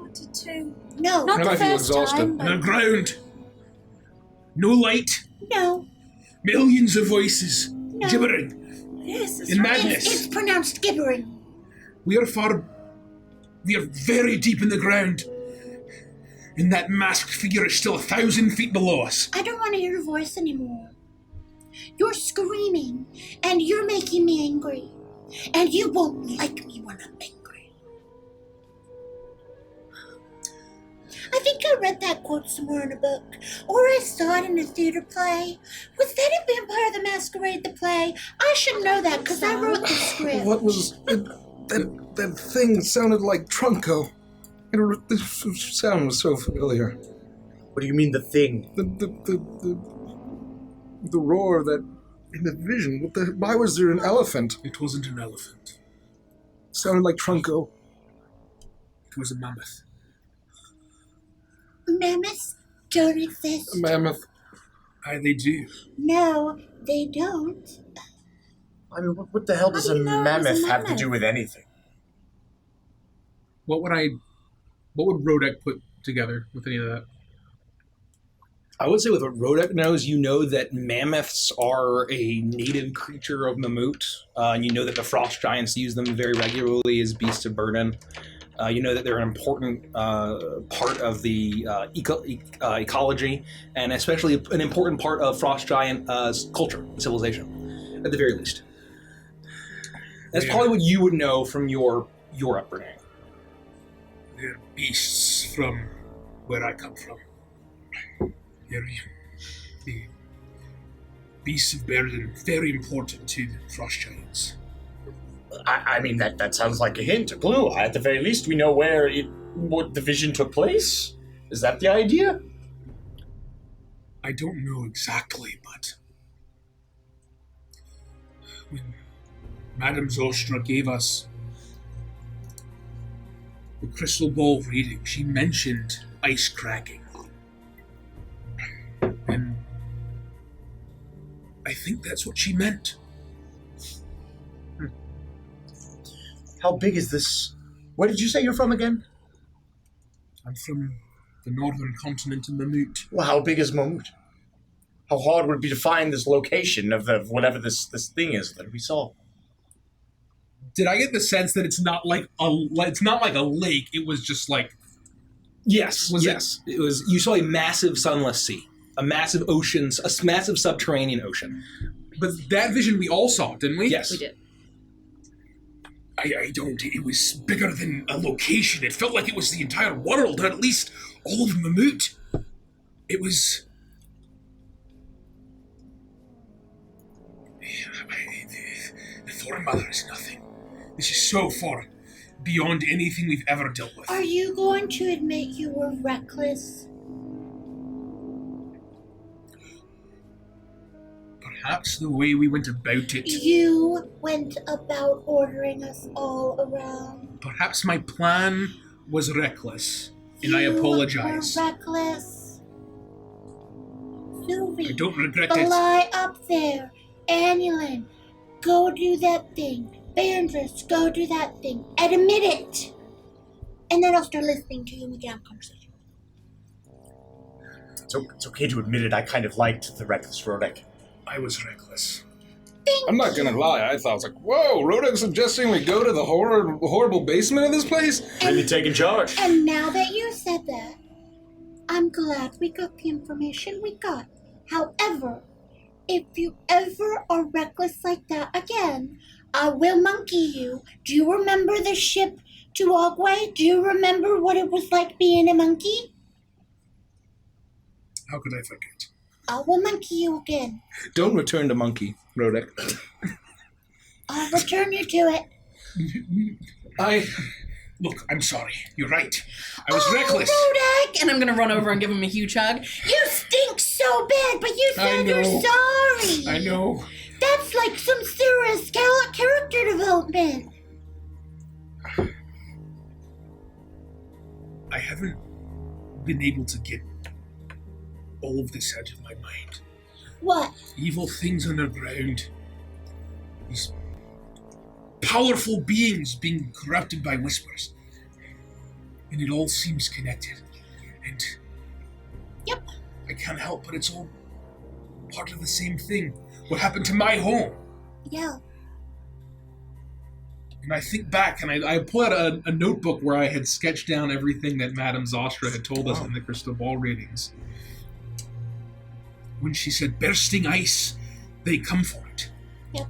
I did too. No. Not I the might feel first exhausted. time. but- Underground. No light. No. Millions of voices. No. Gibbering. Yes, In madness. It's pronounced gibbering. We are very deep in the ground. And that masked figure is still 1,000 feet below us. I don't want to hear your voice anymore. You're screaming, and you're making me angry. And you won't like me when I'm angry. I think I read that quote somewhere in a book, or I saw it in a theater play. Was that in Vampire the Masquerade, the play? I should know that, because I wrote the script. What was it? That thing sounded like Trunco. The sound was so familiar. What do you mean, the thing? The roar that in the vision. Why was there an elephant? It wasn't an elephant. It sounded like Trunco. It was a mammoth. Mammoths don't exist. A mammoth. Aye, they do. No, they don't. I mean, what the hell does How a do you know it was a mammoth have to mammoth? do with anything? What would Rodek put together with any of that? I would say with what Rodek knows, you know that mammoths are a native creature of Mammut, and you know that the frost giants use them very regularly as beasts of burden. You know that they're an important part of the ecology, and especially an important part of frost giant culture and civilization, at the very least. That's probably what you would know from your upbringing. They're beasts from where I come from. They're the beasts of burden, very important to the frost giants. I mean, that sounds like a hint, a clue. At the very least, we know what the vision took place. Is that the idea? I don't know exactly, but when Madame Zostra gave us the crystal ball reading, she mentioned ice cracking. And I think that's what she meant. How big is this? Where did you say you're from again? I'm from the northern continent of Mammut. Well, how big is Mammut? How hard would it be to find this location of whatever this thing is that we saw? Did I get the sense that it's not like a lake? It was just like Yes. It was. You saw a massive sunless sea, a massive ocean, a massive subterranean ocean. But that vision we all saw, didn't we? Yes. We did. I don't. It was bigger than a location. It felt like it was the entire world, or at least all of Mammut. It was. The Thorn Mother is nothing. This is so far beyond anything we've ever dealt with. Are you going to admit you were reckless? Perhaps the way we went about it. You went about ordering us all around. Perhaps my plan was reckless, and I You apologize. were reckless. Sylvie, I don't regret the it. lie up there. Annulin, go do that thing. Bandris, go do that thing. And admit it. And then I'll start listening to you and we can have a conversation. It's okay to admit it. I kind of liked the reckless Rodek. I was reckless. I'm not gonna lie, I thought, I was like, whoa, Rodek's suggesting we go to the horrible basement of this place? Really taking charge. And now that you said that, I'm glad we got the information we got. However, if you ever are reckless like that again, I will monkey you. Do you remember the ship to Ogway? Do you remember what it was like being a monkey? How could I forget? I will monkey you again. Don't return to monkey, Rodek. I'll return you to it. Look, I'm sorry. You're right. I was reckless. Rodek! And I'm gonna run over and give him a huge hug. You stink so bad, but you said you're sorry. I know. That's like some serious character development. I haven't been able to get all of this out of my mind. What? Evil things underground. These powerful beings being corrupted by whispers. And it all seems connected. And Yep. I can't help but it's all part of the same thing. What happened to my home? Yeah. And I think back, and I pull out a notebook where I had sketched down everything that Madame Zostra had told us in the crystal ball readings. When she said, bursting ice, they come for it. Yep.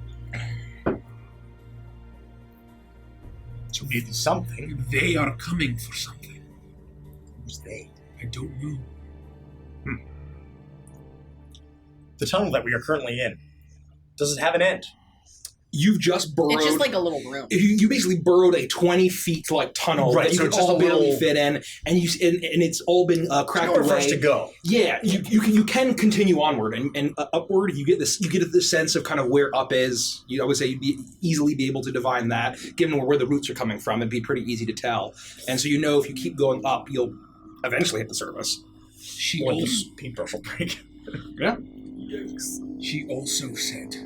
So maybe something. They are coming for something. Who's they? I don't know. The tunnel that we are currently in, does it have an end? You've just burrowed. It's just like a little room. You basically burrowed a 20 feet tunnel Right, that you so can it's just all a little- barely fit in, and it's all been cracked Nowhere away. for us to go. Yeah, you can continue onward and upward. You get this sense of kind of where up is. I would say you'd easily be able to divine that, given where the roots are coming from. It'd be pretty easy to tell, and so if you keep going up, you'll eventually hit the surface. Or this paintbrush will break. Yeah. She also said,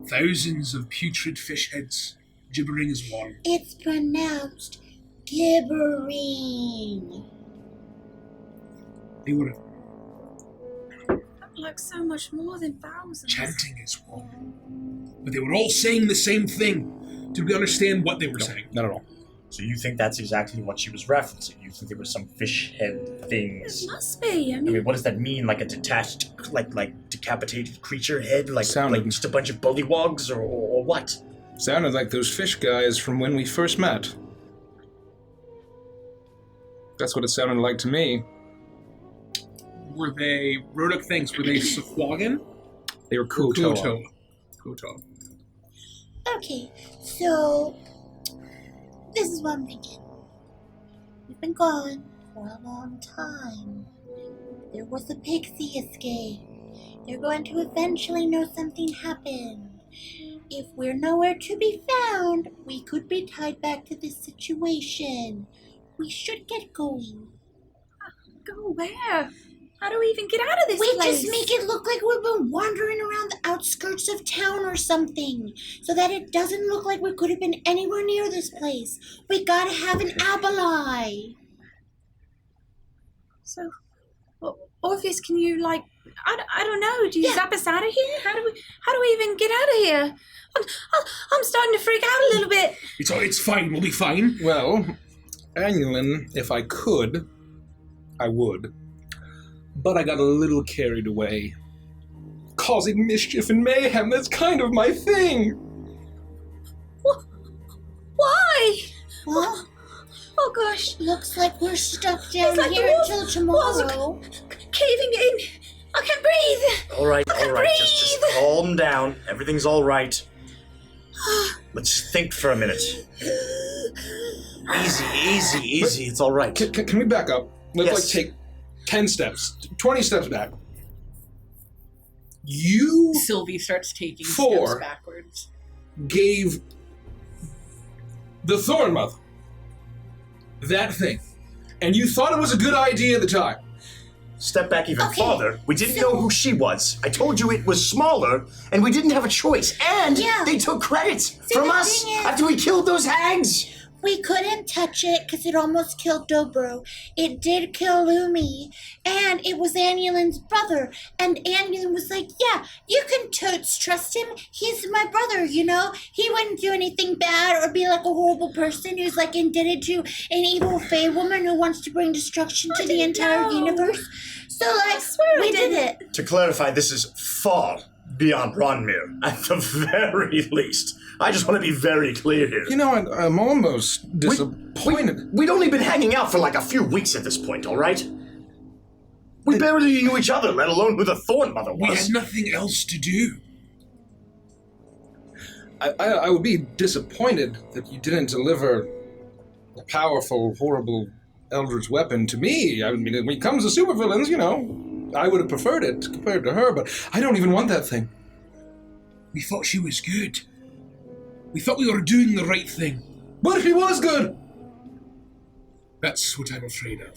thousands of putrid fish heads, gibbering as one. It's pronounced gibbering. They were Like so much more than thousands. chanting as one. But they were all saying the same thing. Did we understand what they were saying? Not at all. So you think that's exactly what she was referencing? You think there was some fish head things? It must be. I mean, what does that mean? Like a detached, like decapitated creature head? Like Sounded- just a bunch of bullywugs or what? Sounded like those fish guys from when we first met. That's what it sounded like to me. Were they, Rodek thinks, were they Sequagan? They were Or Kuotoa. Kotoa. Okay, so this is what I'm thinking. We've been gone for a long time. There was a pixie escape. They're going to eventually know something happened. If we're nowhere to be found, we could be tied back to this situation. We should get going. Go where? How do we even get out of this We place? just make it look like we've been wandering around the outskirts of town or something, so that it doesn't look like we could have been anywhere near this place. We gotta have an alibi. So, Orpheus, can you I don't know. Do you zap us out of here? How do we even get out of here? I'm starting to freak out a little bit. It's fine. We'll be fine. Well, Anulin, if I could, I would. But I got a little carried away. Causing mischief and mayhem, that's kind of my thing. Why? Well, Oh gosh, looks like we're stuck down like the here walls- until walls tomorrow. caving in. I can't breathe. All right. Just calm down. Everything's all right. Let's think for a minute. Easy. It's all right. Can we back up? Let's Yes. take 10 steps, 20 steps back. You Sylvie starts taking Four. steps backwards. gave the Thorn Mother that thing, and you thought it was a good idea at the time. Step back even Okay, farther. We didn't so- know who she was. I told you it was smaller, and we didn't have a choice. And Yeah. they took credit See, from the us thing is- after we killed those hags. we couldn't touch it because it almost killed Dobro. It did kill Lumi, and it was Annulin's brother. And Annulin was like, yeah, you can totes trust him. He's my brother, you know? He wouldn't do anything bad or be like a horrible person who's like indebted to an evil fae woman who wants to bring destruction to the entire universe. So, like, we did it. To clarify, this is far beyond Ronmir, at the very least. I just want to be very clear here. You know, I'm almost disappointed. We'd only been hanging out for like a few weeks at this point, all right? We barely knew each other, let alone who the Thorn Mother was. We had nothing else to do. I would be disappointed that you didn't deliver a powerful, horrible Eldritch weapon to me. I mean, when it comes to supervillains, you know, I would have preferred it compared to her, but I don't even want that thing. We thought she was good. We thought we were doing the right thing. What if he was good? That's what I'm afraid of.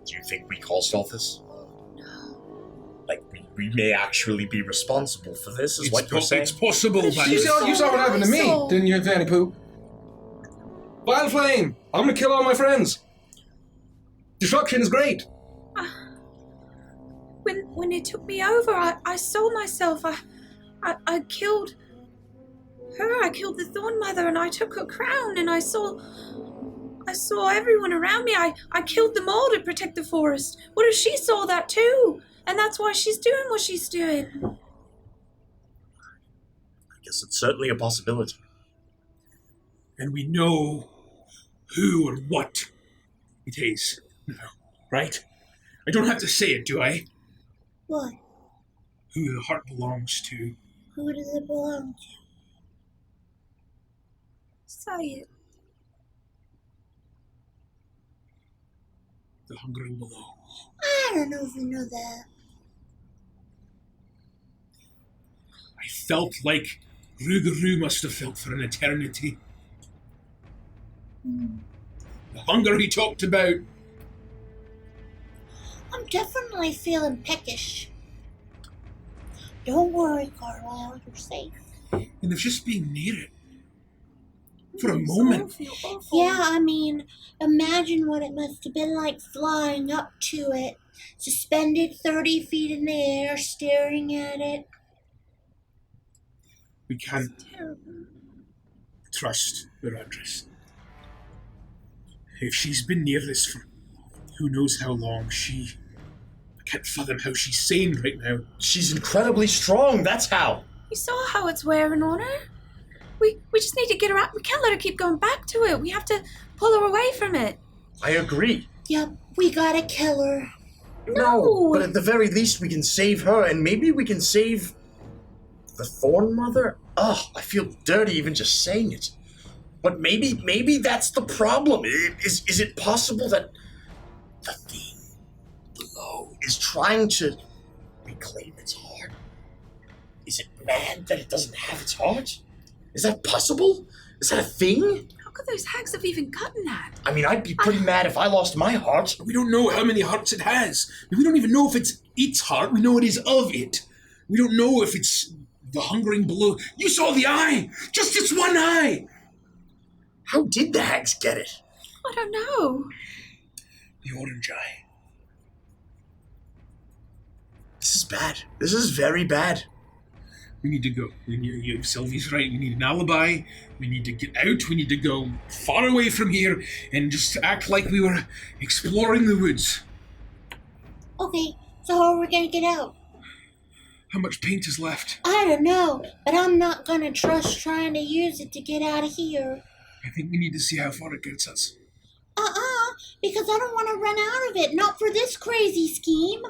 Do you think we caused all this? Like, we may actually be responsible for this, is what you're saying? It's possible, but... You saw what happened to me, didn't you, Fanny Poo? Wild Flame! I'm gonna kill all my friends! Destruction is great! When it took me over, I saw myself. I killed her. I killed the Thorn Mother, and I took her crown, and I saw everyone around me. I killed them all to protect the forest. What if she saw that too? And that's why she's doing what she's doing. I guess it's certainly a possibility. And we know who and what it is now, right? I don't have to say it, do I? What? Who the heart belongs to. Who does it belong to? Say it. The hungering below. I don't know if we know that. I felt like Rougarou must have felt for an eternity. The hunger he talked about. I'm definitely feeling peckish. Don't worry, Carlisle, you're safe. And of just being near it. For a moment. Yeah, I mean, imagine what it must have been like flying up to it, suspended 30 feet in the air, staring at it. We can't trust Mirandris. If she's been near this for who knows how long, I can't fathom how she's sane right now. She's incredibly strong, that's how. You saw how it's wearing on her. We just need to get her out. We can't let her keep going back to it. We have to pull her away from it. I agree. Yep, we gotta kill her. No, but at the very least we can save her, and maybe we can save the Thorn Mother? Ugh, I feel dirty even just saying it. But maybe that's the problem. Is it possible that the thing below is trying to reclaim its heart? Is it mad that it doesn't have its heart? Is that possible? Is that a thing? How could those hags have even gotten that? I mean, I'd be pretty mad if I lost my heart. We don't know how many hearts it has. We don't even know if it's its heart. We know it is of it. We don't know if it's the hungering below. You saw the eye! Just its one eye! How did the hags get it? I don't know. The orange eye. This is bad. This is very bad. We need to go. Sylvie's right. We need an alibi. We need to get out. We need to go far away from here and just act like we were exploring the woods. Okay, so how are we gonna get out? How much paint is left? I don't know, but I'm not gonna trust trying to use it to get out of here. I think we need to see how far it gets us. Because I don't want to run out of it. Not for this crazy scheme.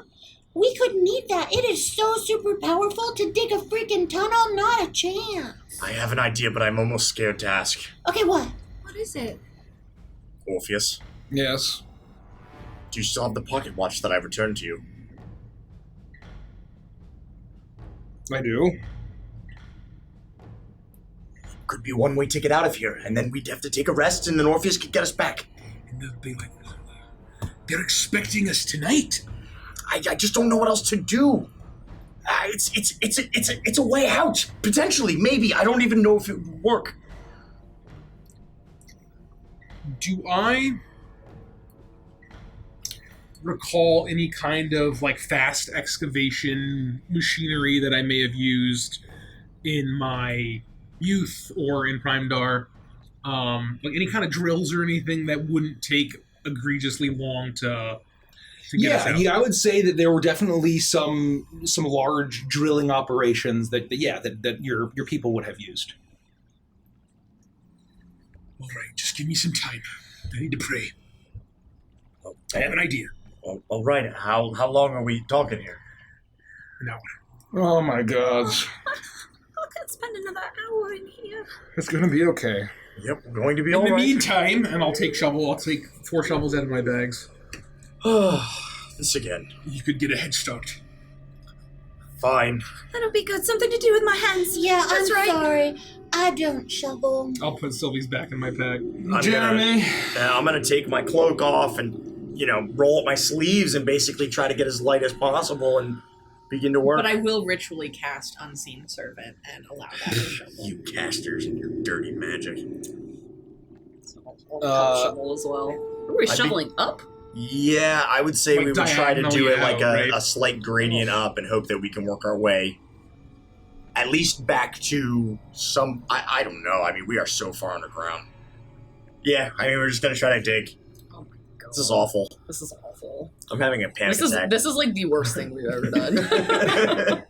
We could need that. It is so super powerful to dig a freaking tunnel. Not a chance. I have an idea, but I'm almost scared to ask. Okay, what? What is it? Orpheus, Yes. do you still have the pocket watch that I returned to you? I do. Could be one way to get out of here, and then we'd have to take a rest, and then Orpheus could get us back. And they'll be like, they're expecting us tonight. I just don't know what else to do. It's a way out. Potentially, maybe. I don't even know if it would work. do I recall any kind of like fast excavation machinery that I may have used in my youth or in Prime Dar? Like any kind of drills or anything that wouldn't take egregiously long to get us out? Yeah, I would say that there were definitely some large drilling operations that your people would have used. All right, just give me some time. I need to pray. I have an idea. All right, how long are we talking here? An hour. Oh my God. I could spend another hour in here. It's gonna be okay. Yep, we're going to be In all the right. meantime, and I'll take 4 shovels out of my bags. This again. You could get a head start. Fine. That'll be good. Something to do with my hands. Yeah, That's I'm right. sorry. I don't shovel. I'll put Sylvie's back in my bag. I'm gonna take my cloak off and, roll up my sleeves and basically try to get as light as possible and begin to work. But I will ritually cast Unseen Servant and allow that to shovel. You casters and your dirty magic. So I'll shovel as well. Are we shoveling up? Yeah, I would say Like we would try to do it like diagonally out, a slight gradient up and hope that we can work our way at least back to some... I don't know. I mean, we are so far underground. Yeah, I mean, we're just going to try to dig. Oh my god. This is awful. This is awful. I'm having a panic attack. This is like the worst thing we've ever done.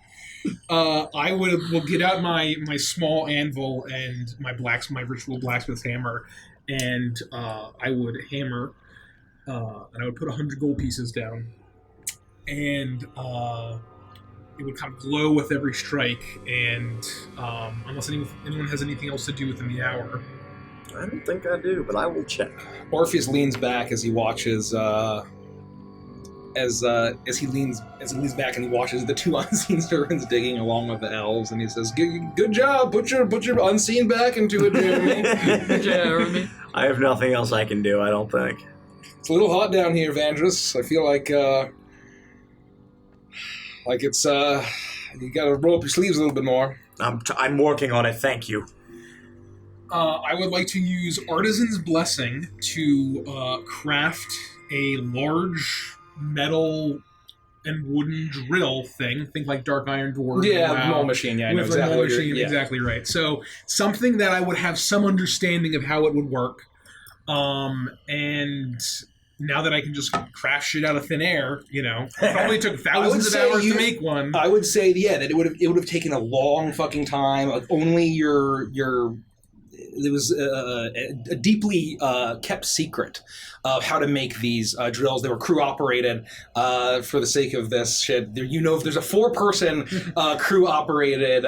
I will get out my small anvil and my ritual blacksmith's hammer, and I would hammer, and I would put 100 gold pieces down, and it would kind of glow with every strike, and unless anyone has anything else to do within the hour. I don't think I do, but I will check. Orpheus leans back as he watches. As he leans back and he watches the 2 unseen servants digging along with the elves, and he says, "Good job. Put your unseen back into it, Jeremy." Jeremy. I have nothing else I can do. I don't think. It's a little hot down here, Vandrus. I feel like it's you got to roll up your sleeves a little bit more. I'm working on it. Thank you. I would like to use Artisan's Blessing to craft a large metal and wooden drill thing. Think like Dark Iron Dwarf. Yeah, Mole Machine. Yeah, I know with exactly Mole what you're- Machine, yeah. exactly right. So something that I would have some understanding of how it would work. And now that I can just craft shit out of thin air, it probably took thousands of hours to make one. I would say, that it would have taken a long fucking time. Like only there was a deeply kept secret of how to make these drills. They were crew operated for the sake of this shit. If there's a 4-person crew operated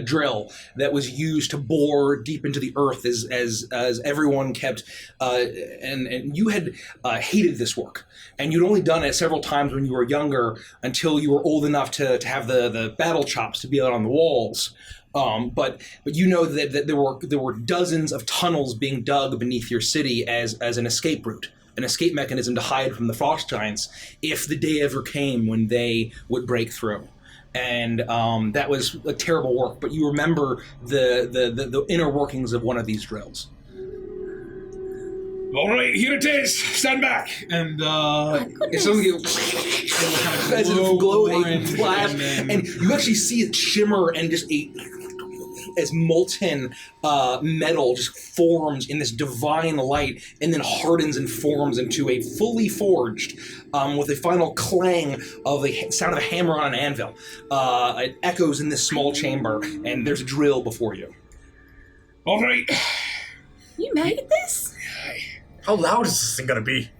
drill that was used to bore deep into the earth as everyone kept, and you had hated this work. And you'd only done it several times when you were younger until you were old enough to have the battle chops to be out on the walls. But that there were dozens of tunnels being dug beneath your city as an escape route, an escape mechanism to hide from the frost giants if the day ever came when they would break through. And that was a terrible work. But you remember the inner workings of one of these drills. All right, here it is. Stand back. And It's something as it glow a flash, and you actually see it shimmer and just as molten metal just forms in this divine light, and then hardens and forms into a fully forged, with a final clang of the sound of a hammer on an anvil. It echoes in this small chamber, and there's a drill before you. All right. You made this? How loud is this thing gonna be?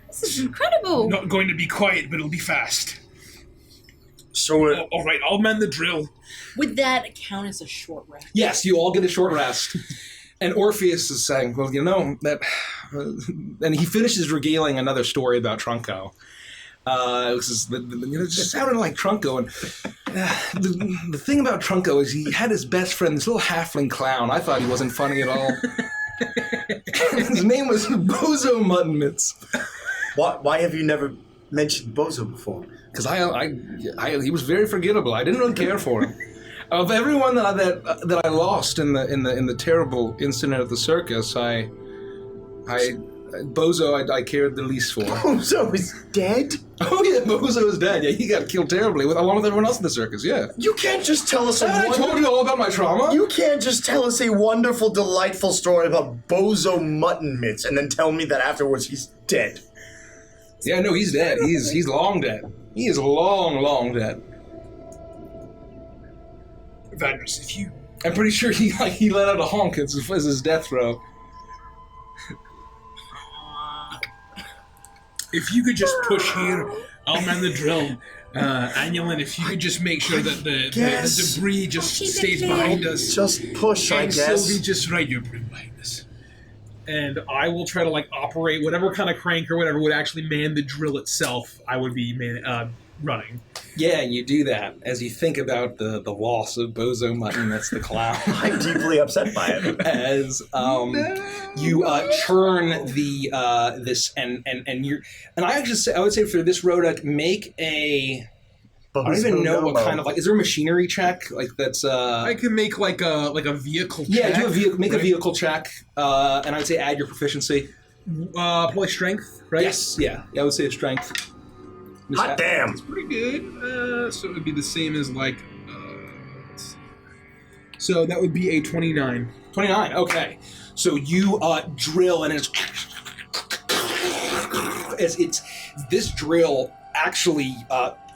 This is incredible. Not going to be quiet, but it'll be fast. So, All right, I'll mend the drill. Would that count as a short rest? Yes, you all get a short rest. And Orpheus is saying, well, that... and he finishes regaling another story about Trunco. It just sounded like Trunco. And the thing about Trunco is he had his best friend, this little halfling clown. I thought he wasn't funny at all. His name was Bozo Mutton Mitts. why have you never mentioned Bozo before? Because he was very forgettable. I didn't really care for him. Of everyone that I lost in the terrible incident at the circus, I Bozo, I cared the least for. Bozo is dead? Oh yeah, Bozo is dead. Yeah, he got killed terribly, along with everyone else in the circus, yeah. You can't just tell us I told you all about my trauma. You can't just tell us a wonderful, delightful story about Bozo mutton mitts and then tell me that afterwards he's dead. Yeah, no, he's dead. He's long dead. He is long dead. Vanders, if you... I'm pretty sure he let out a honk as his death throw. If you could just push here, I'll man the drill. Annulin, if you could just make sure that the debris just stays behind us. Just push, I guess. Sylvie, just ride your broom behind us. And I will try to operate whatever kind of crank or whatever would actually man the drill itself. I would be running. Yeah, you do that as you think about the loss of Bozo Mutton. That's the clown. I'm deeply upset by it. As you churn the this and you're I would say for this Rodak, make a. I don't even know what kind of is there a machinery check that's I can make a vehicle check. Yeah, make a vehicle check, and I would say add your proficiency. Probably strength, right? Yes, yeah, I would say strength. Hot damn! It's pretty good. So it would be the same as so that would be a 29. 29. Okay, so you drill and it's this drill actually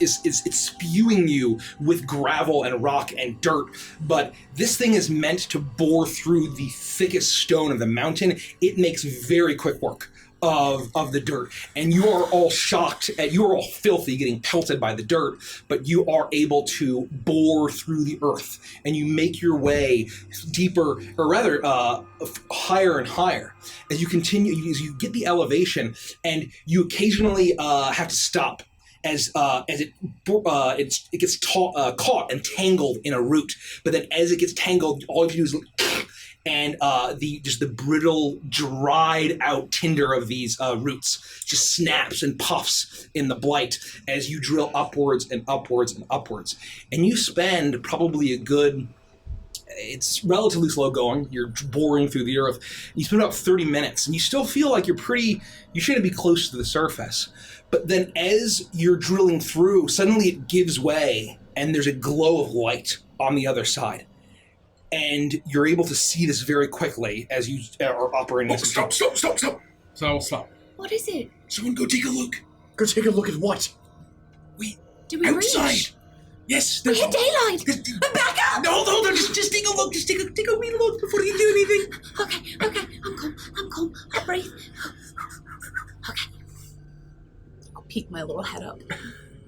it's spewing you with gravel and rock and dirt, but this thing is meant to bore through the thickest stone of the mountain. It makes very quick work of the dirt, and you are all shocked you are all filthy getting pelted by the dirt, but you are able to bore through the earth and you make your way deeper, or rather higher and higher as you continue, as you get the elevation, and you occasionally have to stop as it gets caught and tangled in a root. But then as it gets tangled, all you have to do is and the brittle, dried out tinder of these roots just snaps and puffs in the blight as you drill upwards and upwards and upwards. And you spend probably a good, it's relatively slow going, you're boring through the earth, you spend about 30 minutes, and you still feel like you shouldn't be close to the surface. But then as you're drilling through, suddenly it gives way, and there's a glow of light on the other side. And you're able to see this very quickly as you are operating. Stop. So I will stop. What is it? Someone go take a look. Go take a look at what? Do we outside. reach? Yes, We had daylight. Back up. No, just take a look. Just take a wee look before you do anything. Okay. I'm calm. I breathe. Okay. I'll peek my little head up.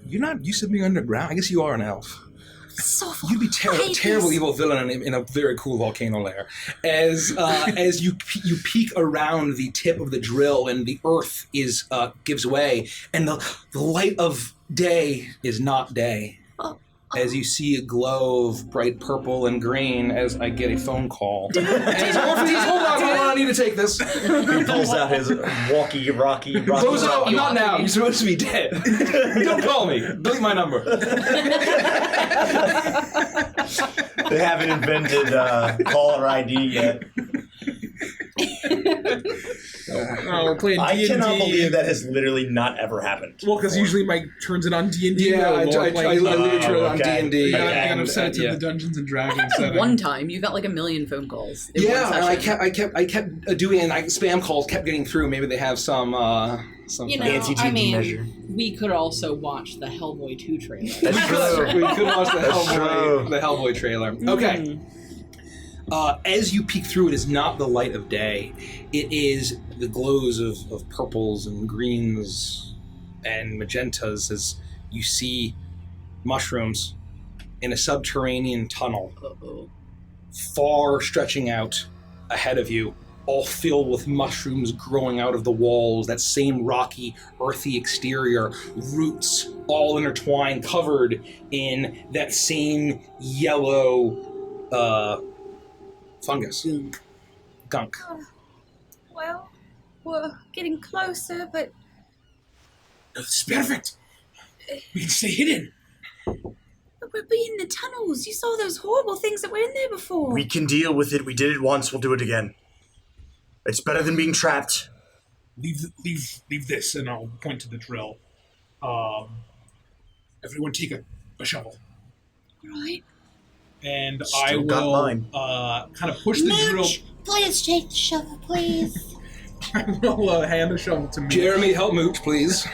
You're not used to being underground. I guess you are an elf. So far. You'd be terrible evil villain in a very cool volcano lair. As you peek around the tip of the drill, and the earth gives way, and the light of day is not day. As you see a glow of bright purple and green, as I get a phone call. Hold on, I need to take this. He pulls out his walkie-rocky. Bozo, not now. You're supposed to be dead. Don't call me. Delete my number. They haven't invented caller ID yet. We're playing D&D. I cannot believe that has literally not ever happened. Well, because usually Mike turns it on D&D. Yeah, I literally turn it on D&D. You gotta set it to the Dungeons and Dragons setting. One time, you got like 1 million phone calls. Yeah, and I kept doing it, and spam calls kept getting through. Maybe they have some anti-GD measure. We could also watch the Hellboy 2 trailer. That's true. We could watch the Hellboy trailer. Okay. As you peek through, it is not the light of day. It is the glows of purples and greens and magentas as you see mushrooms in a subterranean tunnel, far stretching out ahead of you, all filled with mushrooms growing out of the walls, that same rocky, earthy exterior, roots all intertwined, covered in that same yellow fungus. Gunk. Well, we're getting closer, but... No, this is perfect. We can stay hidden. But we'll be in the tunnels. You saw those horrible things that were in there before. We can deal with it. We did it once. We'll do it again. It's better than being trapped. leave this, and I'll point to the drill. Everyone take a shovel. Right. And Still I got will mine. kind of push the drill. Please take the shovel, please. I will hand a shovel to Mooch. Jeremy, help Mooch, please.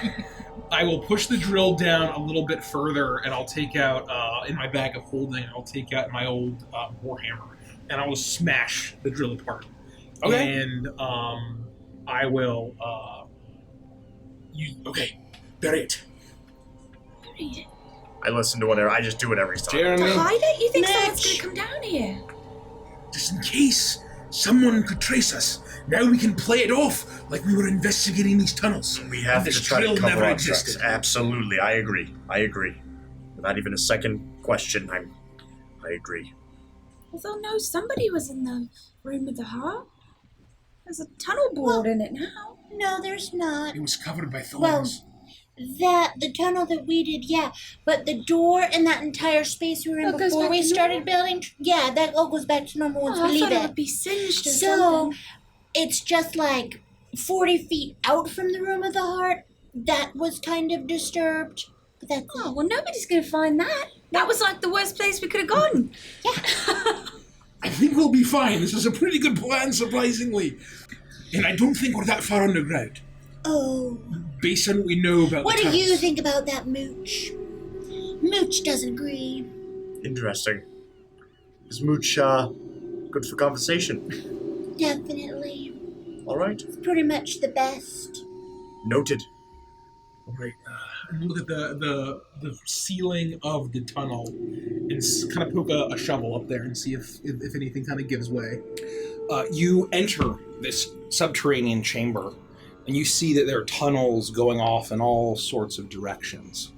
I will push the drill down a little bit further, and I'll take out, in my bag of holding, I'll take out my old warhammer, and I will smash the drill apart. Okay. And I will, Bury it. I listen to whatever. I just do it every time. Jeremy. To hide it? You think someone's Mitch. gonna come down here? Just in case someone could trace us. Now we can play it off like we were investigating these tunnels. We have This to try to drill cover never our existed. tracks. Absolutely, I agree. Without even a second question, I agree. Well, they'll know somebody was in the room with the heart. There's a tunnel board in it now. No, there's not. It was covered by Well, thorns. the tunnel that we did, yeah. But the door and that entire space we were in That goes before back we to started normal? building, yeah, that all goes back to normal once Oh, we I leave thought it it. would be singed or So, something. it's just like 40 feet out from the room of the heart. That was kind of disturbed. But that's Oh, well, nobody's gonna find that. That was like the worst place we could have gone. I think we'll be fine. This is a pretty good plan, surprisingly. And I don't think we're that far underground. Oh. Based on what we know about What the do tunnels. you think about that, Mooch? Mooch doesn't agree. Interesting. Is Mooch good for conversation? Definitely. All right. It's pretty much the best. Noted. all right, and look at the ceiling of the tunnel and kind of poke a shovel up there and see if anything kind of gives way. You enter this subterranean chamber, and you see that there are tunnels going off in all sorts of directions.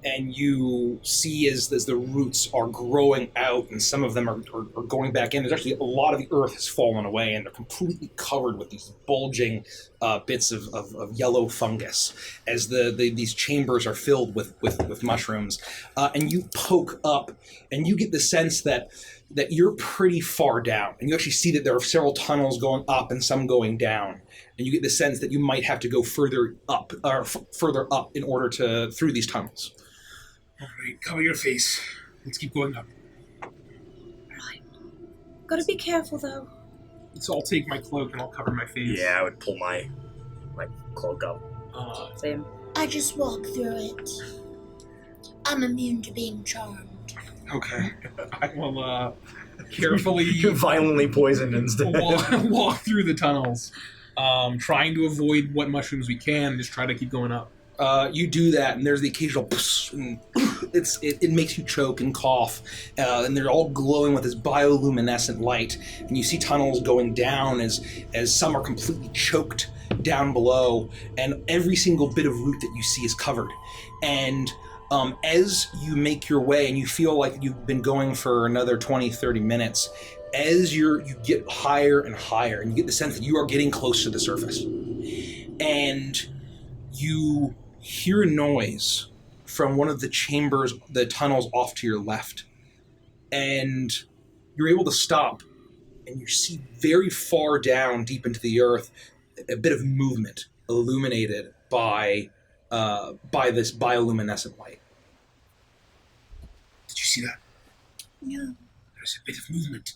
And you see as the roots are growing out, and some of them are going back in. There's actually a lot of the earth has fallen away, and they're completely covered with these bulging bits of yellow fungus as these chambers are filled with mushrooms. And you poke up, and you get the sense that you're pretty far down, and you actually see that there are several tunnels going up and some going down, and you get the sense that you might have to go further up in order to through these tunnels. All right, cover your face. Let's keep going up. Right. Gotta be careful, though. So I'll take my cloak and I'll cover my face. Yeah, I would pull my cloak up. Same. I just walk through it. I'm immune to being charmed. Okay. I will carefully You're violently poisoned instead. walk through the tunnels, trying to avoid what mushrooms we can, just try to keep going up. You do that, and there's the occasional and it makes you choke and cough, and they're all glowing with this bioluminescent light, and you see tunnels going down as some are completely choked down below, and every single bit of root that you see is covered. And as you make your way, and you feel like you've been going for another 20-30 minutes, as you get higher and higher, and you get the sense that you are getting close to the surface, and you hear a noise from one of the chambers, the tunnels off to your left, and you're able to stop, and you see very far down, deep into the earth, a bit of movement illuminated by this bioluminescent light. Did you see that? No. There's a bit of movement.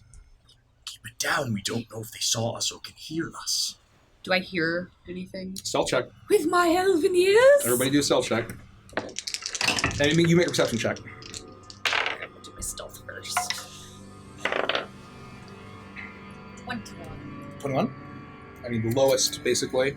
Keep it down. We don't know if they saw us or can hear us. Do I hear anything? Stealth check. With my elven ears? Everybody do a stealth check. And you make a perception check. I'm gonna do my stealth first. 21. 21? I mean, the lowest, basically.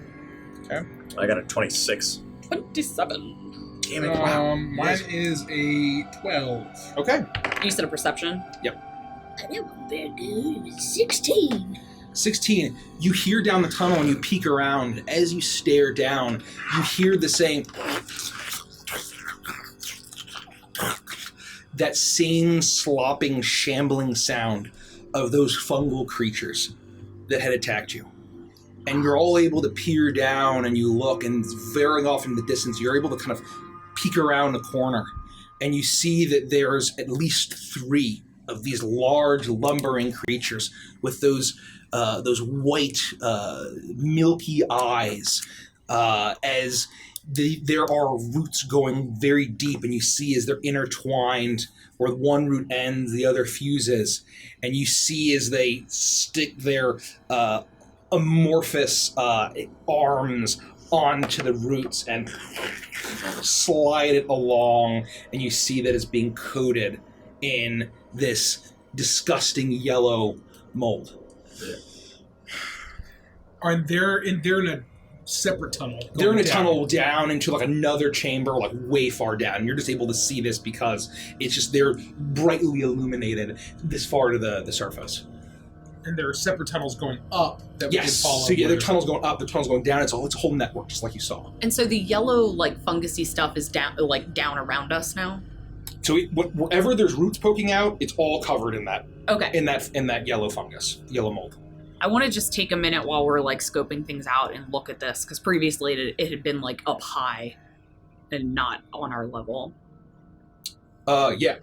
Okay. I got a 26. 27. Damn it! Wow. Mine is a 12. Okay. You said a perception? I didn't very good. It was 16. 16. You hear down the tunnel and you peek around. As you stare down, you hear the saying, that same slopping, shambling sound of those fungal creatures that had attacked you. And you're all able to peer down, and you look, and very off in the distance, you're able to kind of peek around the corner, and you see that there's at least 3 of these large, lumbering creatures with those those white, milky eyes as there are roots going very deep, and you see as they're intertwined, where one root ends, the other fuses, and you see as they stick their amorphous arms onto the roots and slide it along, and you see that it's being coated in this disgusting yellow mold. And they're in a separate tunnel. They're in a tunnel down into like another chamber, like way far down. You're just able to see this because it's just they're brightly illuminated this far to the surface. And there are separate tunnels going up that we can follow. So yeah, there are tunnels going up, the tunnels going down. It's a whole network, just like you saw. And so the yellow, like fungusy stuff is down around us now. So wherever there's roots poking out, it's all covered in that. Okay. In that yellow fungus, yellow mold. I want to just take a minute while we're like scoping things out and look at this, because previously it had been like up high and not on our level. Yeah.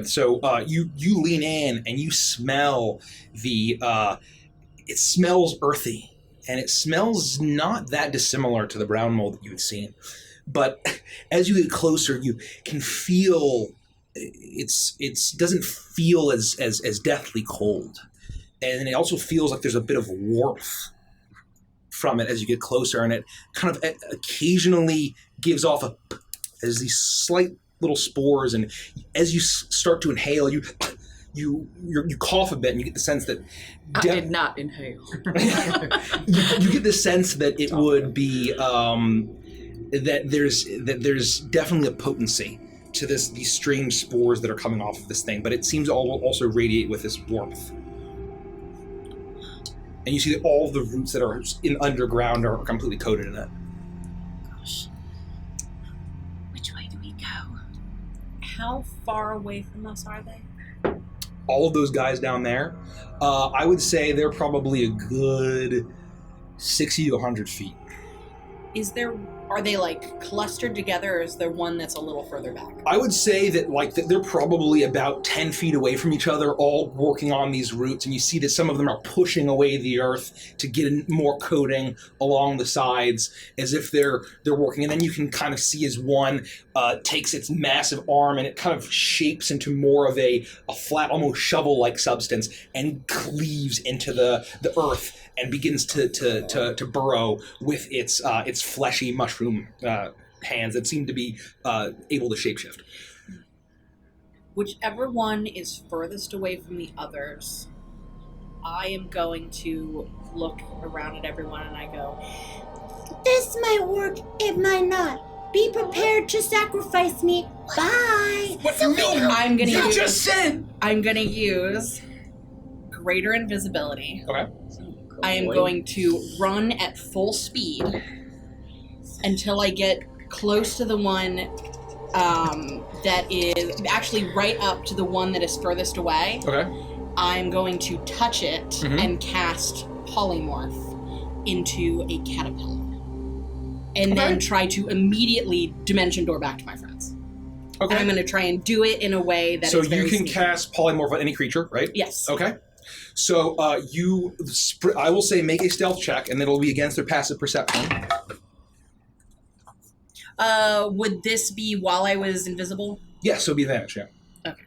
So you lean in and you smell the. It smells earthy, and it smells not that dissimilar to the brown mold that you had seen. But as you get closer, you can feel it's doesn't feel as deathly cold. And it also feels like there's a bit of warmth from it as you get closer, and it kind of occasionally gives off as these slight little spores, and as you start to inhale, you cough a bit, and you get the sense that I did not inhale. you get the sense that it would be that there's definitely a potency to these strange spores that are coming off of this thing, but it seems to also radiate with this warmth. And you see that all the roots that are in underground are completely coated in it. Gosh. Which way do we go? How far away from us are they? All of those guys down there, I would say they're probably a good 60 to 100 feet. Are they like clustered together, or is there one that's a little further back? I would say that they're probably about 10 feet away from each other, all working on these roots, and you see that some of them are pushing away the earth to get more coating along the sides, as if they're working. And then you can kind of see as one takes its massive arm and it kind of shapes into more of a flat, almost shovel-like substance, and cleaves into the earth and begins to burrow with its fleshy mushroom hands that seem to be able to shapeshift. Whichever one is furthest away from the others, I am going to look around at everyone and I go, This might work, it might not. Be prepared to sacrifice me. Bye. I'm gonna You use, just said. I'm gonna use greater invisibility. Okay. I am going to run at full speed until I get close to the one that is actually right up to the one that is furthest away. Okay. I'm going to touch it and cast polymorph into a caterpillar. And then try to immediately dimension door back to my friends. Okay. And I'm going to try and do it in a way that so is very you can sneaky. cast polymorph on any creature, right? Yes. Okay. So I will say make a stealth check, and it'll be against their passive perception. Would this be while I was invisible? Yes, so it'll be advantage, yeah. Okay.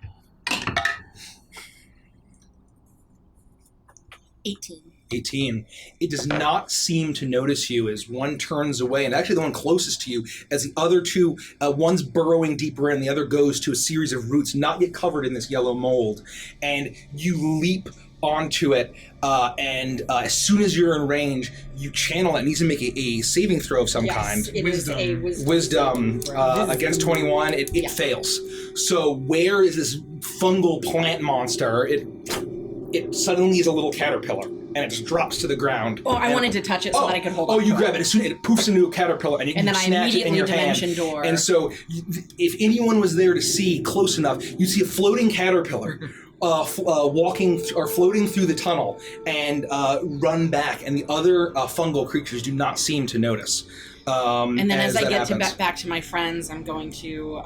18. It does not seem to notice you as one turns away, and actually the one closest to you, as the other two, one's burrowing deeper in, the other goes to a series of roots not yet covered in this yellow mold, and you leap onto it, and as soon as you're in range, you channel it. It needs to make a saving throw of some kind. It is a Wisdom against 21, it fails. So where is this fungal plant monster? It suddenly is a little caterpillar, and it just drops to the ground. Oh, I wanted to touch it so that I could hold on. Oh, you grab it. As soon as it poofs into a caterpillar, and you then snatch it in your hand. dimension door. And so, if anyone was there to see close enough, you'd see a floating caterpillar walking or floating through the tunnel and run back, and the other fungal creatures do not seem to notice. And then as I get happens. back to my friends, I'm going to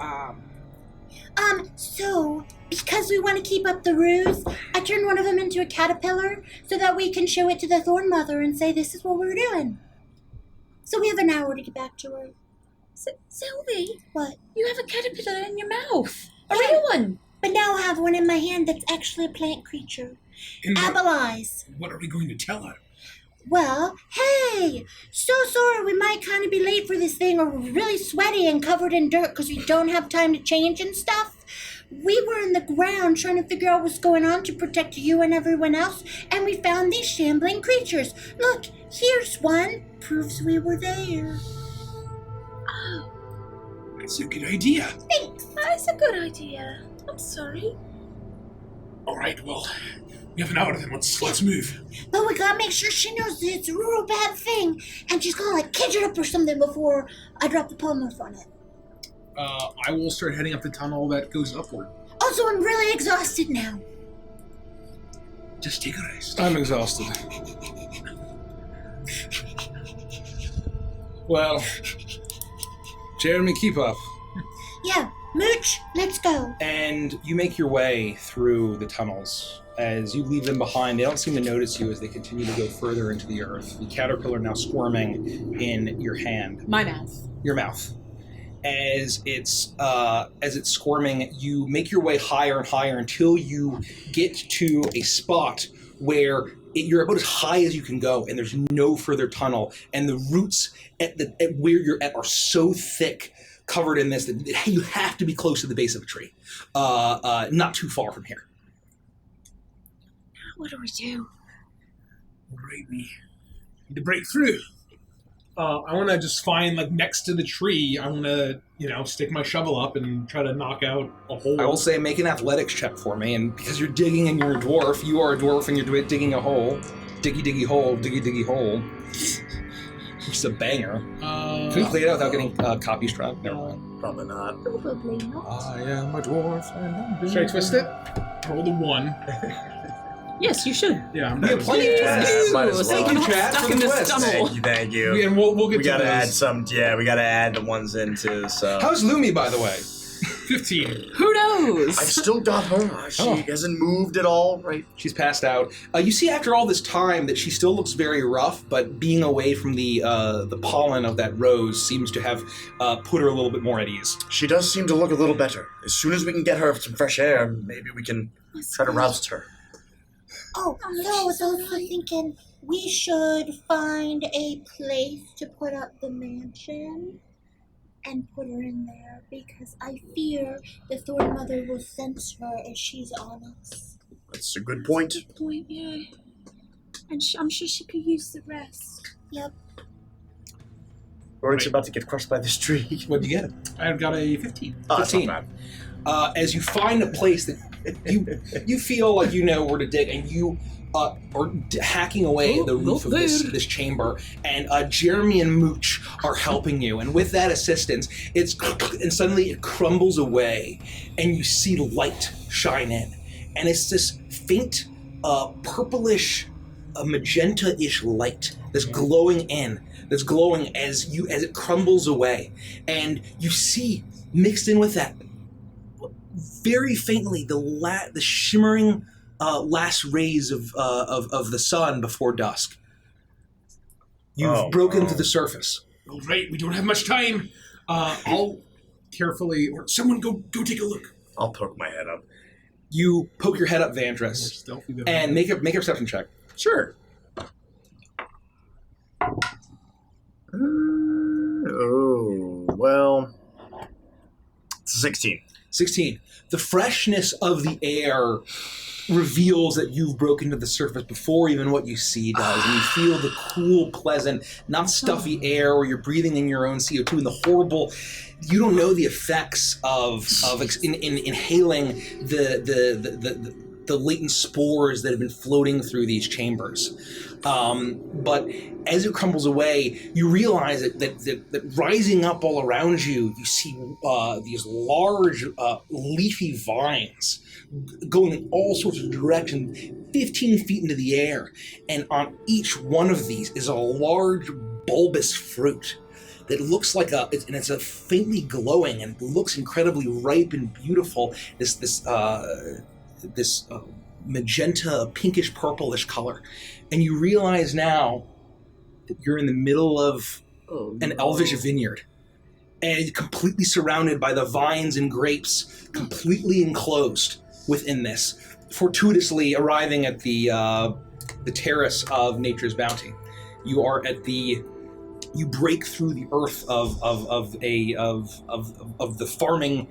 So, because we want to keep up the ruse, I turned one of them into a caterpillar so that we can show it to the Thorn Mother and say this is what we're doing. So we have an hour to get back to her. Sylvie? What? You have a caterpillar in your mouth. A Yeah. real one. But now I have one in my hand that's actually a plant creature. Apple eyes. What are we going to tell her? Well, hey! So sorry we might kind of be late for this thing, or we're really sweaty and covered in dirt because we don't have time to change and stuff. We were in the ground trying to figure out what's going on to protect you and everyone else, and we found these shambling creatures. Look, here's one. Proves we were there. Oh, That's a good idea. Thanks. that's a good idea. I'm sorry. All right, well, we have an hour then. Let's move. But we gotta make sure she knows that it's a real bad thing, and she's gonna like catch it up or something before I drop the polymorph on it. I will start heading up the tunnel that goes upward. Also, I'm really exhausted now. Just take a rest. I'm exhausted. Well, Jeremy, keep up. Yeah, Mooch, let's go. And you make your way through the tunnels. As you leave them behind, they don't seem to notice you as they continue to go further into the earth. The caterpillar now squirming in your hand. My mouth. Your mouth. As it's squirming, you make your way higher and higher until you get to a spot where you're about as high as you can go, and there's no further tunnel. And the roots at where you're at are so thick, covered in this, that you have to be close to the base of a tree, not too far from here. What do we do? All right, we need to break through. I want to just find, like, next to the tree, I want to, stick my shovel up and try to knock out a hole. I will say, make an athletics check for me, and because you're digging and you're a dwarf, you are a dwarf and you're digging a hole. Diggy, diggy hole, diggy, diggy hole. Just a banger. Can we play it out without getting copy struck? Never mind. Probably not. Probably not. I am a dwarf and I'm Should I twist it? Roll the 1. Yes, you should. Yeah, I'm We have plenty of Yeah, twists. might as well. Thank you, chat, Stuck for in the this twist. tunnel. Thank you. And we'll get We to gotta those. add some. Yeah, we gotta add the ones in too. So How's Lumi, by the way? 15. Who knows? I've still got her. She Oh. hasn't moved at all. Right. She's passed out. You see, after all this time, that she still looks very rough, but being away from the pollen of that rose seems to have put her a little bit more at ease. She does seem to look a little better. As soon as we can get her some fresh air, maybe we can try to roust her. Oh, so I was also thinking we should find a place to put up the mansion and put her in there, because I fear the Thorn Mother will sense her as she's on us. That's a good point. Point, yeah. And I'm sure she could use the rest. Yep. Rory's about to get crushed by this tree. What'd you get? I've got a 15. That's not 15. bad. As you find a place that you feel like you know where to dig, and you are hacking away at the roof of this chamber, and Jeremy and Mooch are helping you, and with that assistance, and suddenly it crumbles away, and you see light shine in, and it's this faint purplish, magenta-ish light that's glowing as it crumbles away, and you see mixed in with that, very faintly, the shimmering last rays of the sun before dusk. You've broken to the surface. All right, we don't have much time. I'll carefully... Or someone go take a look. I'll poke my head up. You poke your head up, Vandris, stealthy though. and make a perception check. Sure. Oh, well, it's a 16. 16. The freshness of the air reveals that you've broken to the surface before even what you see does, and you feel the cool, pleasant, not stuffy air where you're breathing in your own CO2 and the horrible. You don't know the effects of inhaling the latent spores that have been floating through these chambers. But as it crumbles away, you realize that rising up all around you, you see these large leafy vines going in all sorts of directions, 15 feet into the air. And on each one of these is a large bulbous fruit. that looks like and it's a faintly glowing and looks incredibly ripe and beautiful. This magenta, pinkish, purplish color, and you realize now that you're in the middle of an elvish vineyard, and completely surrounded by the vines and grapes, completely enclosed within this. Fortuitously arriving at the terrace of Nature's Bounty, you are at the. You break through the earth of the farming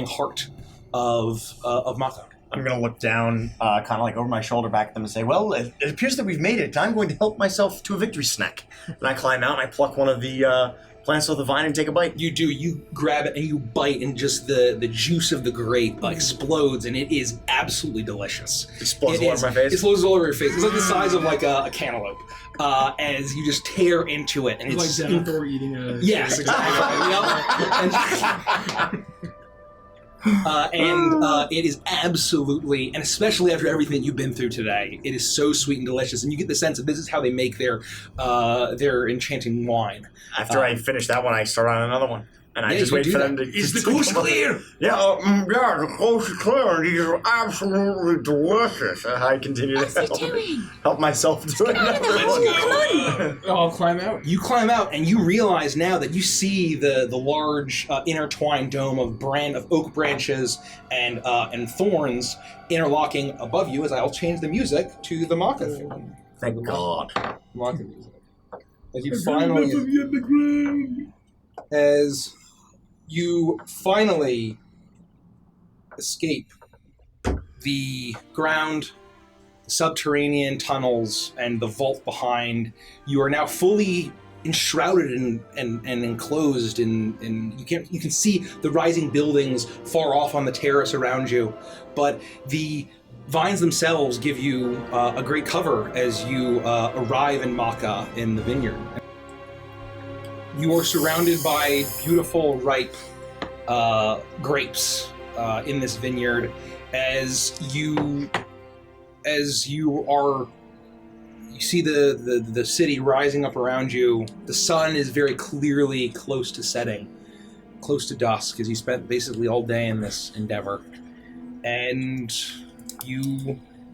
heart of Mako. I'm going to look down, kind of like over my shoulder back at them and say, well, it appears that we've made it. I'm going to help myself to a victory snack. And I climb out and I pluck one of the plants off the vine and take a bite. You do. You grab it and you bite, and just the juice of the grape explodes, and it is absolutely delicious. It explodes all over my face? It explodes all over your face. It's like the size of like a cantaloupe. As you just tear into it. And it's like Denethor eating a... Yes, exactly. And it is absolutely, and especially after everything that you've been through today, it is so sweet and delicious. And you get the sense that this is how they make their enchanting wine. After I finish that one, I start on another one. And I just wait for them to... Is the coast clear? Yeah, the coast is clear, and these are absolutely delicious. I continue to help myself do it. Come on! I'll climb out. You climb out, and you realize now that you see the large intertwined dome of oak branches and thorns interlocking above you. As I'll change the music to the Maka theme. Thank God. Maka music. As you finally escape the ground, subterranean tunnels, and the vault behind, you are now fully enshrouded and enclosed in you can see the rising buildings far off on the terrace around you, but the vines themselves give you a great cover as you arrive in Maka in the vineyard. You are surrounded by beautiful, ripe grapes in this vineyard as you see the city rising up around you. The sun is very clearly close to setting, close to dusk, as you spent basically all day in this endeavor. And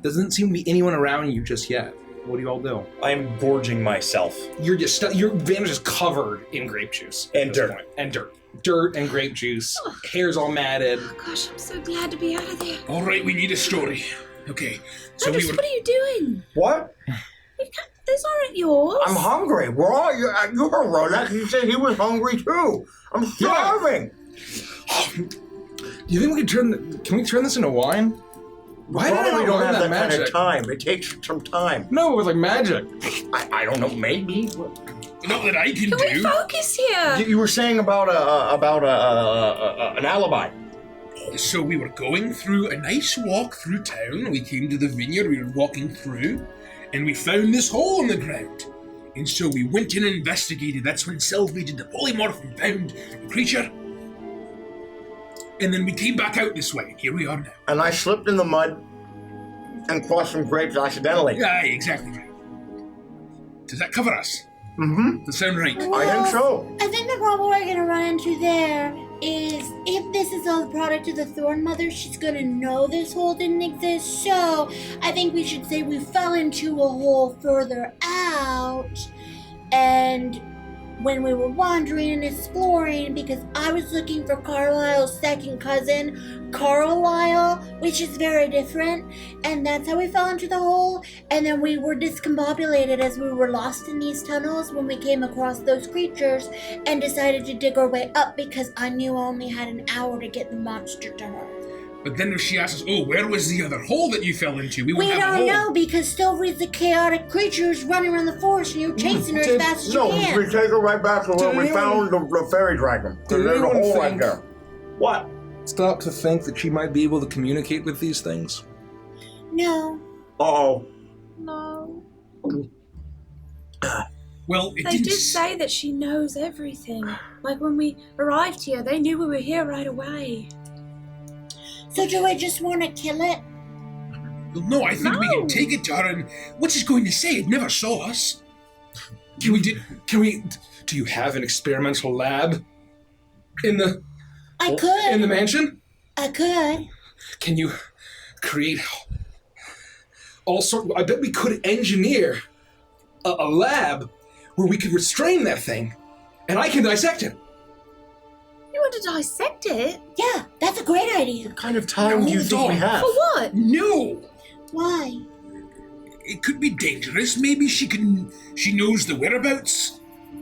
doesn't seem to be anyone around you just yet. What do you all do? I'm gorging myself. Your vantage is covered in grape juice. And dirt. Dirt and grape juice. Hair's all matted. Oh gosh, I'm so glad to be out of there. All right, we need a story. Okay, so Andres, what are you doing? What? Those aren't yours. I'm hungry. Where are you? You heard Rolex. He said he was hungry too. I'm starving. Do you think we could can we turn this into wine? Why did I don't have that magic? kind of time? It takes some time. No, it was like magic. I don't know. Maybe. Not that I can we do. focus here? You were saying about an alibi. So we were going through a nice walk through town. We came to the vineyard. We were walking through, and we found this hole in the ground. And so we went in and investigated. That's when Sylvie did the polymorph and found the creature. And then we came back out this way. Here we are now. And I slipped in the mud and crossed some grapes accidentally. Yeah, exactly right. Does that cover us? Mm-hmm. Does that sound right? Well, I think so. I think the problem we're gonna run into there is if this is all the product of the Thorn Mother, she's gonna know this hole didn't exist. So I think we should say we fell into a hole further out, and when we were wandering and exploring, because I was looking for Carlisle's second cousin, Carlisle, which is very different, and that's how we fell into the hole. And then we were discombobulated as we were lost in these tunnels when we came across those creatures and decided to dig our way up because I knew I only had an hour to get the monster to her. But then if she asks us, oh, where was the other hole that you fell into? We We won't have a don't hole. know because Sylvie's the chaotic creature who's running around the forest and you're chasing her as fast as you No, can. we take her right back to where we anyone- found the fairy dragon. Did There's a anyone hole right think- there. What? Stop to think that she might be able to communicate with these things. No. Uh-oh. No. Well, it They didn't... did say that she knows everything. Like when we arrived here, they knew we were here right away. So do I just want to kill it? Well, no, I think we No. can take it to her and... What's it going to say? It never saw us. Can we do... Can we Do you have an experimental lab in the mansion? I could. Can you create all sorts? I bet we could engineer a lab where we could restrain that thing, and I can dissect it. You want to dissect it? Yeah, that's a great idea. What kind of time do you think we have? For what? No! Why? It could be dangerous. Maybe she knows the whereabouts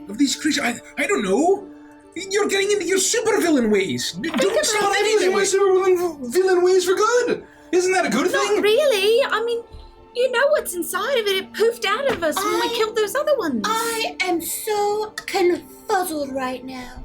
of these creatures. I don't know. You're getting into your supervillain ways. Don't Stop using my supervillain ways for good. Isn't that a good thing? Not really. I mean, you know what's inside of it. It poofed out of us when we killed those other ones. I am so confuzzled right now.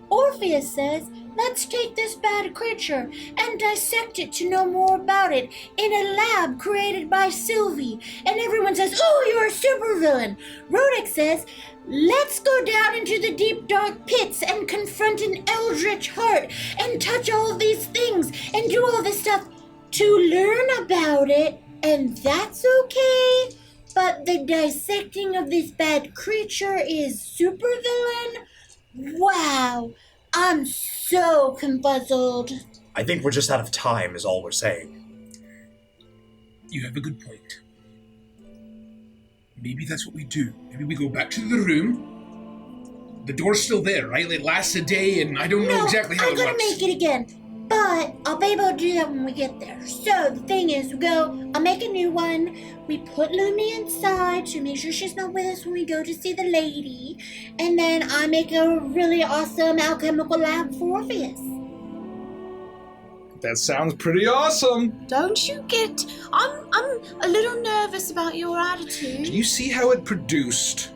Orpheus says, let's take this bad creature and dissect it to know more about it in a lab created by Sylvie. And everyone says, oh, you're a supervillain. Rodic says, let's go down into the deep dark pits and confront an eldritch heart and touch all of these things and do all this stuff to learn about it. And that's okay. But the dissecting of this bad creature is supervillain? Wow, I'm so confuzzled. I think we're just out of time, is all we're saying. You have a good point. Maybe that's what we do. Maybe we go back to the room. The door's still there, right? It lasts a day, and I don't know exactly how it works. I'm gonna make it again. But I'll be able to do that when we get there. So the thing is, I'll make a new one. We put Lumi inside to make sure she's not with us when we go to see the lady. And then I make a really awesome alchemical lab for Orpheus. That sounds pretty awesome. Don't you get... I'm a little nervous about your attitude. Do you see how it produced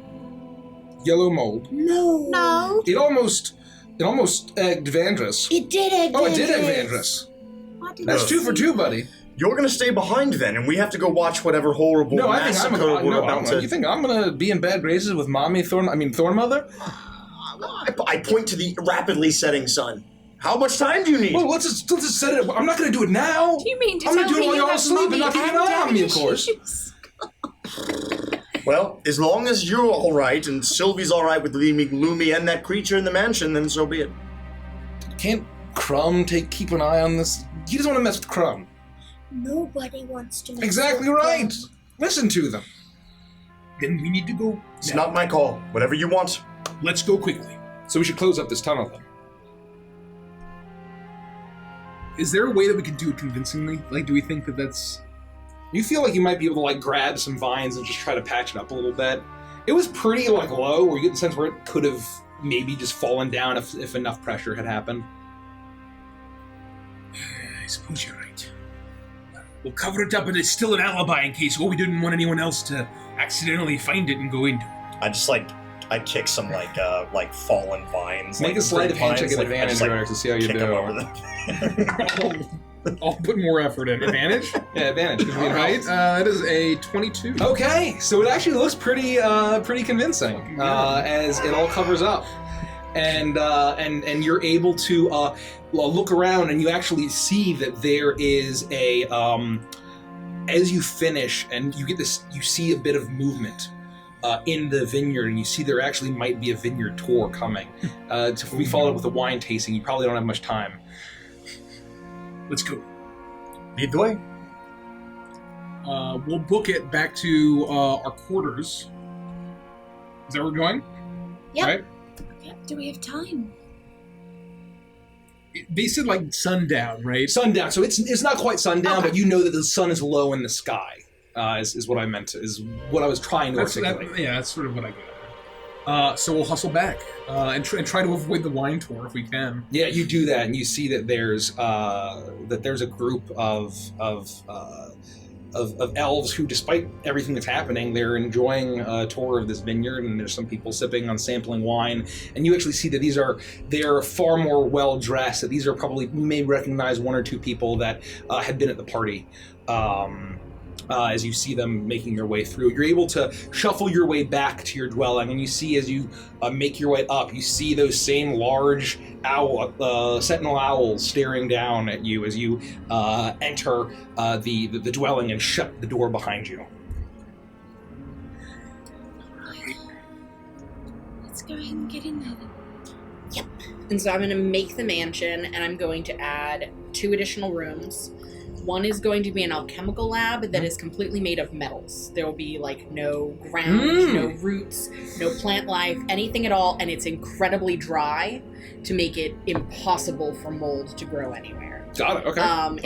yellow mold? No. It almost egged Vandrus. It did egg Vandrus. Oh, it did egg Vandrus. That's 2 for 2, buddy. You're gonna stay behind then, and we have to go watch whatever horrible massacre we're about to... You think I'm gonna be in bad graces with Mommy Thornmother? I point to the rapidly setting sun. How much time do you need? Well, let's just set it. I'm not gonna do it now. Do you mean to I'm gonna tell do it me while you you're all have asleep and not keep an eye on me, of course. Well, as long as you're all right and Sylvie's all right with leaving Lumi and that creature in the mansion, then so be it. Can't Crumb keep an eye on this? He doesn't want to mess with Crumb. Nobody wants to mess Exactly with right. Crumb. Listen to them. Then we need to go. It's not my call. Whatever you want. Let's go quickly. So we should close up this tunnel then. Is there a way that we can do it convincingly? Like, do we think that that's... You feel like you might be able to like grab some vines and just try to patch it up a little bit. It was pretty like low, where you get the sense where it could have maybe just fallen down if enough pressure had happened. I suppose you're right. We'll cover it up, and it's still an alibi in case we didn't want anyone else to accidentally find it and go into it. I kick some like fallen vines. Make like a sleight of hand vines, check at advantage like, to see how you kick do. them over them. I'll put more effort in. Advantage? Yeah, advantage. All right, that is a 22. Okay, so it actually looks pretty convincing as it all covers up, and you're able to look around, and you actually see that there is a as you finish, and you get this, you see a bit of movement in the vineyard, and you see there actually might be a vineyard tour coming. To be followed with a wine tasting, you probably don't have much time. Let's go. Lead the way. We'll book it back to our quarters. Is that where we're going? Yep. Right? Do we have time? They said like sundown, right? Sundown. So it's not quite sundown, Okay. but you know that the sun is low in the sky. Is what I meant. Is what I was trying to articulate. That's sort of what I get. So we'll hustle back and try to avoid the wine tour if we can. Yeah, you do that, and you see that there's a group of elves who, despite everything that's happening, they're enjoying a tour of this vineyard, and there's some people sipping on sampling wine, and you actually see that they're far more well dressed. That these are probably, you may recognize one or two people that had been at the party. As you see them making their way through, you're able to shuffle your way back to your dwelling, and you see as you make your way up, you see those same large sentinel owls staring down at you as you enter the dwelling and shut the door behind you. Let's go ahead and get in there then. Yep. And so I'm going to make the mansion, and I'm going to add 2 additional rooms. One is going to be an alchemical lab that is completely made of metals. There will be like no ground, no roots, no plant life, anything at all, and it's incredibly dry to make it impossible for mold to grow anywhere. Got it. Okay.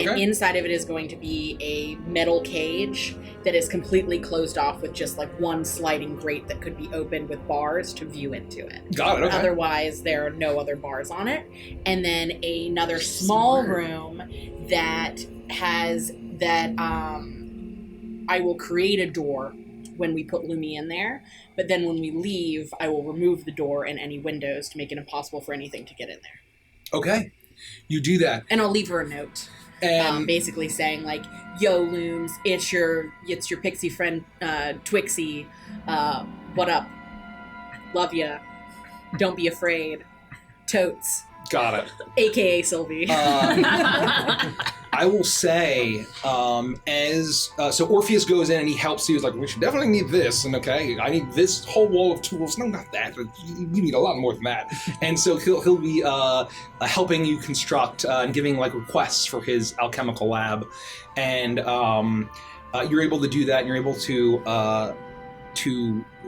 And inside of it is going to be a metal cage that is completely closed off with just like one sliding grate that could be opened with bars to view into it. Got it. Okay. Otherwise, there are no other bars on it. And then another small room that has that I will create a door when we put Lumi in there, but then when we leave, I will remove the door and any windows to make it impossible for anything to get in there. Okay. You do that. And I'll leave her a note. Basically saying like, yo Looms, it's your pixie friend Twixie. What up? Love ya. Don't be afraid. Totes. Got it. AKA Sylvie. I will say, so Orpheus goes in and he helps you. He's like, we should definitely need this, and okay, I need this whole wall of tools. No, not that. You need a lot more than that. And so he'll be helping you construct and giving like requests for his alchemical lab, and you're able to do that. And you're able to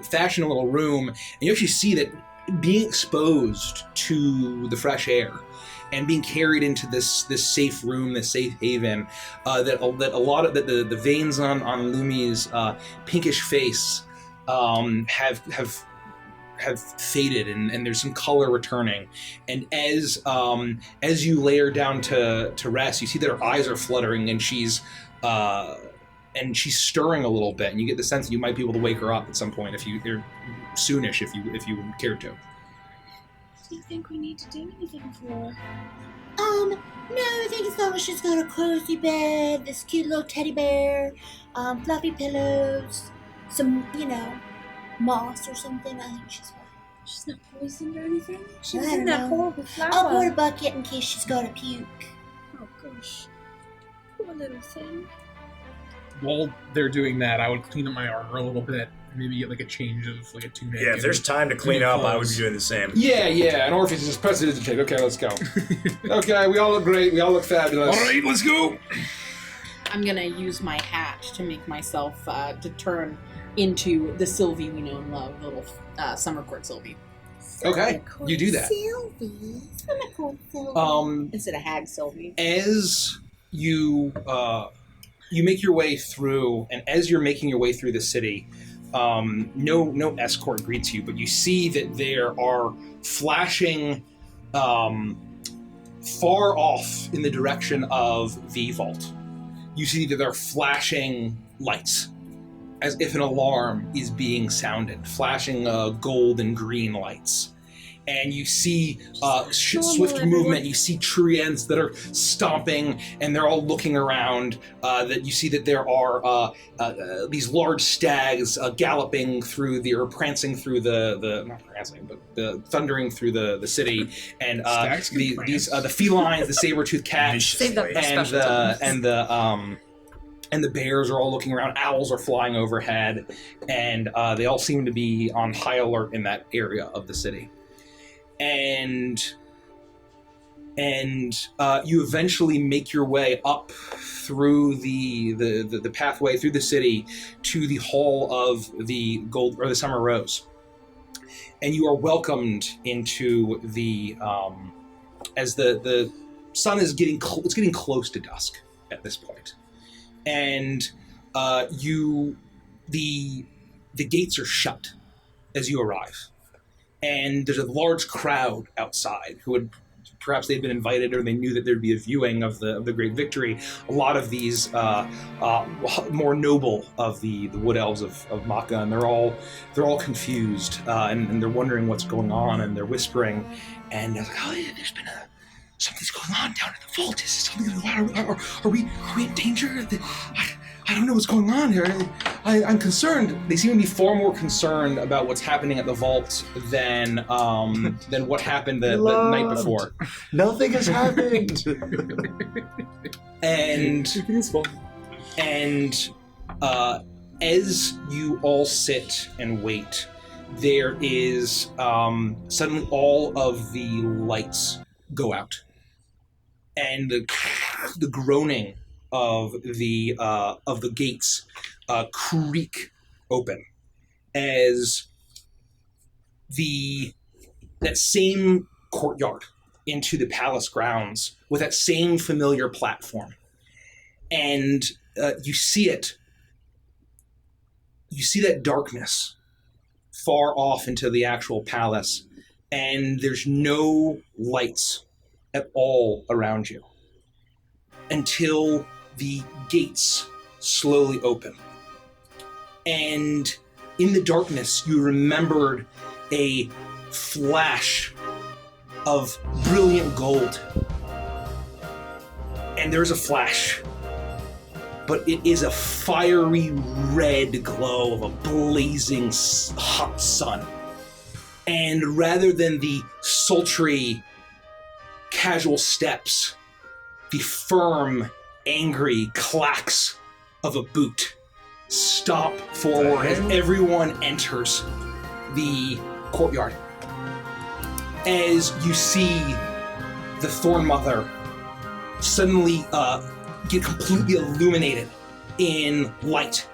fashion a little room, and you actually see that being exposed to the fresh air and being carried into this safe room, this safe haven, that a lot of the veins on Lumi's pinkish face have faded, and there's some color returning. And as you lay her down to rest, you see that her eyes are fluttering, and she's stirring a little bit, and you get the sense that you might be able to wake her up at some point soonish if you cared to. Do you think we need to do anything for her? No, I think as long as she's got a cozy bed, this cute little teddy bear, fluffy pillows, some, moss or something, I think she's fine. She's not poisoned or anything? She was I in don't that know. horrible flower. I'll pour a bucket in case she's got a puke. Oh gosh. Poor little thing. While they're doing that, I would clean up my armor a little bit. Maybe get like a change of like a tunic. Yeah, if there's time to clean up, I would be doing the same. Yeah, and Orpheus just presses it to take. Okay, let's go. Okay, we all look great. We all look fabulous. All right, let's go. I'm gonna use my hat to make myself to turn into the Sylvie we know and love, little summer court Sylvie. Okay, you do that. Sylvie. Summer court Sylvie. Instead of hag Sylvie. As you make your way through, and as you're making your way through the city, no escort greets you, but you see that there are flashing far off in the direction of the vault. You see that there are flashing lights, as if an alarm is being sounded, flashing gold and green lights. And you see swift movement. You see treants that are stomping, and they're all looking around. That you see that there are these large stags galloping through or prancing through not prancing, but thundering through the city. And the felines, the saber-toothed cats, and the bears are all looking around. Owls are flying overhead, and they all seem to be on high alert in that area of the city. And you eventually make your way up through the pathway through the city to the Hall of the Gold or the Summer Rose, and you are welcomed into the as the sun is getting close to dusk at this point, and the gates are shut as you arrive. And there's a large crowd outside who had perhaps they'd been invited, or they knew that there'd be a viewing of the great victory. A lot of these more noble of the wood elves of Maka, and they're all confused, and they're wondering what's going on, and they're whispering, and they're like, oh yeah, there's been something's going on down in the vault. Is something going on? Are we in danger? I don't know what's going on here. I'm concerned. They seem to be far more concerned about what's happening at the vault than what happened the night before. Nothing has happened. And as you all sit and wait, there is suddenly all of the lights go out, and the groaning of the gates creak open as that same courtyard into the palace grounds with that same familiar platform, and you see it. You see that darkness far off into the actual palace, and there's no lights at all around you until the gates slowly open. And in the darkness, you remembered a flash of brilliant gold. And there's a flash, but it is a fiery red glow of a blazing hot sun. And rather than the sultry, casual steps, the firm, angry clacks of a boot stop forward as everyone enters the courtyard. As you see the Thorn Mother suddenly get completely illuminated in light,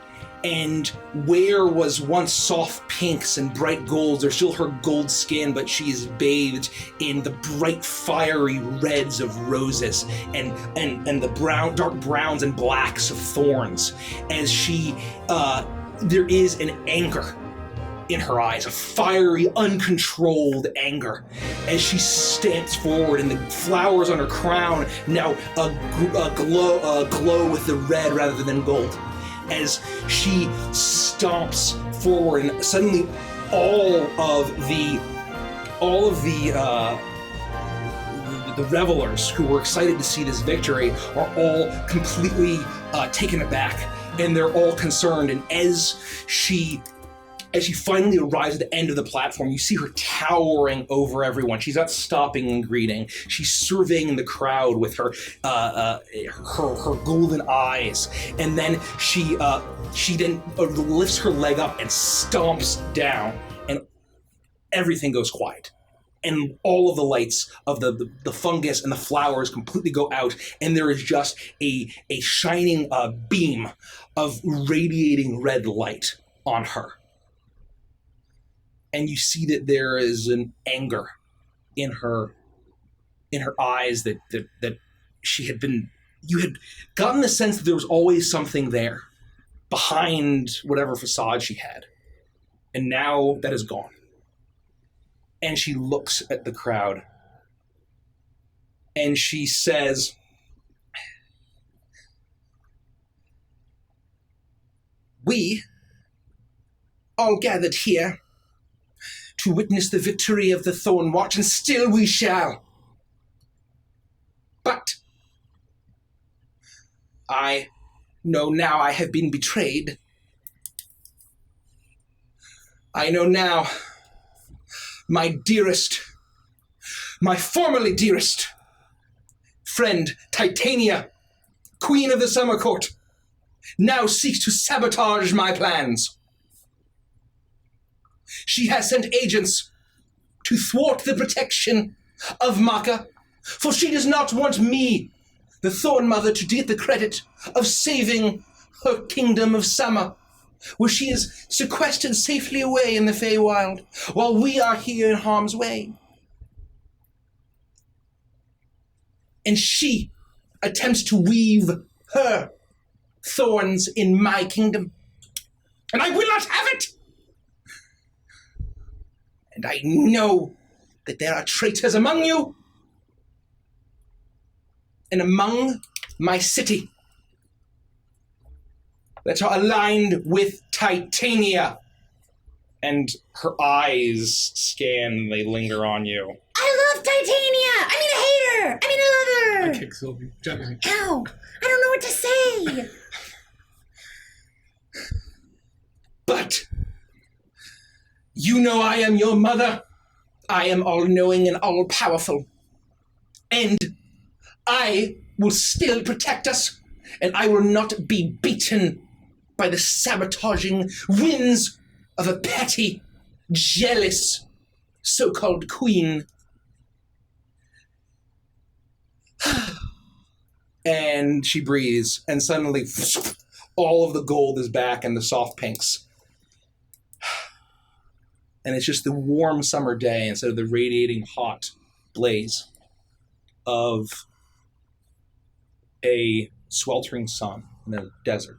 and where was once soft pinks and bright golds, there's still her gold skin, but she is bathed in the bright fiery reds of roses and the dark browns and blacks of thorns, as she there is an anger in her eyes, a fiery, uncontrolled anger, as she stamps forward, and the flowers on her crown now glow with the red rather than gold. As she stomps forward, and suddenly all of the revelers who were excited to see this victory are all completely taken aback, and they're all concerned. And as she finally arrives at the end of the platform, you see her towering over everyone. She's not stopping and greeting. She's surveying the crowd with her golden eyes, and then she then lifts her leg up and stomps down, and everything goes quiet. And all of the lights of the fungus and the flowers completely go out, and there is just a shining beam of radiating red light on her. And you see that there is an anger in her eyes that you had gotten the sense that there was always something there behind whatever facade she had. And now that is gone. And she looks at the crowd and she says, "We all gathered here to witness the victory of the Thorn Watch, and still we shall. But I know now I have been betrayed. I know now my dearest, my formerly dearest friend Titania, Queen of the Summer Court, now seeks to sabotage my plans. She has sent agents to thwart the protection of Maka, for she does not want me, the Thorn Mother, to get the credit of saving her kingdom of summer, where she is sequestered safely away in the Feywild, while we are here in harm's way. And she attempts to weave her thorns in my kingdom, and I will not have it! And I know that there are traitors among you and among my city that are aligned with Titania." And her eyes scan, they linger on you. I love Titania! I hate her! I love her! I kick Sylvie gently. Ow! I don't know what to say! But you know I am your mother. I am all-knowing and all-powerful. And I will still protect us, and I will not be beaten by the sabotaging winds of a petty jealous so-called queen. And she breathes, and suddenly all of the gold is back and the soft pinks. And it's just the warm summer day instead of the radiating hot blaze of a sweltering sun in a desert.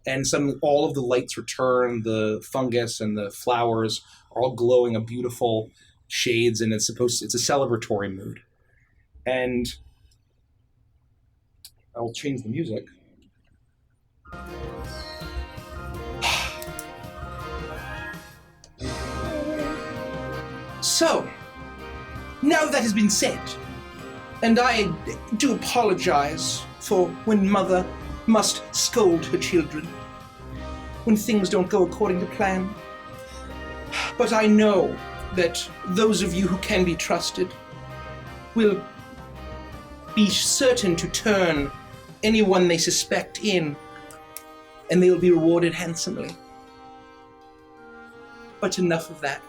And suddenly all of the lights return, the fungus and the flowers are all glowing a beautiful shades, and it's a celebratory mood. And I'll change the music. So, now that has been said, and I do apologize for when mother must scold her children when things don't go according to plan. But I know that those of you who can be trusted will be certain to turn anyone they suspect in, and they will be rewarded handsomely. But enough of that.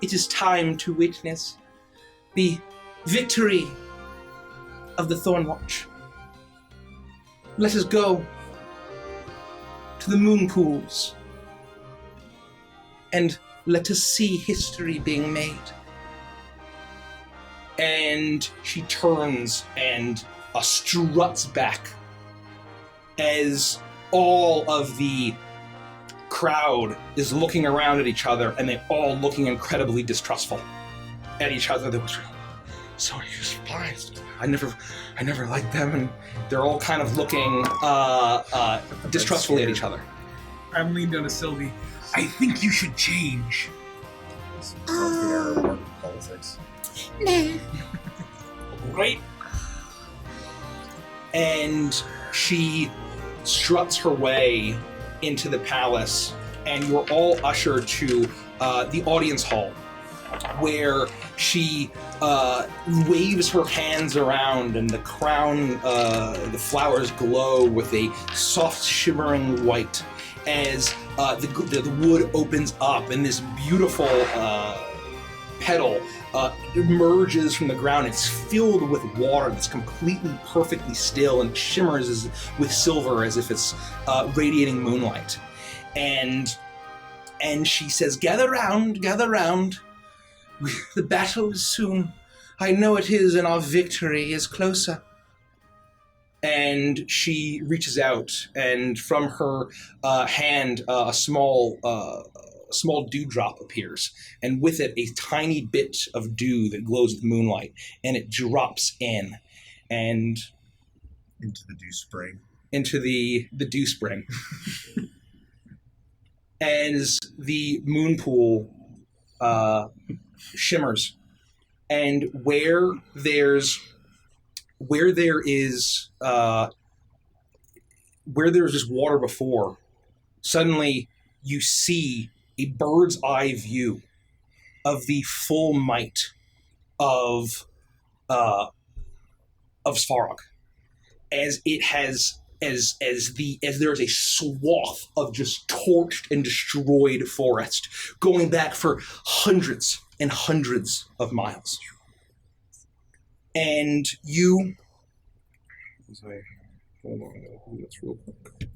It is time to witness the victory of the Thornwatch. Let us go to the moon pools and let us see history being made. And she turns and struts back as all of the crowd is looking around at each other, and they're all looking incredibly distrustful at each other. They was so you surprised. I never liked them, and they're all kind of looking distrustfully at each other. I'm leaned down to Sylvie. I think you should change. Politics. Nah. Right? And she struts her way into the palace, and you're all ushered to the audience hall, where she waves her hands around, and the crown, the flowers glow with a soft shimmering white as the wood opens up, and this beautiful petal emerges from the ground. It's filled with water that's completely perfectly still and shimmers with silver as if it's radiating moonlight. And she says, gather round. The battle is soon. I know it is, and our victory is closer. And she reaches out, and from her hand, a small dewdrop appears, and with it a tiny bit of dew that glows with moonlight, and it drops in, and into the dew spring. Into the dew spring. As the moon pool shimmers, and where there is just water before, suddenly you see a bird's eye view of the full might of Svarog, as it has as there is a swath of just torched and destroyed forest going back for hundreds and hundreds of miles. And you... Hold on, I gotta do this real quick.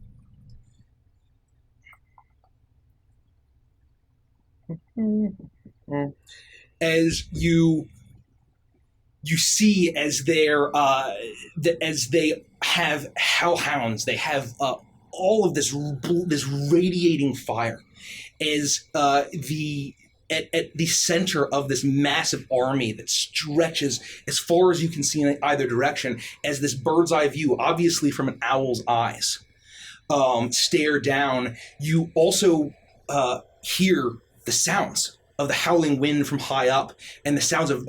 As you see, as as they have hellhounds, they have all of this radiating fire, as at the center of this massive army that stretches as far as you can see in either direction, as this bird's eye view, obviously from an owl's eyes, stare down. You also hear the sounds of the howling wind from high up, and the sounds of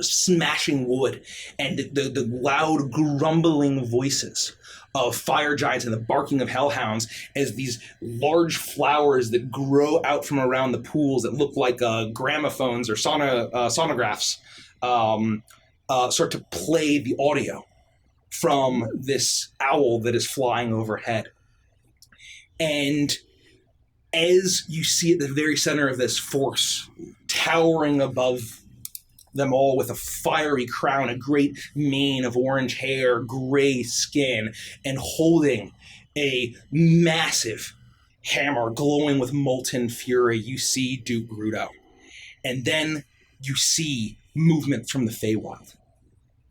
smashing wood, and the loud grumbling voices of fire giants and the barking of hellhounds, as these large flowers that grow out from around the pools that look like gramophones or sonographs start to play the audio from this owl that is flying overhead. And as you see at the very center of this force, towering above them all with a fiery crown, a great mane of orange hair, gray skin, and holding a massive hammer glowing with molten fury, you see Duke Grudo. And then you see movement from the Feywild.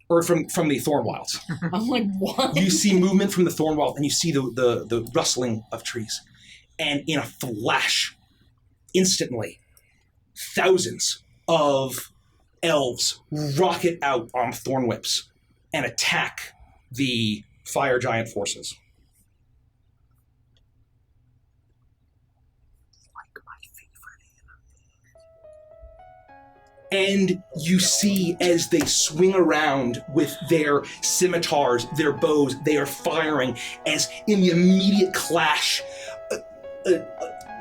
Or from the Thornwilds. I'm like, what? You see movement from the Thornwild, and you see the rustling of trees. And in a flash, instantly, thousands of elves rocket out on thorn whips and attack the fire giant forces. And you see as they swing around with their scimitars, their bows, they are firing as in the immediate clash,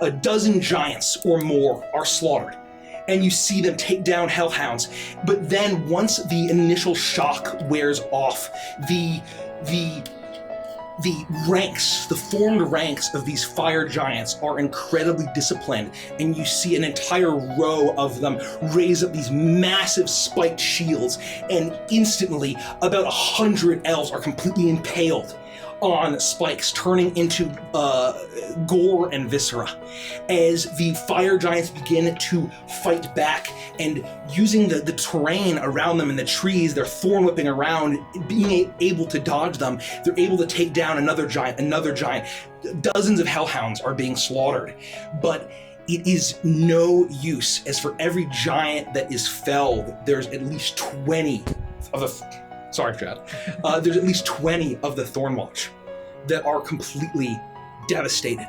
a dozen giants or more are slaughtered. And you see them take down hellhounds. But then once the initial shock wears off, the ranks, the formed ranks of these fire giants are incredibly disciplined, and you see an entire row of them raise up these massive spiked shields, and instantly about 100 elves are completely impaled on spikes, turning into gore and viscera, as the fire giants begin to fight back, and using the terrain around them and the trees, they're thorn whipping around, being able to dodge them, they're able to take down another giant. Dozens of hellhounds are being slaughtered, but it is no use, as for every giant that is felled, there's at least 20 of the... Sorry, Chad. There's at least 20 of the Thornwatch that are completely devastated.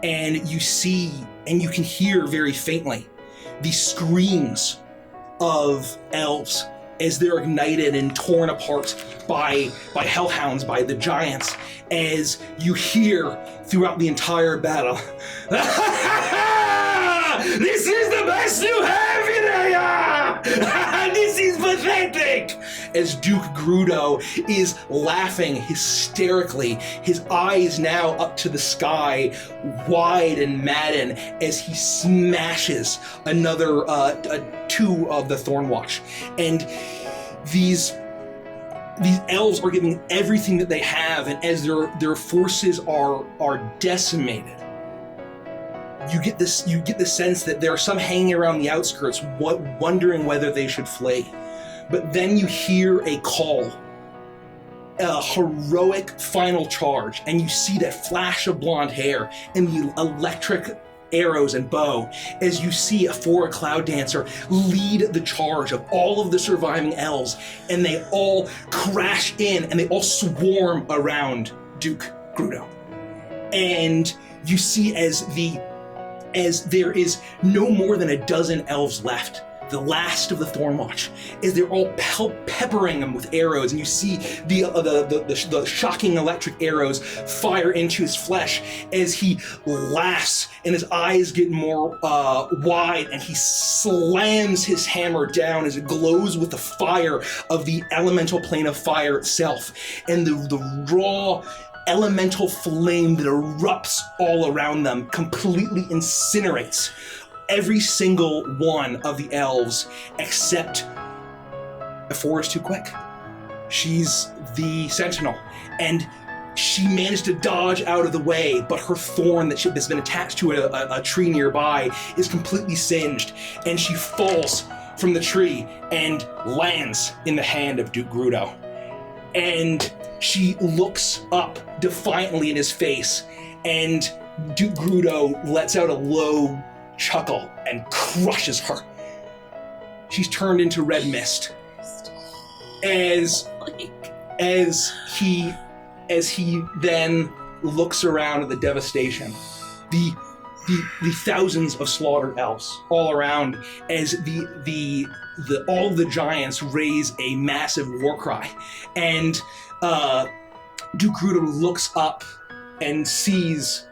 And you see, and you can hear very faintly, the screams of elves as they're ignited and torn apart by hellhounds, by the giants, as you hear throughout the entire battle, "This is the best you have in here! This is pathetic!" As Duke Grudo is laughing hysterically, his eyes now up to the sky, wide and maddened, as he smashes another two of the Thornwatch. And these elves are giving everything that they have, and as their forces are decimated, you get the sense that there are some hanging around the outskirts, wondering whether they should flee. But then you hear a call, a heroic final charge, and you see that flash of blonde hair and the electric arrows and bow, as you see a Four Cloud Dancer lead the charge of all of the surviving elves, and they all crash in and they all swarm around Duke Grudo. And you see as there is no more than a dozen elves left, the last of the Thornwatch, as they're all peppering him with arrows, and you see the shocking electric arrows fire into his flesh as he laughs and his eyes get more wide, and he slams his hammer down as it glows with the fire of the elemental plane of fire itself, and the raw elemental flame that erupts all around them completely incinerates every single one of the elves, except Four is too quick. She's the sentinel, and she managed to dodge out of the way, but her thorn that's been attached to a tree nearby is completely singed, and she falls from the tree and lands in the hand of Duke Grudo. And she looks up defiantly in his face, and Duke Grudo lets out a low chuckle and crushes her. She's turned into red mist. As he then looks around at the devastation, the thousands of slaughtered elves all around, as all the giants raise a massive war cry, and Duke Grudo looks up and sees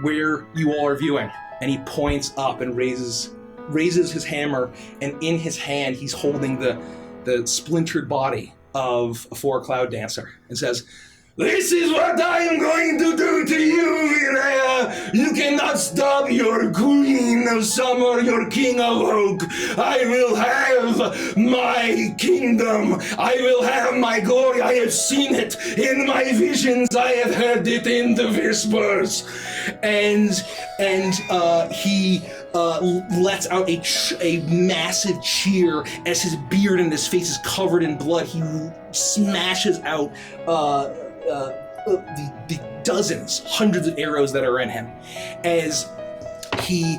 where you all are viewing, and he points up and raises his hammer, and in his hand he's holding the splintered body of a Four Cloud Dancer, and says, This is what I am going to do to you, Viraya. You cannot stop your queen of summer, your king of oak. I will have my kingdom. I will have my glory. I have seen it in my visions. I have heard it in the whispers. And he lets out a massive cheer as his beard and his face is covered in blood. He smashes out the dozens, hundreds of arrows that are in him as he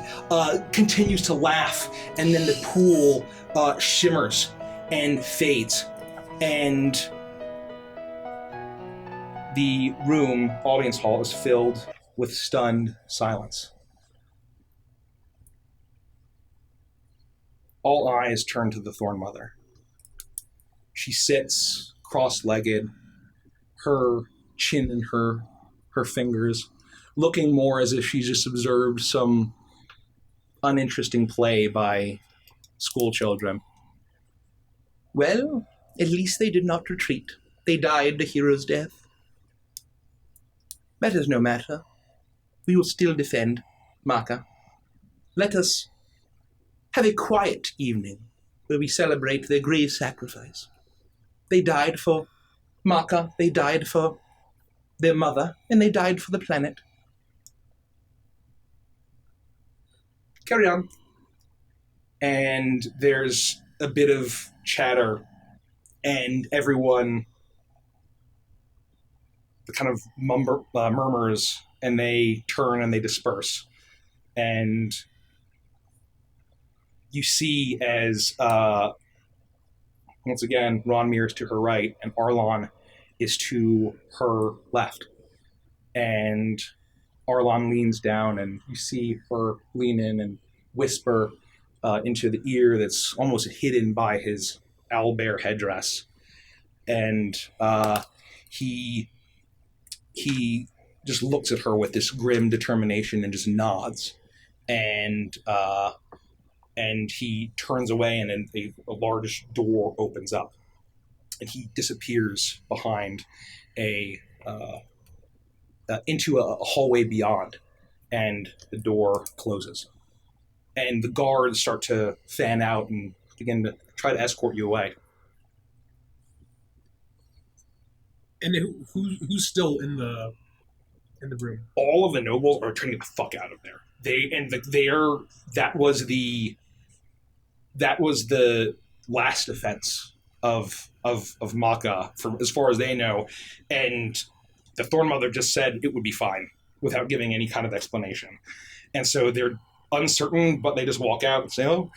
continues to laugh, and then the pool shimmers and fades, and the room, audience hall, is filled with stunned silence. All eyes turn to the Thorn Mother. She sits cross-legged, her chin in her fingers, looking more as if she just observed some uninteresting play by school children. Well, at least they did not retreat. They died the hero's death. Matters no matter. We will still defend Maka. Let us have a quiet evening where we celebrate their grave sacrifice. They died for Maka, they died for their mother, and they died for the planet. Carry on. And there's a bit of chatter, and everyone kind of murmurs, and they turn and they disperse. And you see as, once again, Ronmir is to her right, and Arlon is to her left. And Arlon leans down, and you see her lean in and whisper into the ear that's almost hidden by his owlbear headdress. And he just looks at her with this grim determination and just nods. And he turns away, and then a large door opens up, and he disappears behind into a hallway beyond, and the door closes. And the guards start to fan out and begin to try to escort you away. And who's still in the room? All of the nobles are trying to get the fuck out of there. That was the last defense of Maka, as far as they know, and the Thorn Mother just said it would be fine without giving any kind of explanation. And so they're uncertain, but they just walk out and say, "Oh,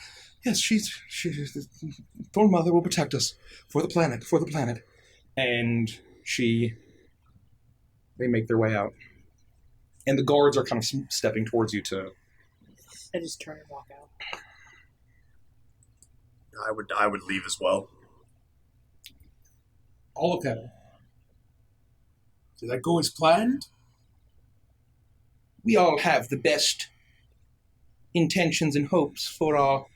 yes, she's the Thorn Mother will protect us for the planet, And they make their way out. And the guards are kind of stepping towards you to... I just turn and walk out. I would leave as well. I'll look at it. Did that go as planned? We all have the best intentions and hopes for our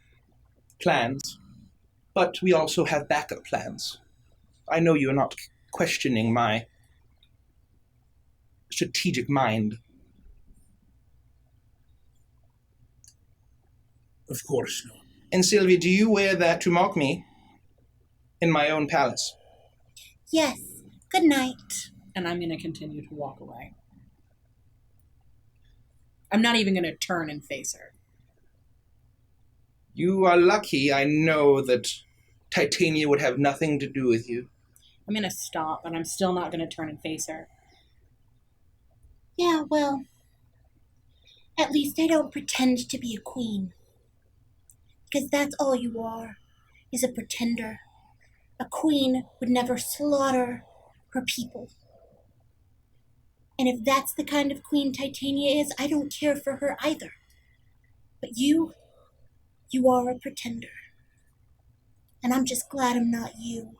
plans, but we also have backup plans. I know you're not questioning my strategic mind. Of course not. And Sylvie, do you wear that to mock me in my own palace? Yes. Good night. And I'm going to continue to walk away. I'm not even going to turn and face her. You are lucky. I know that Titania would have nothing to do with you. I'm going to stop, but I'm still not going to turn and face her. Yeah, well, at least I don't pretend to be a queen. Because that's all you are, is a pretender. A queen would never slaughter her people. And if that's the kind of queen Titania is, I don't care for her either. But you are a pretender. And I'm just glad I'm not you.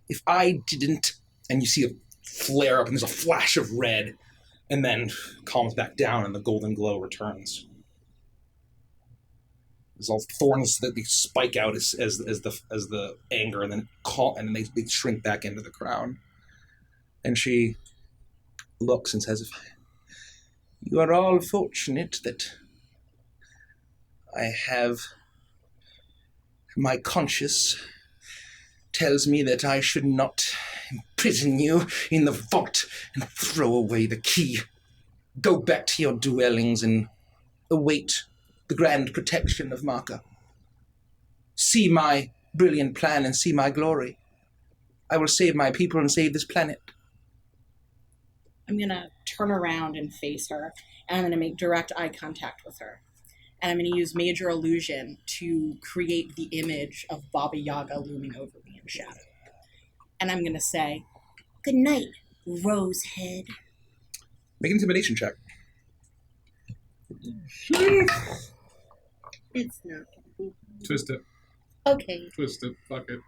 If I didn't... And you see a flare up, and there's a flash of red, and then calms back down, and the golden glow returns. There's all thorns that they spike out as the anger, and then they shrink back into the crown. And she looks and says, "You are all fortunate that I have my conscience tells me that I should not imprison you in the vault and throw away the key. Go back to your dwellings and await the grand protection of Marka. See my brilliant plan and see my glory. I will save my people and save this planet." I'm going to turn around and face her, and I'm going to make direct eye contact with her. And I'm going to use Major Illusion to create the image of Baba Yaga looming over me in shadow. And I'm going to say, "Good night, Rosehead." Make an intimidation check. It's not. Twist it. Okay. Twist it. Fuck it.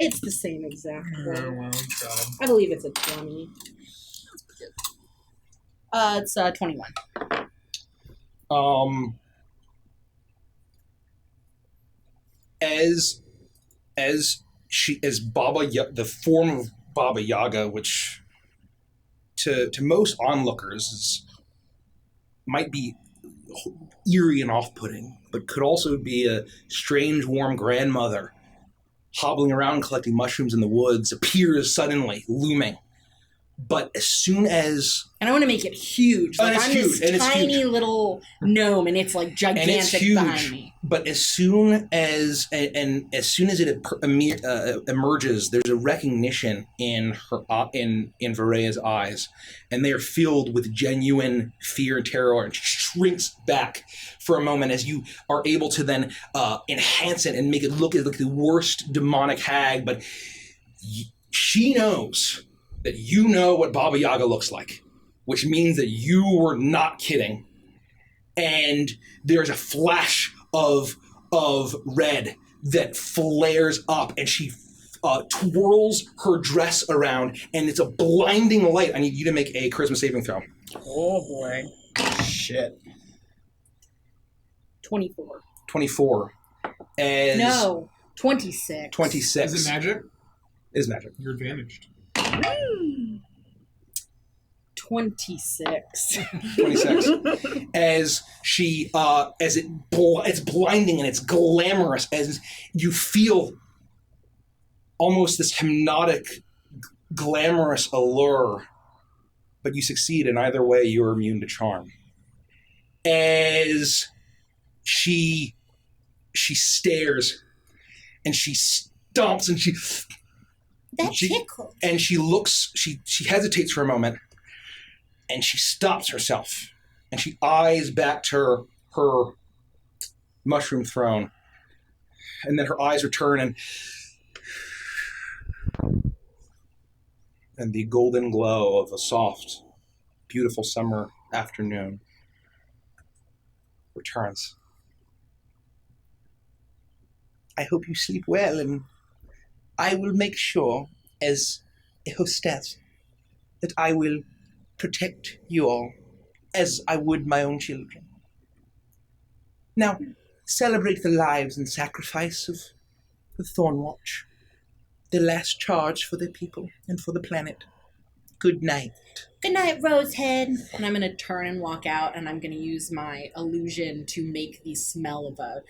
It's the same exact Oh, one. well, God. I believe it's a 20. It's 21. As the form of Baba Yaga, which to most onlookers might be eerie and off-putting, but could also be a strange, warm grandmother hobbling around collecting mushrooms in the woods, appears suddenly, looming. But as soon as... And I want to make it huge. Like, I'm huge, this tiny little gnome, and it's like gigantic and it's huge, behind me. But as soon as it emerges, there's a recognition in Varea's eyes, and they are filled with genuine fear and terror, and shrinks back for a moment as you are able to then enhance it and make it look like the worst demonic hag. But she knows that you know what Baba Yaga looks like, which means that you were not kidding. And there's a flash of red that flares up, and she twirls her dress around, and it's a blinding light. I need you to make a charisma saving throw. Oh boy. Shit. 24. 24. No, 26. 26. Is it magic? It is magic. You're advantaged. 26. 26. As she, it's blinding and it's glamorous, as you feel almost this hypnotic, glamorous allure, but you succeed, and either way you're immune to charm. As she stares and she stomps and she tickles. And she looks, she hesitates for a moment, and she stops herself, and she eyes back to her mushroom throne, and then her eyes return, and the golden glow of a soft, beautiful summer afternoon returns. "I hope you sleep well, and I will make sure, as a hostess, that I will protect you all, as I would my own children. Now, celebrate the lives and sacrifice of the Thornwatch, the last charge for the people and for the planet. Good night." Good night, Rosehead. And I'm going to turn and walk out, and I'm going to use my illusion to make the smell of a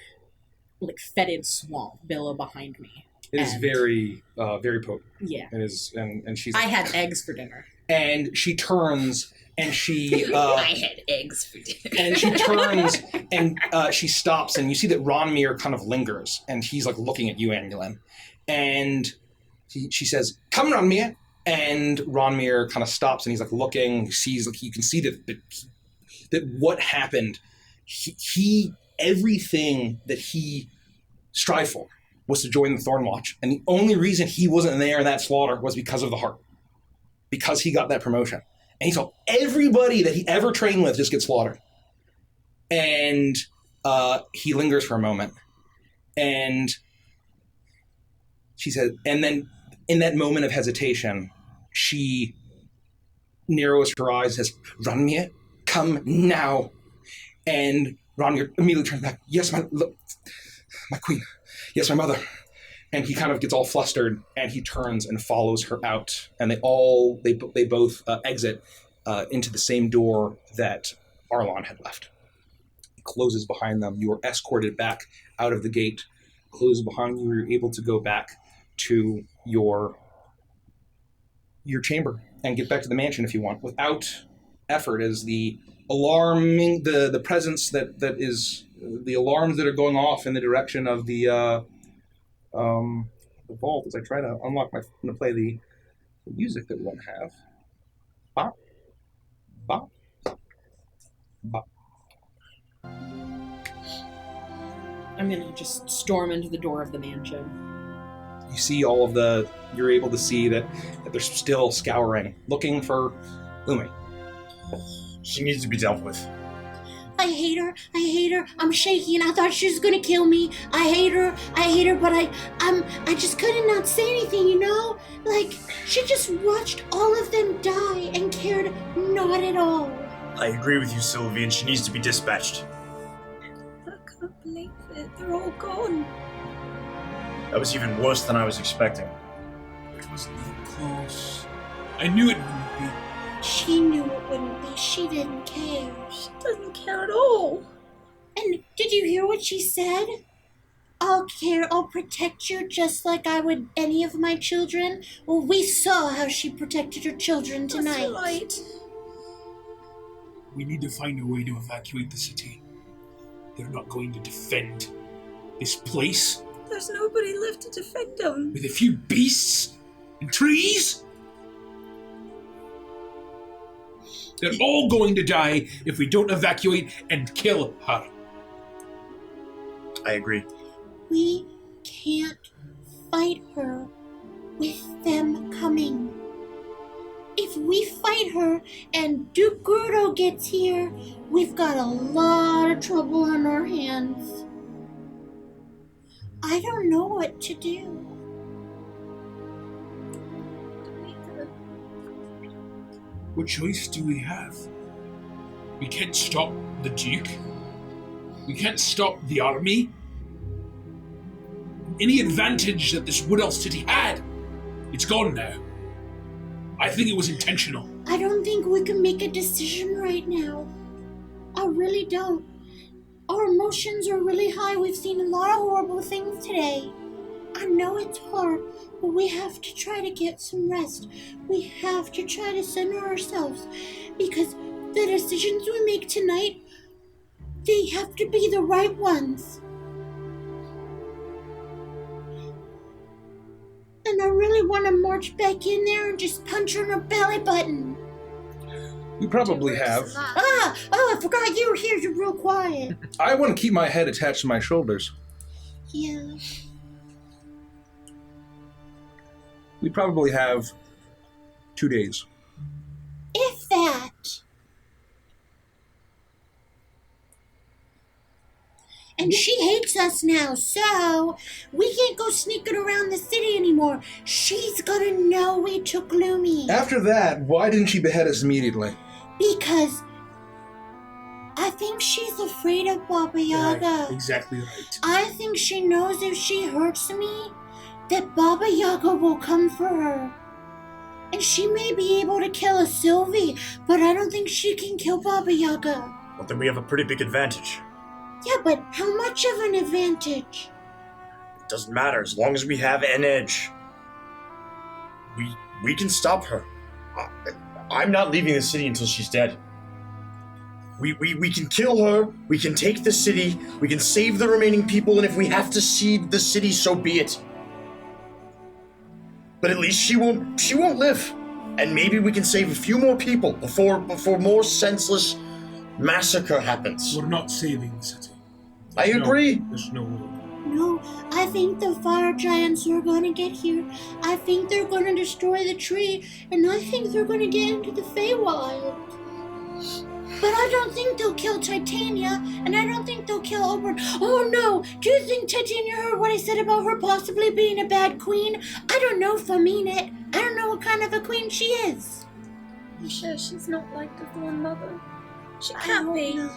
fetid swamp billow behind me. It is very, very potent. Yeah. It is, and she's... I had eggs for dinner. And she turns, and she... I had eggs for dinner. And she turns, and she stops, and you see that Ronmir kind of lingers, and he's, looking at you, Angulin. And she says, "Come, Ronmir." And Ronmir kind of stops, and he's, looking, sees, you can see that what happened, everything that he strived for was to join the Thornwatch. And the only reason he wasn't there in that slaughter was because of the heart. Because he got that promotion. And he saw everybody that he ever trained with just get slaughtered. And he lingers for a moment. And she said, and then in that moment of hesitation, she narrows her eyes and says, "Ranmir, come now." And Ron immediately turns back. Yes, my queen. Yes, my mother. And he kind of gets all flustered, and he turns and follows her out. And they both exit into the same door that Arlon had left. It closes behind them. You are escorted back out of the gate. Closes behind you. You're able to go back to your chamber and get back to the mansion if you want, without effort, as the alarming the presence that is the alarms that are going off in the direction of the vault. As I try to unlock I'm going to play the music that we won't have. Bop, bop, bop. I'm gonna just storm into the door of the mansion. You see you're able to see that they're still scouring, looking for Lumi. She needs to be dealt with. I hate her. I'm shaking. I thought she was gonna kill me. I hate her, but I just couldn't not say anything, you know? Like, she just watched all of them die and cared not at all. I agree with you, Sylvie, and she needs to be dispatched. I can't believe it. They're all gone. That was even worse than I was expecting. It wasn't even close. I knew it wouldn't be. She knew it wouldn't be. She didn't care. She doesn't care at all. And did you hear what she said? I'll care, I'll protect you just like I would any of my children. Well, we saw how she protected her children tonight. That's right. We need to find a way to evacuate the city. They're not going to defend this place There's nobody left to defend them. with a few beasts and trees. They're all going to die if we don't evacuate and kill her. I agree. We can't fight her with them coming. If we fight her and Duke Grudo gets here, we've got a lot of trouble on our hands. I don't know what to do. What choice do we have? We can't stop the Duke. We can't stop the army. Any advantage that this Wood Elf city had, it's gone now. I think it was intentional. I don't think we can make a decision right now. I really don't. Our emotions are really high. We've seen a lot of horrible things today. I know it's hard, but we have to try to get some rest. We have to try to center ourselves, because the decisions we make tonight, they have to be the right ones. And I really want to march back in there and just punch her in her belly button. You probably have. I forgot you were here. You're real quiet. I want to keep my head attached to my shoulders. Yeah. We probably have 2 days. If that. And she hates us now, so we can't go sneaking around the city anymore. She's gonna know we took Lumi. After that, why didn't she behead us immediately? Because I think she's afraid of Baba Yaga. Exactly right. I think she knows if she hurts me, that Baba Yaga will come for her. And she may be able to kill a Sylvie, but I don't think she can kill Baba Yaga. Well, then we have a pretty big advantage. Yeah, but how much of an advantage? It doesn't matter, as long as we have an edge. We can stop her. I'm not leaving the city until she's dead. We can kill her, we can take the city, we can save the remaining people, and if we have to cede the city, so be it. But at least she won't live. And maybe we can save a few more people before more senseless massacre happens. We're not saving the city. I agree. There's no way. No, I think the fire giants are gonna get here. I think they're gonna destroy the tree, and I think they're gonna get into the Feywild. But I don't think they'll kill Titania, and I don't think they'll kill Oberon. Oh no! Do you think Titania heard what I said about her possibly being a bad queen? I don't know if I mean it. I don't know what kind of a queen she is. You sure she's not like the Thorn Mother? She I can't don't be. know.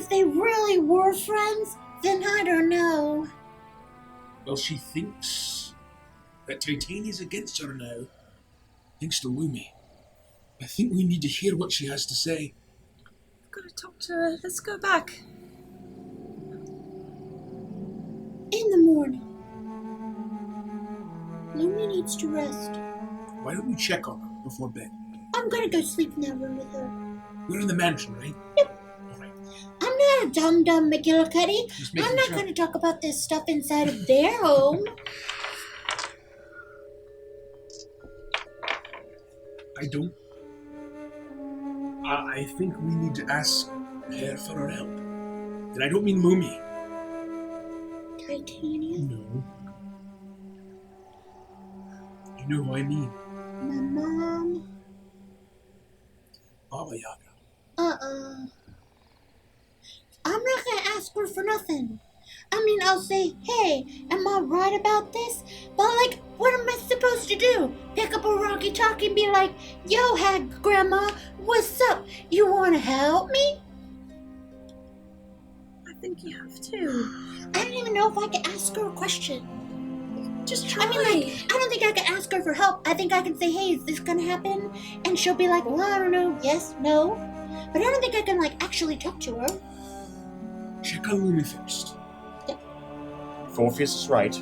if they really were friends, then I don't know. Well, she thinks that Titania's against her now, thanks to Lumi. I think we need to hear what she has to say. I've got to talk to her. Let's go back. In the morning. Lumi needs to rest. Why don't you check on her before bed? I'm gonna go sleep in that room with her. We're in the mansion, right? Yep. All right. I'm not a dumb McGillicuddy. Just making I'm not sure. gonna talk about this stuff inside of their home. I don't. I think we need to ask her for her help. And I don't mean Lumi. Titania? No. You know who I mean. My mom? Baba Yaga. I'm not gonna ask her for nothing. I mean, I'll say, hey, am I right about this? But, like, what am I supposed to do? Pick up a rocky talk and be like, yo, Hag Grandma, what's up? You wanna help me? I think you have to. I don't even know if I can ask her a question. Just try. I mean, like, I don't think I can ask her for help. I think I can say, hey, is this gonna happen? And she'll be like, well, I don't know, yes, no. But I don't think I can, like, actually talk to her. Check on Lumi first. If Orpheus is right,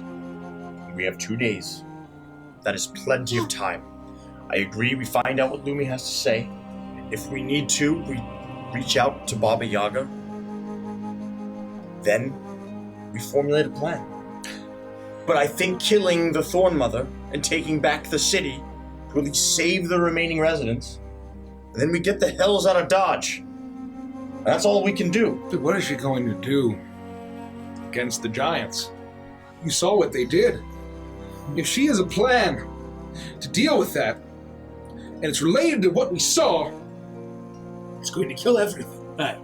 we have 2 days. That is plenty of time. I agree, we find out what Lumi has to say. If we need to, we reach out to Baba Yaga. Then, we formulate a plan. But I think killing the Thorn Mother and taking back the city to at least save the remaining residents, and then we get the hells out of Dodge. That's all we can do. But what is she going to do against the giants? You saw what they did. If she has a plan to deal with that, and it's related to what we saw, It's going to kill everything. Aye.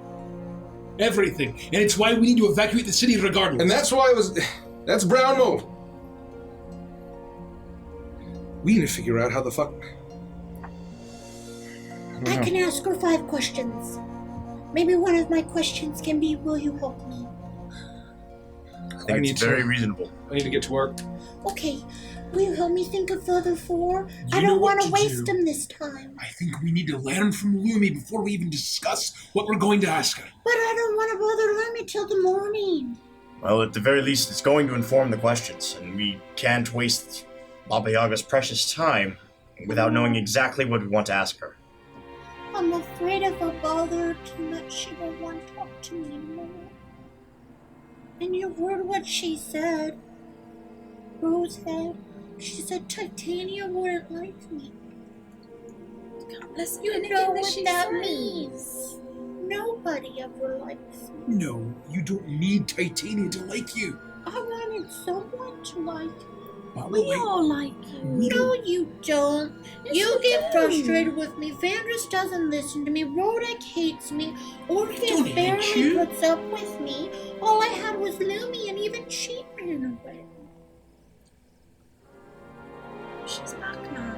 Everything. And it's why we need to evacuate the city regardless. and that's why that's brown mold. We need to figure out how the fuck. I can ask her 5 questions. Maybe one of my questions can be, will you help me? I think it's very reasonable. I need to get to work. Okay, will you help me think of the other 4? I know don't what want to to waste do. them this time. I think we need to learn from Lumi before we even discuss what we're going to ask her. But I don't want to bother Lumi till the morning. Well, at the very least, it's going to inform the questions, and we can't waste Baba Yaga's precious time without knowing exactly what we want to ask her. I'm afraid if I bother her too much, she won't want to talk to me anymore. And you heard what she said. Rosehead. She said Titania wouldn't like me. Can't listen to You anything know that what she that says. means. Nobody ever likes me. No, you don't need Titania to like you. I wanted someone to like me. Baba We Yaga- all like you. we No, don't- you don't. Yes, You we get do. frustrated with me. Vandris doesn't listen to me. Rodek hates me. Orpheus don't hate barely you. puts up with me. All I had was Lumi, and even she ran away. She's back now.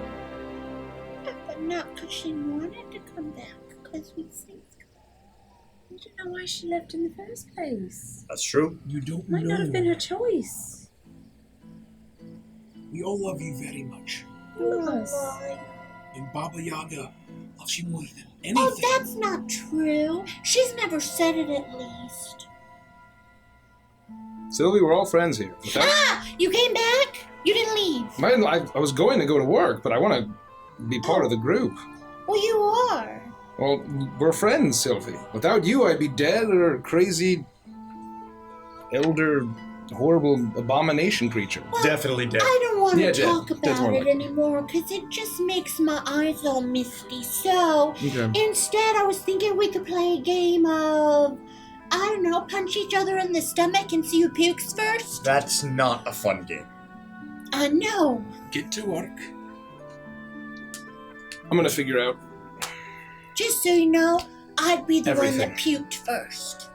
But not because she wanted to come back, because we saved her. I don't know why she left in the first place. That's true. You don't Might know. not have been her choice. We all love you very much. All of us. Why? And Baba Yaga loves you more than anything. Oh, that's not true. She's never said it, at least. Sylvie, we're all friends here. Without, Ah! You came back? You didn't leave. I was going to go to work, but I want to be part of the group. Well, you are. Well, we're friends, Sylvie. Without you, I'd be dead or a crazy, elder, horrible abomination creature. Definitely dead. I don't want to Yeah, talk that's about more it like it. anymore because it just makes my eyes all misty. So Okay. instead, I was thinking we could play a game of, I don't know, punch each other in the stomach and see who pukes first. That's not a fun game. I know. Get to work. I'm going to figure out. Just so you know, I'd be the one that Everything. puked first.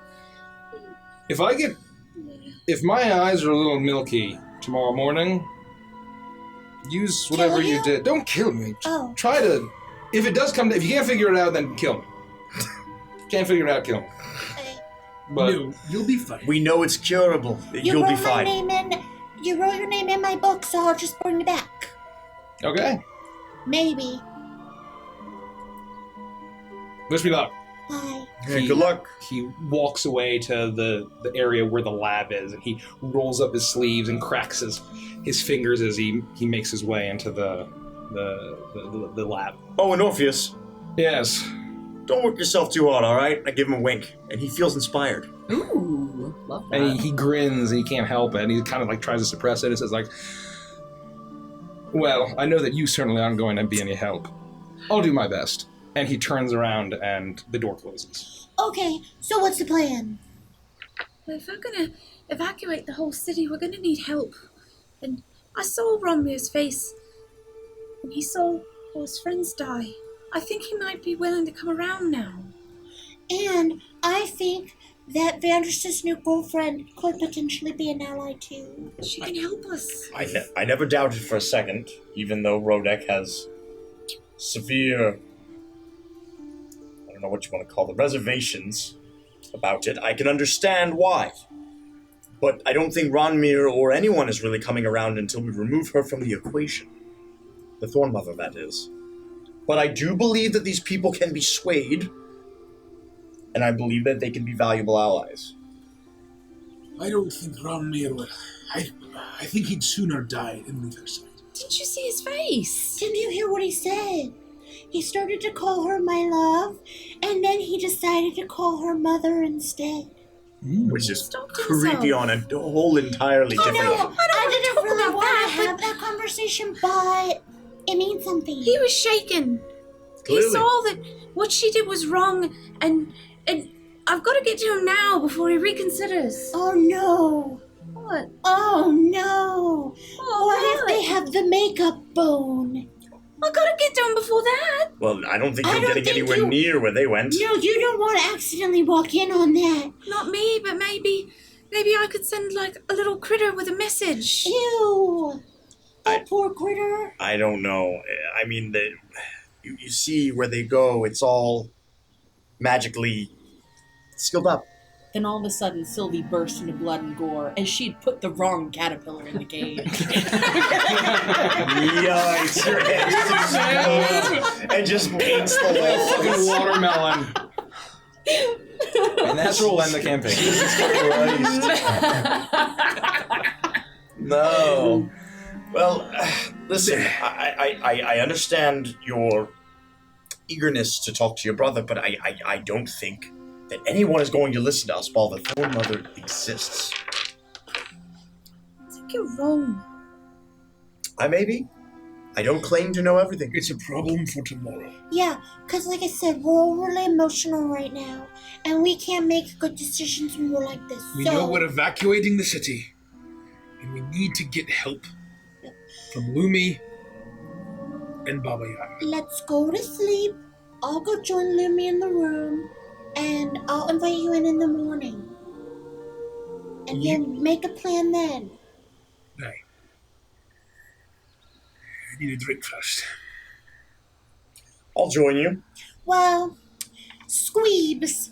If my eyes are a little milky tomorrow morning, use whatever Kill you you? did. Don't kill me. Oh. Try to. If it does come to. If you can't figure it out, then kill me. Can't figure it out, kill me. Okay. But No, you'll be fine. We know it's curable. You'll be fine. You wrote your name in my book, so I'll just bring it back. okay. Maybe. Wish me luck. Bye. Hey, good luck. He walks away to the area where the lab is, and he rolls up his sleeves and cracks his fingers as he makes his way into the lab. Oh, and Orpheus, Yes. don't work yourself too hard, all right? I give him a wink, and he feels inspired. Ooh, love that. And he grins, and he can't help it, and he kind of like tries to suppress it. And says like, "Well, I know that you certainly aren't going to be any help. I'll do my best." And he turns around, and the door closes. Okay, so what's the plan? Well, if we're gonna evacuate the whole city, we're gonna need help. And I saw Romeo's face, and he saw all his friends die. I think he might be willing to come around now. And I think that Vanders's new girlfriend could potentially be an ally too. She can help us. I never doubted for a second, even though Rodek has severe, I don't know what you want to call the reservations about it. I can understand why. But I don't think Ronmir or anyone is really coming around until we remove her from the equation. The Thorn Mother, that is. But I do believe that these people can be swayed, and I believe that they can be valuable allies. I don't think Ronmir will. I think he'd sooner die than leave her side. Didn't you see his face? Didn't you hear what he said? He started to call her my love, and then he decided to call her mother instead. Which is Stopped creepy himself. on a whole entirely different level. I didn't talk really about want to that, have that conversation, but it means something. He was shaken. Clearly. He saw that what she did was wrong, and I've got to get to him now before he reconsiders. Oh no. What? Oh no. Oh, What if they have the makeup bone? I gotta get to him before that. Well, I don't think I you're don't getting think anywhere you- near where they went. No, you don't want to accidentally walk in on that. Not me, but maybe I could send like a little critter with a message. Ew. That poor critter. I don't know. I mean, you see where they go, it's all magically skilled up. Then all of a sudden, Sylvie burst into blood and gore as she'd put the wrong caterpillar in the cage. Yikes, your head just explodes and just paints the whole Fucking watermelon. And that's where we'll end the campaign. Jesus Christ. No. Well, listen, I understand your eagerness to talk to your brother, but I don't think that anyone is going to listen to us while the Thorn Mother exists. I think you're wrong. I may be. I don't claim to know everything. It's a problem for tomorrow. Yeah, because like I said, we're all really emotional right now, and we can't make good decisions when we're like this. We so, know we're evacuating the city, and we need to get help from Lumi and Baba Yaga. let's go to sleep. I'll go join Lumi in the room, and I'll invite you in the morning. And then make a plan then. Right. I need a drink first. I'll join you. Well, Squeebs.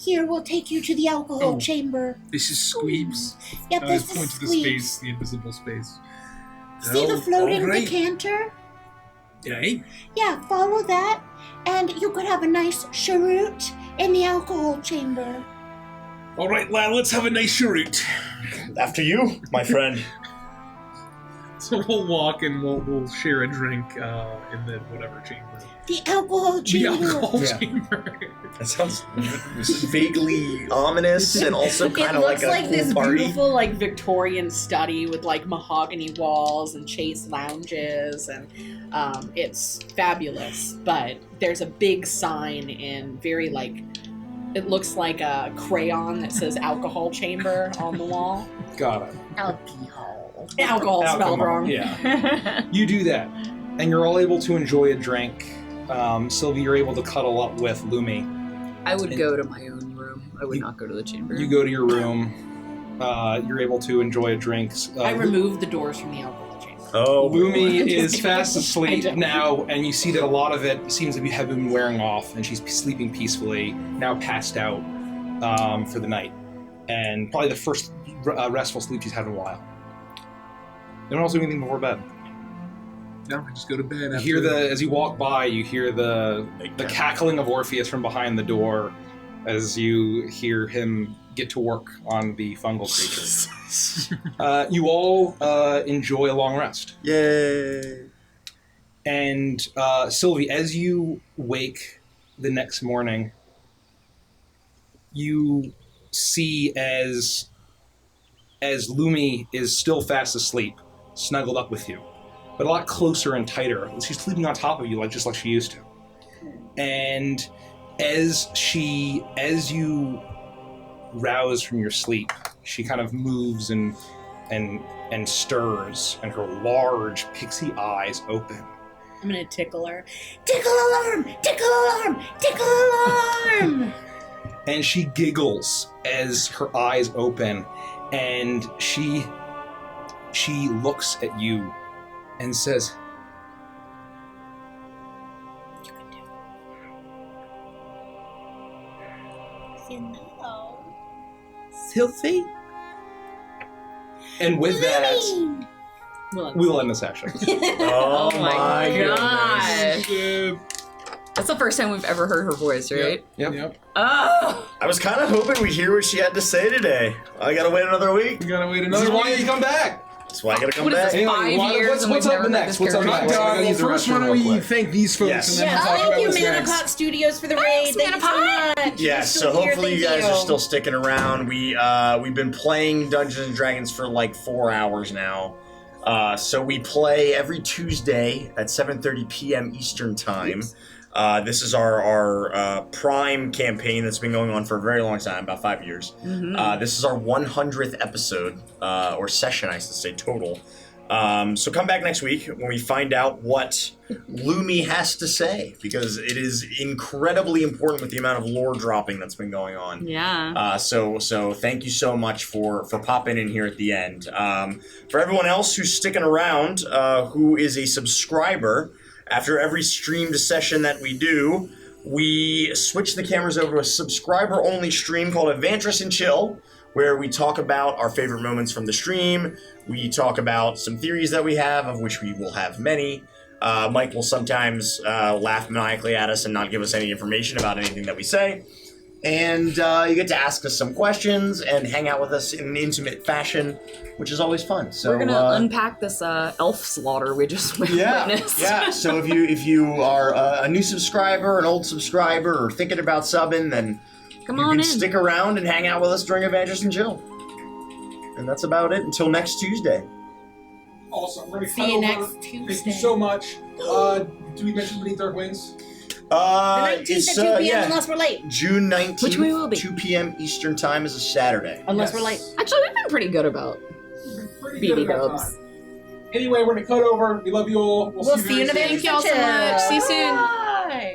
Here, we'll take you to the alcohol chamber. This is Squeebs. Yep, I this was is pointing to the Squeebs. space, the invisible space. See the floating all right. decanter? Okay. Yeah, follow that, and you could have a nice cheroot in the alcohol chamber. All right, lad, let's have a nice cheroot. After you, my friend. So we'll walk and we'll share a drink in the whatever chamber. The alcohol The chamber. alcohol Yeah. chamber. That sounds vaguely ominous and also It kind of looks like a like this cool party. beautiful, like Victorian study with like mahogany walls and chaise lounges, and it's fabulous. But there's a big sign in very like, it looks like a crayon that says "alcohol chamber" on the wall. Got it. Alcohol. Alcohol spelled wrong. Yeah. You do that, and you're all able to enjoy a drink. Sylvie, you're able to cuddle up with Lumi. I would go to my own room. I would not go to the chamber. You go to your room. You're able to enjoy a drink. I removed the doors from the alcohol chamber. Oh, Lumi is fast I asleep don't. now, and you see that a lot of it seems to have been wearing off, and she's sleeping peacefully, now passed out. for the night, and probably the first restful sleep she's had in a while. They don't also do anything before bed. No, I just go to bed. You hear as you walk by, you hear the cackling of Orpheus from behind the door as you hear him get to work on the fungal creatures. You all enjoy a long rest. Yay! And Sylvie, as you wake the next morning, you see as Lumi is still fast asleep, snuggled up with you, but a lot closer and tighter. She's sleeping on top of you, just like she used to. And as you rouse from your sleep, she kind of moves and stirs, and her large pixie eyes open. I'm gonna tickle her. Tickle alarm! Tickle alarm! Tickle alarm! And she giggles as her eyes open, and she looks at you and says, You can do it. You know. Sylvie? And with that, we'll end the session. Oh my goodness. gosh. That's the first time we've ever heard her voice, right? Yep. Oh! I was kind of hoping we'd hear what she had to say today. I gotta wait another week. You gotta wait This another is why week. you come back. That's why I gotta come What is back. this, 5 years and what's we've up never next? met What's this up character? next? God, I gotta well, use the first, why restroom don't real we quick. thank these folks Yes. and then Yeah, we'll talk thank about you, what's next. Manacott Studios, for the raid. Thanks, Thank you so Manacott. much. Yeah, You're so still here. hopefully you Thank guys are still sticking around. We've been playing Dungeons and Dragons for like 4 hours now. So we play every Tuesday at 7:30 p.m. Eastern Time. This is our Prime campaign that's been going on for a very long time, about 5 years. Mm-hmm. This is our 100th episode, or session, I should say, total. So come back next week when we find out what Lumi has to say, because it is incredibly important with the amount of lore dropping that's been going on. Yeah. So thank you so much for popping in here at the end. For everyone else who's sticking around, who is a subscriber, after every streamed session that we do, we switch the cameras over to a subscriber-only stream called Adventurous and Chill, where we talk about our favorite moments from the stream. We talk about some theories that we have, of which we will have many. Mike will sometimes laugh maniacally at us and not give us any information about anything that we say. And you get to ask us some questions and hang out with us in an intimate fashion, which is always fun. So we're gonna unpack this elf slaughter we just witnessed. Yeah. So if you are a new subscriber, an old subscriber, or thinking about subbing, then Come you on can in. stick around and hang out with us during Adventures and Chill. And that's about it until next Tuesday. Awesome. We're gonna See you cut over. next Tuesday. Thank you so much. Do we mention Beneath Dark Wings? The 19th It's at 2 p.m. yeah, unless we're late. June 19th, Which we will be. 2 p.m. Eastern Time is a Saturday. Unless Yes. we're late. Actually, we've been pretty good about Pretty good BB at that dubs. time. Anyway, we're gonna cut over. We love you all. We'll see you in very a soon. Thank y'all so much. See you soon.